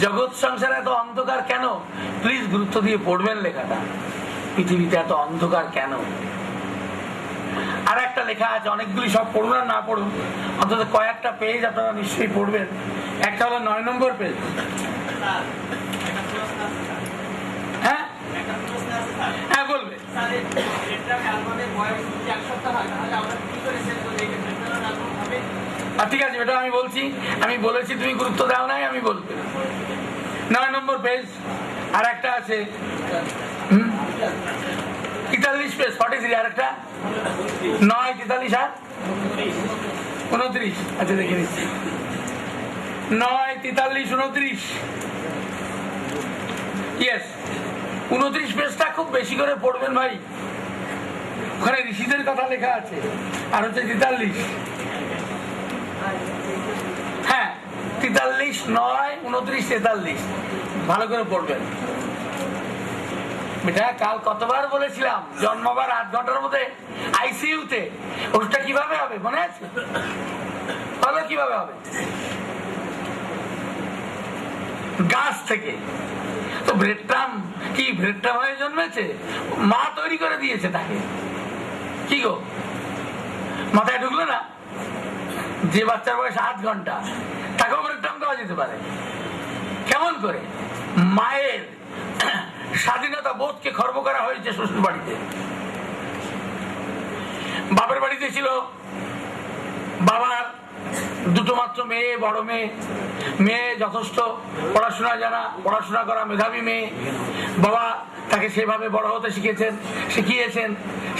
জগৎ সংসারে এত অন্ধকার কেন? প্লিজ গুরুত্ব দিয়ে পড়বেন লেখাটা, পৃথিবীতে এত অন্ধকার কেন। আর একটা লেখা আছে, অনেকগুলি সব পড়ুন আর না পড়ুন, অন্তত কয়েকটা পেজ আপনারা নিশ্চয়ই পড়বেন। একটা হলো 9 নম্বর পেজ। হ্যাঁ হ্যাঁ বলবে। ঠিক আছে, এটা আমি বলছি, আমি বলেছি, তুমি গুরুত্ব দাও নাই, আমি বলবো। 9 নম্বর পেজ। আর একটা আছে 43 পেজ 43। আর একটা 9, 43 আর 29। আচ্ছা দেখে নিচ্ছি, 9, 43, 29। ইয়েস, 29 পেজটা খুব বেশি করে পড়বেন ভাই, ওখানে ঋষিদের কথা লেখা আছে। আর হচ্ছে 43, হ্যাঁ 43, 9, 29, 43 ভালো করে পড়বেন। বেটা কাল কতবার বলেছিলাম, জন্মাবার 8 ঘন্টার মধ্যে আইসিইউতে। ওষুধটা কিভাবে হবে মনে আছে? বলো কিভাবে হবে? গাছ থেকে। তো ব্রেডক্রাম কি ব্রেডক্রাম হয়ে জন্মেছে? মা তৈরি করে দিয়েছে তাকে। কি গো মাথায় ঢুকলো না? যে বাচ্চার বয়স 8 ঘন্টা তাকেও ব্রেডক্রাম দেওয়া যেতে পারে। কেমন করে? মায়ের স্বাধীনতা বোধকে খর্ব করা হয়েছে শ্বশুর বাড়িতে। বাপের বাড়িতে ছিল বাবার দুটো মাত্র মেয়ে, বড় মেয়ে, মেয়ে যথেষ্ট পড়াশোনা জানা, পড়াশোনা করা মেধাবী মেয়ে। বাবা তাকে সেভাবে বড় হতে শিখিয়েছেন,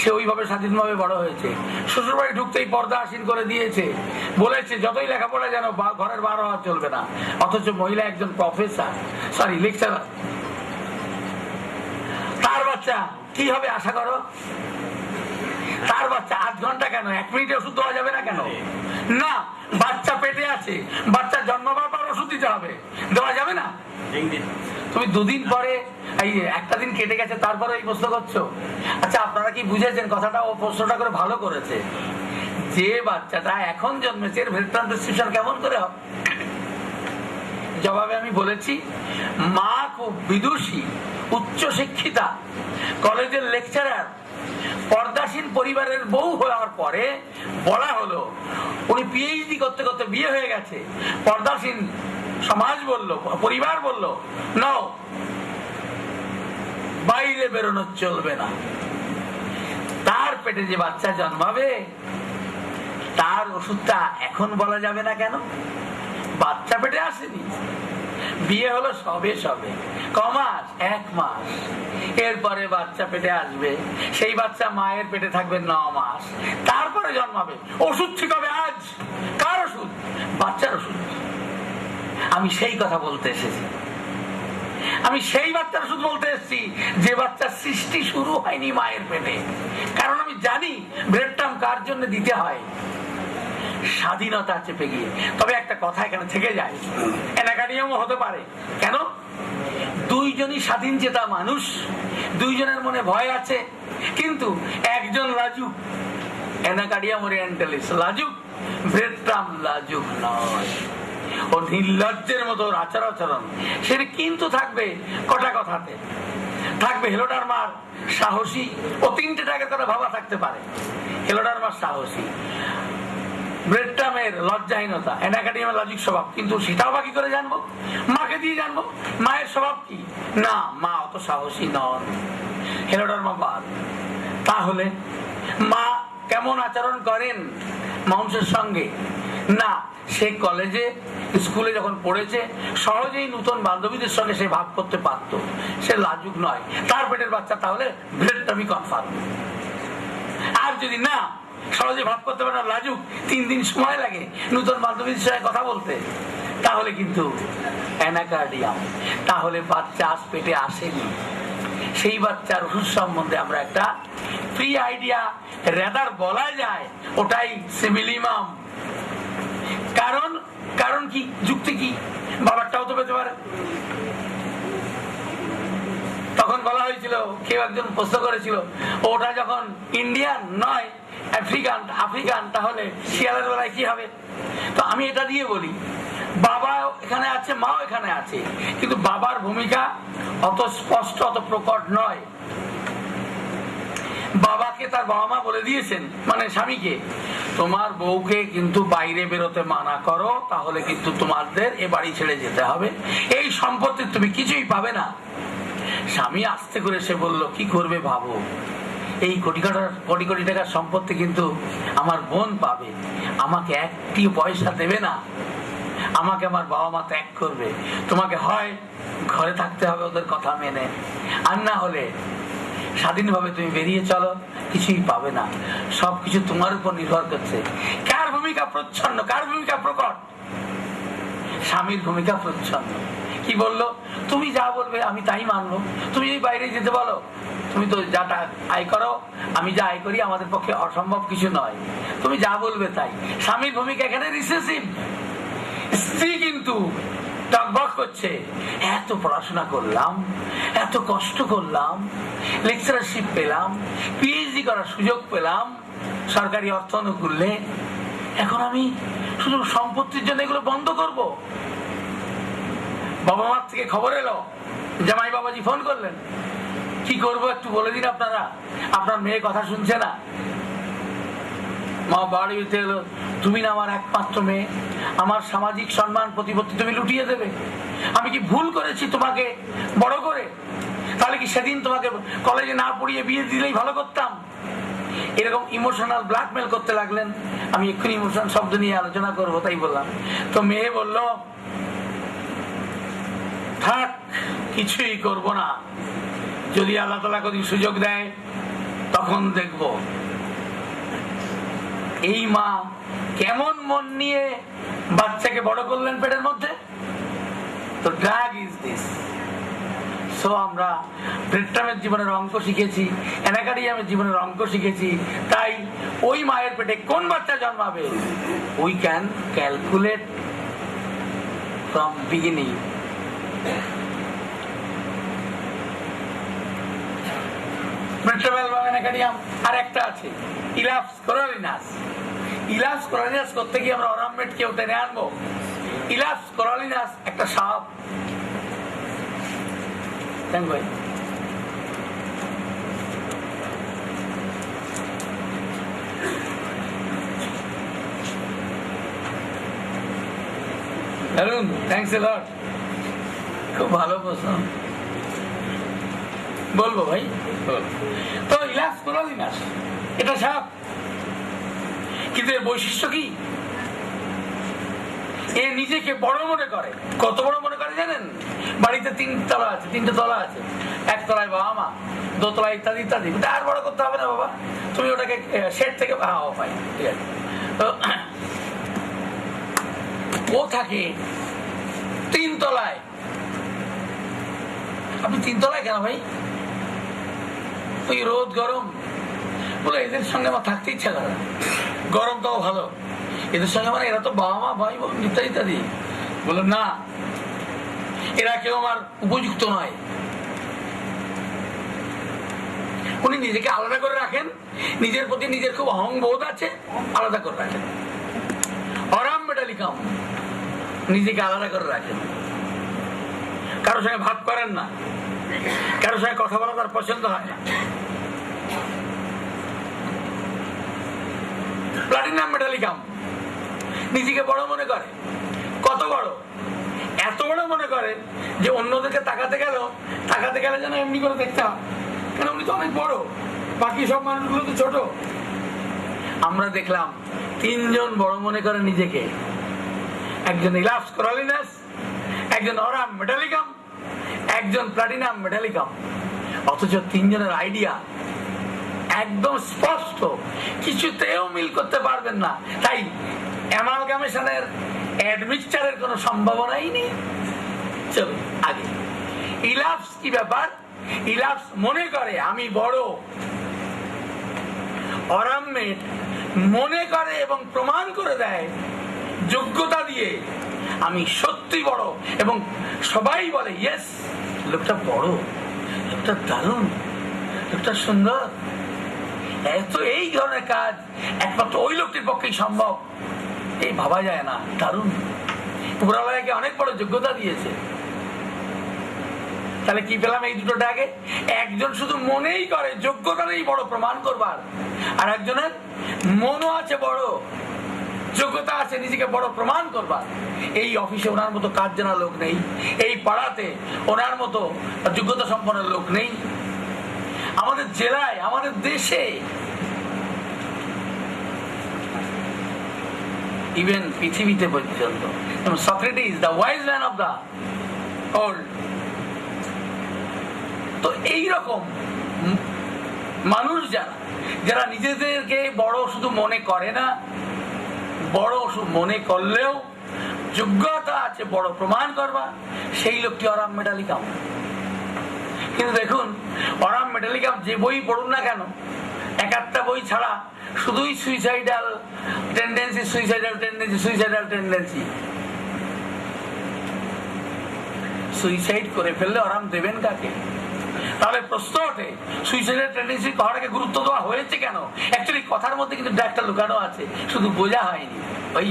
সে ওইভাবে স্বাধীনভাবে বড় হয়েছে। শ্বশুর বাড়ি ঢুকতেই পর্দা আসীন করে দিয়েছে, বলেছে যতই লেখাপড়া যেন ঘরের বার হওয়া চলবে না। অথচ মহিলা একজন প্রফেসর, সরি লেকচারার। তার বাচ্চা কি হবে আশা করো? তার বাচ্চা 8 ঘন্টা কেন, 1 মিনিটে ওষুধ দেওয়া যাবে না কেন? না, বাচ্চা পেটে আছে, বাচ্চা জন্মাবার পর ওষুধ দিতে হবে, দেওয়া যাবে না? তুমি 2 দিন পরে, এই একটা দিন কেটে গেছে তারপরে এই প্রশ্ন করছো। আচ্ছা আপনারা কি বুঝেছেন কথাটা? ও প্রশ্নটা করে ভালো করেছে। যে বাচ্চাটা এখন জন্মেছে এর ভেতর প্রেসক্রিপশন কেমন করে হবে? জবাবে আমি বলেছি, মা খুব বিদুষী, উচ্চ শিক্ষিতা, কলেজের লেকচারার, পর্দাসীন পরিবারের বউ হওয়ার পরে বলা হলো উনি পিএইচডি করতে করতে বিয়ে হয়ে গেছে। পর্দাসীন সমাজ বলল, পরিবার বলল, নাও বাইরে বেরোনো চলবে না। তার পেটে যে বাচ্চা জন্মাবে তার ওষুধটা এখন বলা যাবে না কেন? বাচ্চা পেটে আসেনি, বিয়ে হলো সবে সবে, কমাস 1 মাস, এরপরে বাচ্চা পেটে আসবে। সেই বাচ্চা মায়ের পেটে থাকবে 9 মাস, তারপরে জন্মাবে। ওষুধ ঠিক হবে আজ। কার ওষুধ? বাচ্চার ওষুধ। আমি সেই কথা বলতে এসেছি, আমি সেই বাচ্চার ওষুধ বলতে এসেছি যে বাচ্চার সৃষ্টি শুরু হয়নি মায়ের পেটে। কারণ আমি জানি ব্রেডক্রাম্ব কার জন্য দিতে হয়, স্বাধীনতা চেপে গিয়ে। তবে একটা কথা এখানে থেকে যায়, অ্যানাকাডিয়ামও হতে পারে। কেন? 2 জনই স্বাধীন চেতা মানুষ, 2 জনের মনে ভয় আছে, কিন্তু একজন লাজুক, অ্যানাকার্ডিয়াম ওরিয়েন্টালিস লাজুক, ব্রেডট্রাম লাজুক নয়। ও নির্লজ্জের মতো ওর আচার আচরণ সেটা কিন্তু থাকবে কটা কথাতে, থাকবে হেলোডারমার সাহসী। ও 3টে টাকার কথা ভাবা থাকতে পারে। হেলোডারমার সাহসী, ব্রেডট্রামের লজ্জাহীনতা, অ্যানাকার্ডিয়ামের লজিক স্বভাব। কিন্তু সেটাও বাকি করে জানবো, মাকে দিয়ে জানবো মায়ের স্বভাব কি। না, মা অত সাহসী নন, হেলোডারমা বাদ। তাহলে মা কেমন আচরণ করেন মানুষের সঙ্গে? না, সে কলেজে স্কুলে যখন পড়েছে সহজেই নতুন বান্ধবীদের সঙ্গে সে ভাব করতে পারতো, সে লাজুক নয়। তার পেটের বাচ্চা তাহলে ব্রেডট্রামই কনফার্ম। আর যদি না সহজে ভাব করতে পারে না, লাজুক, 3 দিন সময় লাগে নতুন বান্ধবীদের সঙ্গে কথা বলতে, তাহলে কিন্তু অ্যানাকার্ডিয়াম। তাহলে বাচ্চা আজ পেটে আসেনি। সেই বাচ্চার ওষুধ সম্বন্ধে আমরা একটা ফ্রি আইডিয়া রেদার বলা যায় ওটাই সিমিলিমাম। কারণ কারণ কি, যুক্তি কি? বাবারটাও তো পেতে পারে। তখন বলা হয়েছিল, কেউ একজন প্রশ্ন করেছিল, ওটা যখন ইন্ডিয়ান নয় আফ্রিকান, আফ্রিকান তাহলে শিয়ালের বেলায় কি হবে? তো আমি এটা দিয়ে বলি, বাবা এখানে আছে, মাও এখানে আছে, কিন্তু বাবার ভূমিকা অত স্পষ্ট, অত প্রকট নয়। বাবাকে তার বাবা মা বলে দিয়েছেন, মানে স্বামীকে, তোমার বউকে কিন্তু বাইরে বেরোতে মানা করো, তাহলে কিন্তু তোমাদের এ বাড়ি ছেড়ে যেতে হবে, এই সম্পত্তি তুমি কিছুই পাবে না। স্বামী আস্তে করে সে বলল, কি করবে ভাবো, এই কোটি কোটি টাকার সম্পত্তি কিন্তু আমার বোন পাবে, আমাকে একটি পয়সা দেবে না, আমাকে আমার বাবা মা ত্যাগ করবে, তোমাকে হয় ঘরে থাকতে হবে ওদের কথা মেনে, আর না হলে স্বাধীনভাবে তুমি বেরিয়ে চলো, কিছুই পাবে না, সবকিছু তোমার উপর নির্ভর করছে। কার ভূমিকা প্রচ্ছন্ন, কার ভূমিকা প্রকট? স্বামীর ভূমিকা প্রচ্ছন্ন। কি বললো? তুমি যা বলবে আমি তাই মানবো, তুমি এই বাইরে যেতে বলো, তুমি তো যা আয় করো, আমি যা আয় করি, আমাদের পক্ষে অসম্ভব কিছু নয়, তুমি যা বলবে তাই। স্বামীর ভূমিকা এখানে রিসেসিভ। স্ত্রী কিন্তু টকবক করছে, এত পড়াশোনা করলাম, এত কষ্ট করলাম, লেকচারারশিপ পেলাম, পিএইচডি করার সুযোগ পেলাম সরকারি অর্থ অনুকূলে, এখন আমি শুধু সম্পত্তির জন্য এগুলো বন্ধ করব? বাবা মার থেকে খবর এলো, জামাই বাবাজি ফোন করলেন, কি করব একটু বলে দিন আপনারা, আপনার মেয়ে কথা শুনছে না। মা বাড়ি উঠে এলো, তুমি না আমার একমাত্র মেয়ে, আমার সামাজিক সম্মান প্রতিপত্তি তুমি লুটিয়ে দেবে? আমি কি ভুল করেছি তোমাকে বড় করে? তাহলে কি সেদিন তোমাকে কলেজে না পড়িয়ে বিয়ে দিলেই ভালো করতাম? এরকম ইমোশনাল ব্ল্যাকমেল করতে লাগলেন। আমি এক্ষুনি ইমোশনাল শব্দ নিয়ে আলোচনা করবো, তাই বললাম। তো মেয়ে বলল, থাক, কিছুই করব না, যদি আল্লাহ তাআলা কোনদিন সুযোগ দেয় তখন দেখব। এই মা কেমন মন নিয়ে বাচ্চাকে বড় করলেন পেটের মধ্যে? তো ড্রাগ ইজ দিস। সো আমরা ব্রেডট্রামের জীবনের অঙ্ক শিখেছি, অ্যানাকার্ডিয়ামের জীবনের অঙ্ক শিখেছি। তাই ওই মায়ের পেটে কোন বাচ্চা জন্মাবে, we can calculate from beginning. ব্রেডট্রাম বা অ্যানাকার্ডিয়াম আর একটা আছে, ইলাপস কোরালিনাস। ইলাপস কোরালিনাস করতে গিয়ে আমরা অরামমেট কেউ টেনে আনবো। ইলাপস কোরালিনাস একটা সাপ। ভাই দারুন, থ্যাঙ্কস এ লট, খুব ভালো প্রশ্ন। বলবো ভাই, তো ইলাপস কোরালিনাস এটা সাপ, কিন্তু এর বৈশিষ্ট্য কি? এ নিজেকে বড় মনে করে। কত বড় মনে করে জানেন? বাড়িতে 3 তলা আছে, 3টে তলা আছে, 1 তলায় বাবা মা, 2 তলায় ইত্যাদি ইত্যাদি। আর বড় করতে হবে না বাবা, তুমি ওটাকে শেড থেকে পাই, ঠিক আছে। তো ও থাকে 3 তলায়। আপনি 3 তলায় কেন ভাই? ওই রোদ গরম, বলে এদের সঙ্গে আমার থাকতে ইচ্ছা করে, গরমটাও ভালো এদের সঙ্গে, মানে এরা তো বাবা মা ভাই বোন ইত্যাদি ইত্যাদি। বললাম না, এরা কেউ আমার উপযুক্ত নয়। উনি নিজেকে আলাদা করে রাখেন, নিজের প্রতি নিজের খুব অহংবোধ আছে, আলাদা করে রাখেন। অরাম মেটালিকাম নিজেকে আলাদা করে রাখেন, কারোর সঙ্গে ভাব করেন না, কারোর সঙ্গে কথা বলা তার পছন্দ হয় না। প্লাটিনাম মেটালিকাম নিজেকে বড় মনে করে। কত বড়? এত বড় মনে করে যে অন্যদেরকে তাকাতে গেলে যেন এমনি করে দেখতে হয়, কেন উনি তো অনেক বড়, বাকি সব মানুষগুলো তো ছোট। আমরা দেখলাম তিনজন বড় মনে করে নিজেকে, একজন ইলাপস কোরালিনাস, একজন অরাম মেটালিকাম, একজন প্লাটিনাম মেটালিকাম। অথচ তিনজনের আইডিয়া একদম স্পষ্ট, কিছুতেও মিল করতে পারবেন না। তাই অ্যামালগামেশনের অ্যাডমিক্সচারের কোনো সম্ভাবনাই নেই। চলো আগে, ইলাপস কি ব্যাপার? ইলাপস মনে করে আমি বড়, অরামমেট মনে করে এবং প্রমাণ করে দেয় যোগ্যতা দিয়ে আমি সত্যি বড়, এবং সবাই বলে ইয়েস, লোকটা বড়, লোকটা দারুণ, লোকটা সুন্দর। এত এই ধরনের কাজ একমাত্র ওই লোকটির পক্ষেই সম্ভব, এই ভাবা যায় না। দারুণ, উপরওয়ালাকে অনেক বড় যোগ্যতা দিয়েছে। তাহলে কি পেলাম এই দুটো ডাকে? একজন শুধু মনেই করে, যোগ্যতা নেই বড় প্রমাণ করবার, আর একজনের মনও আছে বড়, যোগ্যতা আছে নিজেকে বড় প্রমাণ করবার। এই অফিসে ওনার মতো কাজ জানা লোক নেই, এই পাড়াতে ওনার মতো যোগ্যতা সম্পন্ন লোক নেই, আমাদের জেলায়, আমাদের দেশে, ইভেন পৃথিবীতে পর্যন্ত। Socrates, the wise man of the old. তো এইরকম মানুষ যারা নিজেদেরকে বড় শুধু মনে করে না, বড় মনে করলেও যোগ্যতা আছে বড় প্রমাণ করবা, সেই লোকটি অরাম মেটালিকাম। কিন্তু দেখুন, অরাম মেটালিকাম যে বই পড়ুন না কেন, এক একটা বই ছাড়া শুধুই suicidal tendency, suicidal tendency, suicidal tendency. Suicide করে ফেললে আরাম দেবেন কাকে? তাহলে প্রশ্ন ওঠে, সুইসাইডাল টেন্ডেন্সি কথাটাকে গুরুত্ব দেওয়া হয়েছে কেন? অ্যাকচুয়ালি কথার মধ্যে কিন্তু একটা লুকানো আছে, শুধু বোঝা হয়নি। ওই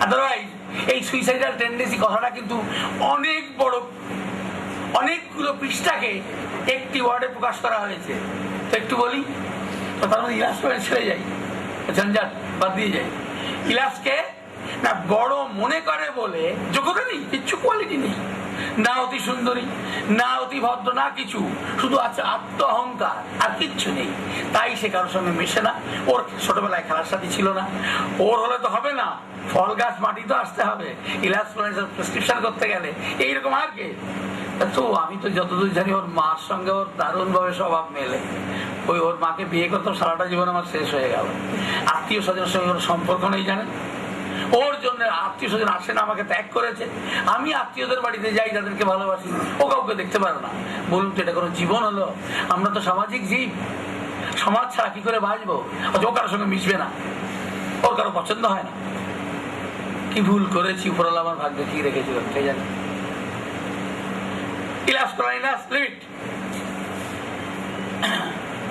আদারওয়াইজ এই সুইসাইডাল টেন্ডেন্সি কথাটা কিন্তু অনেক বড়, অনেকগুলো পৃষ্ঠাকে একটি ওয়ার্ডে প্রকাশ করা হয়েছে। তো একটু বলি, তো তার মধ্যে ইলাস করে ছেড়ে যাই, ঝঞ্ঝাট বাদ দিয়ে যাই। ইলাসকে না বড় মনে করে বলে যোগ্যতা নেই, কিচ্ছু কোয়ালিটি নেই, না অতি সুন্দরী, না অতি ভদ্র, না কিছু, শুধু আছে আত্ম অহংকার, আর কিচ্ছু নেই। তাই সে কারোর সঙ্গে মেশে না। ওর ছোটবেলায় খেলার সাথী ছিল না, ওর হলে তো হবে না, ফল গাছ মাটি তো আসতে হবে ইলাস প্রেসক্রিপশন করতে গেলে। এইরকম আর কে? তো আমি তো যতদূর জানি ওর মার সঙ্গে ওর দারুণ ভাবে স্বভাব মেলে। ওই ওর মাকে বিয়ে করতাম, সারাটা জীবন আমার শেষ হয়ে গেল। আত্মীয় স্বজনের সঙ্গে ওর সম্পর্ক নেই, জানেন? ওর জন্য আত্মীয় স্বজন আসে না, আমাকে ত্যাগ করেছে। আমি আত্মীয়দের বাড়িতে যাই, যাদেরকে ভালোবাসি, ও কাউকে দেখতে পারে না। বলুন তো এটা কোনো জীবন হলো? আমরা তো সামাজিক জীব, সমাজ ছাড়া কি করে বাঁচবো? ও কারোর সঙ্গে মিশবে না, ওর কারো পছন্দ হয় না। কি ভুল করেছি, উপরওয়ালা আমার ভাগ্যে কি রেখেছিল কে জানে।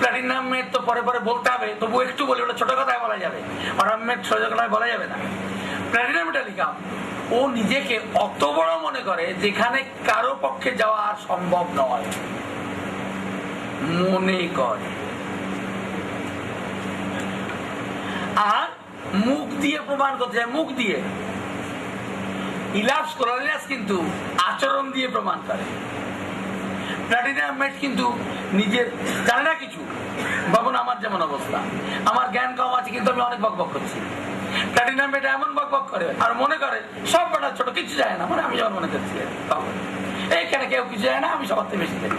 প্লাটিনামের তো পরে পরে বলতে হবে, তবু একটু বলি, ওটা ছোট কথায় বলা যাবে, অরামের ছোট কথায় বলা যাবে না। প্লাটিনাম মেটালিকাম ও নিজেকে অত বড় মনে করে যেখানে কারো পক্ষে যাওয়া আর সম্ভব নয়, মনে করে। আর মুখ দিয়ে প্রমাণ করতে চায়, মুখ দিয়ে। ইলাপস কোরালিনাস কিন্তু আচরণ দিয়ে প্রমাণ করে। প্লাটিনাম মেট কিন্তু নিজের জানে না কিছু। ভাবুন আমার যেমন অবস্থা, আমার জ্ঞান কম আছে কিন্তু আমি অনেক বকবক করছি। প্লাটিনাম মেট এমন বকবক করে আর মনে করে সব বেটা ছোট, কিছু যায় না, মানে আমি যেমন মনে করছি এইখানে কেউ কিছু যায় না, আমি সবার থেকে বেশি জানি।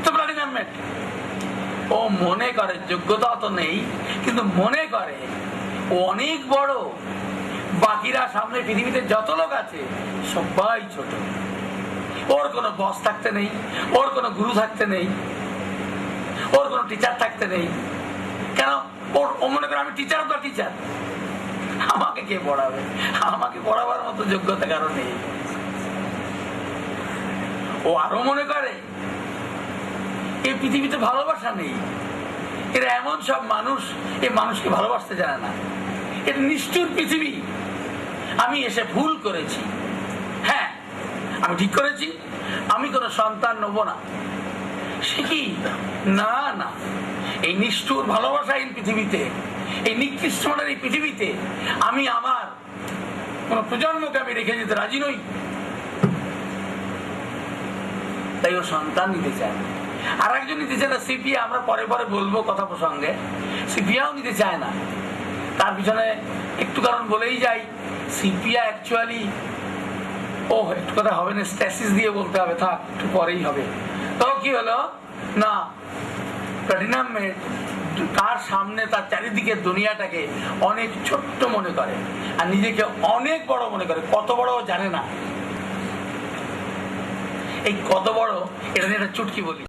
তো প্লাটিনাম মেট ও মনে করে যোগ্যতা তো নেই, কিন্তু মনে করে ও অনেক বড়, বাকিরা সামনে পৃথিবীতে যত লোক আছে সবাই ছোট। ওর কোনো বস থাকতে নেই, ওর কোনো গুরু থাকতে নেই, ওর কোনো টিচার থাকতে নেই। কেন? ও মনে করে আমি টিচার, তো টিচার, আমাকে কে পড়াবে? আমাকে পড়াবার মতো যোগ্যতা কারো নেই। ও আরো মনে করে এই পৃথিবীতে ভালোবাসা নেই। এরা এমন সব মানুষ, এই মানুষকে ভালোবাসতে জানে না। এটা নিষ্ঠুর পৃথিবী। আমি এসে ভুল করেছি, হ্যাঁ আমি ঠিক করেছি, আমি কোনো সন্তান নেব না। সে কি না না, এই নিষ্ঠুর ভালোবাসাহীন পৃথিবীতে, এই নিকৃষ্ট মানের এই পৃথিবীতে আমি আমার কোন প্রজন্মকে আমি রেখে যেতে রাজি নই। তাই ও সন্তান নিতে চায় না। আর একজন নিতে চায় না, সিপিয়া। আমরা পরে পরে বলবো কথা প্রসঙ্গে, সিপিয়াও নিতে চায় না। তার পিছনে একটু কারণ বলেই যাই, সিপিয়া অ্যাকচুয়ালি ও একটু কথা হবে না, স্ট্যাসিস দিয়ে বলতে হবে, থাক একটু পরেই হবে। তো কি হলো না, প্লাটিনাম তার সামনে তার চারিদিকে দুনিয়াটাকে অনেক ছোট্ট মনে করে আর নিজেকে অনেক বড় মনে করে। কত বড় জানে না। এই কত বড়, এটা নিয়ে একটা চুটকি বলি।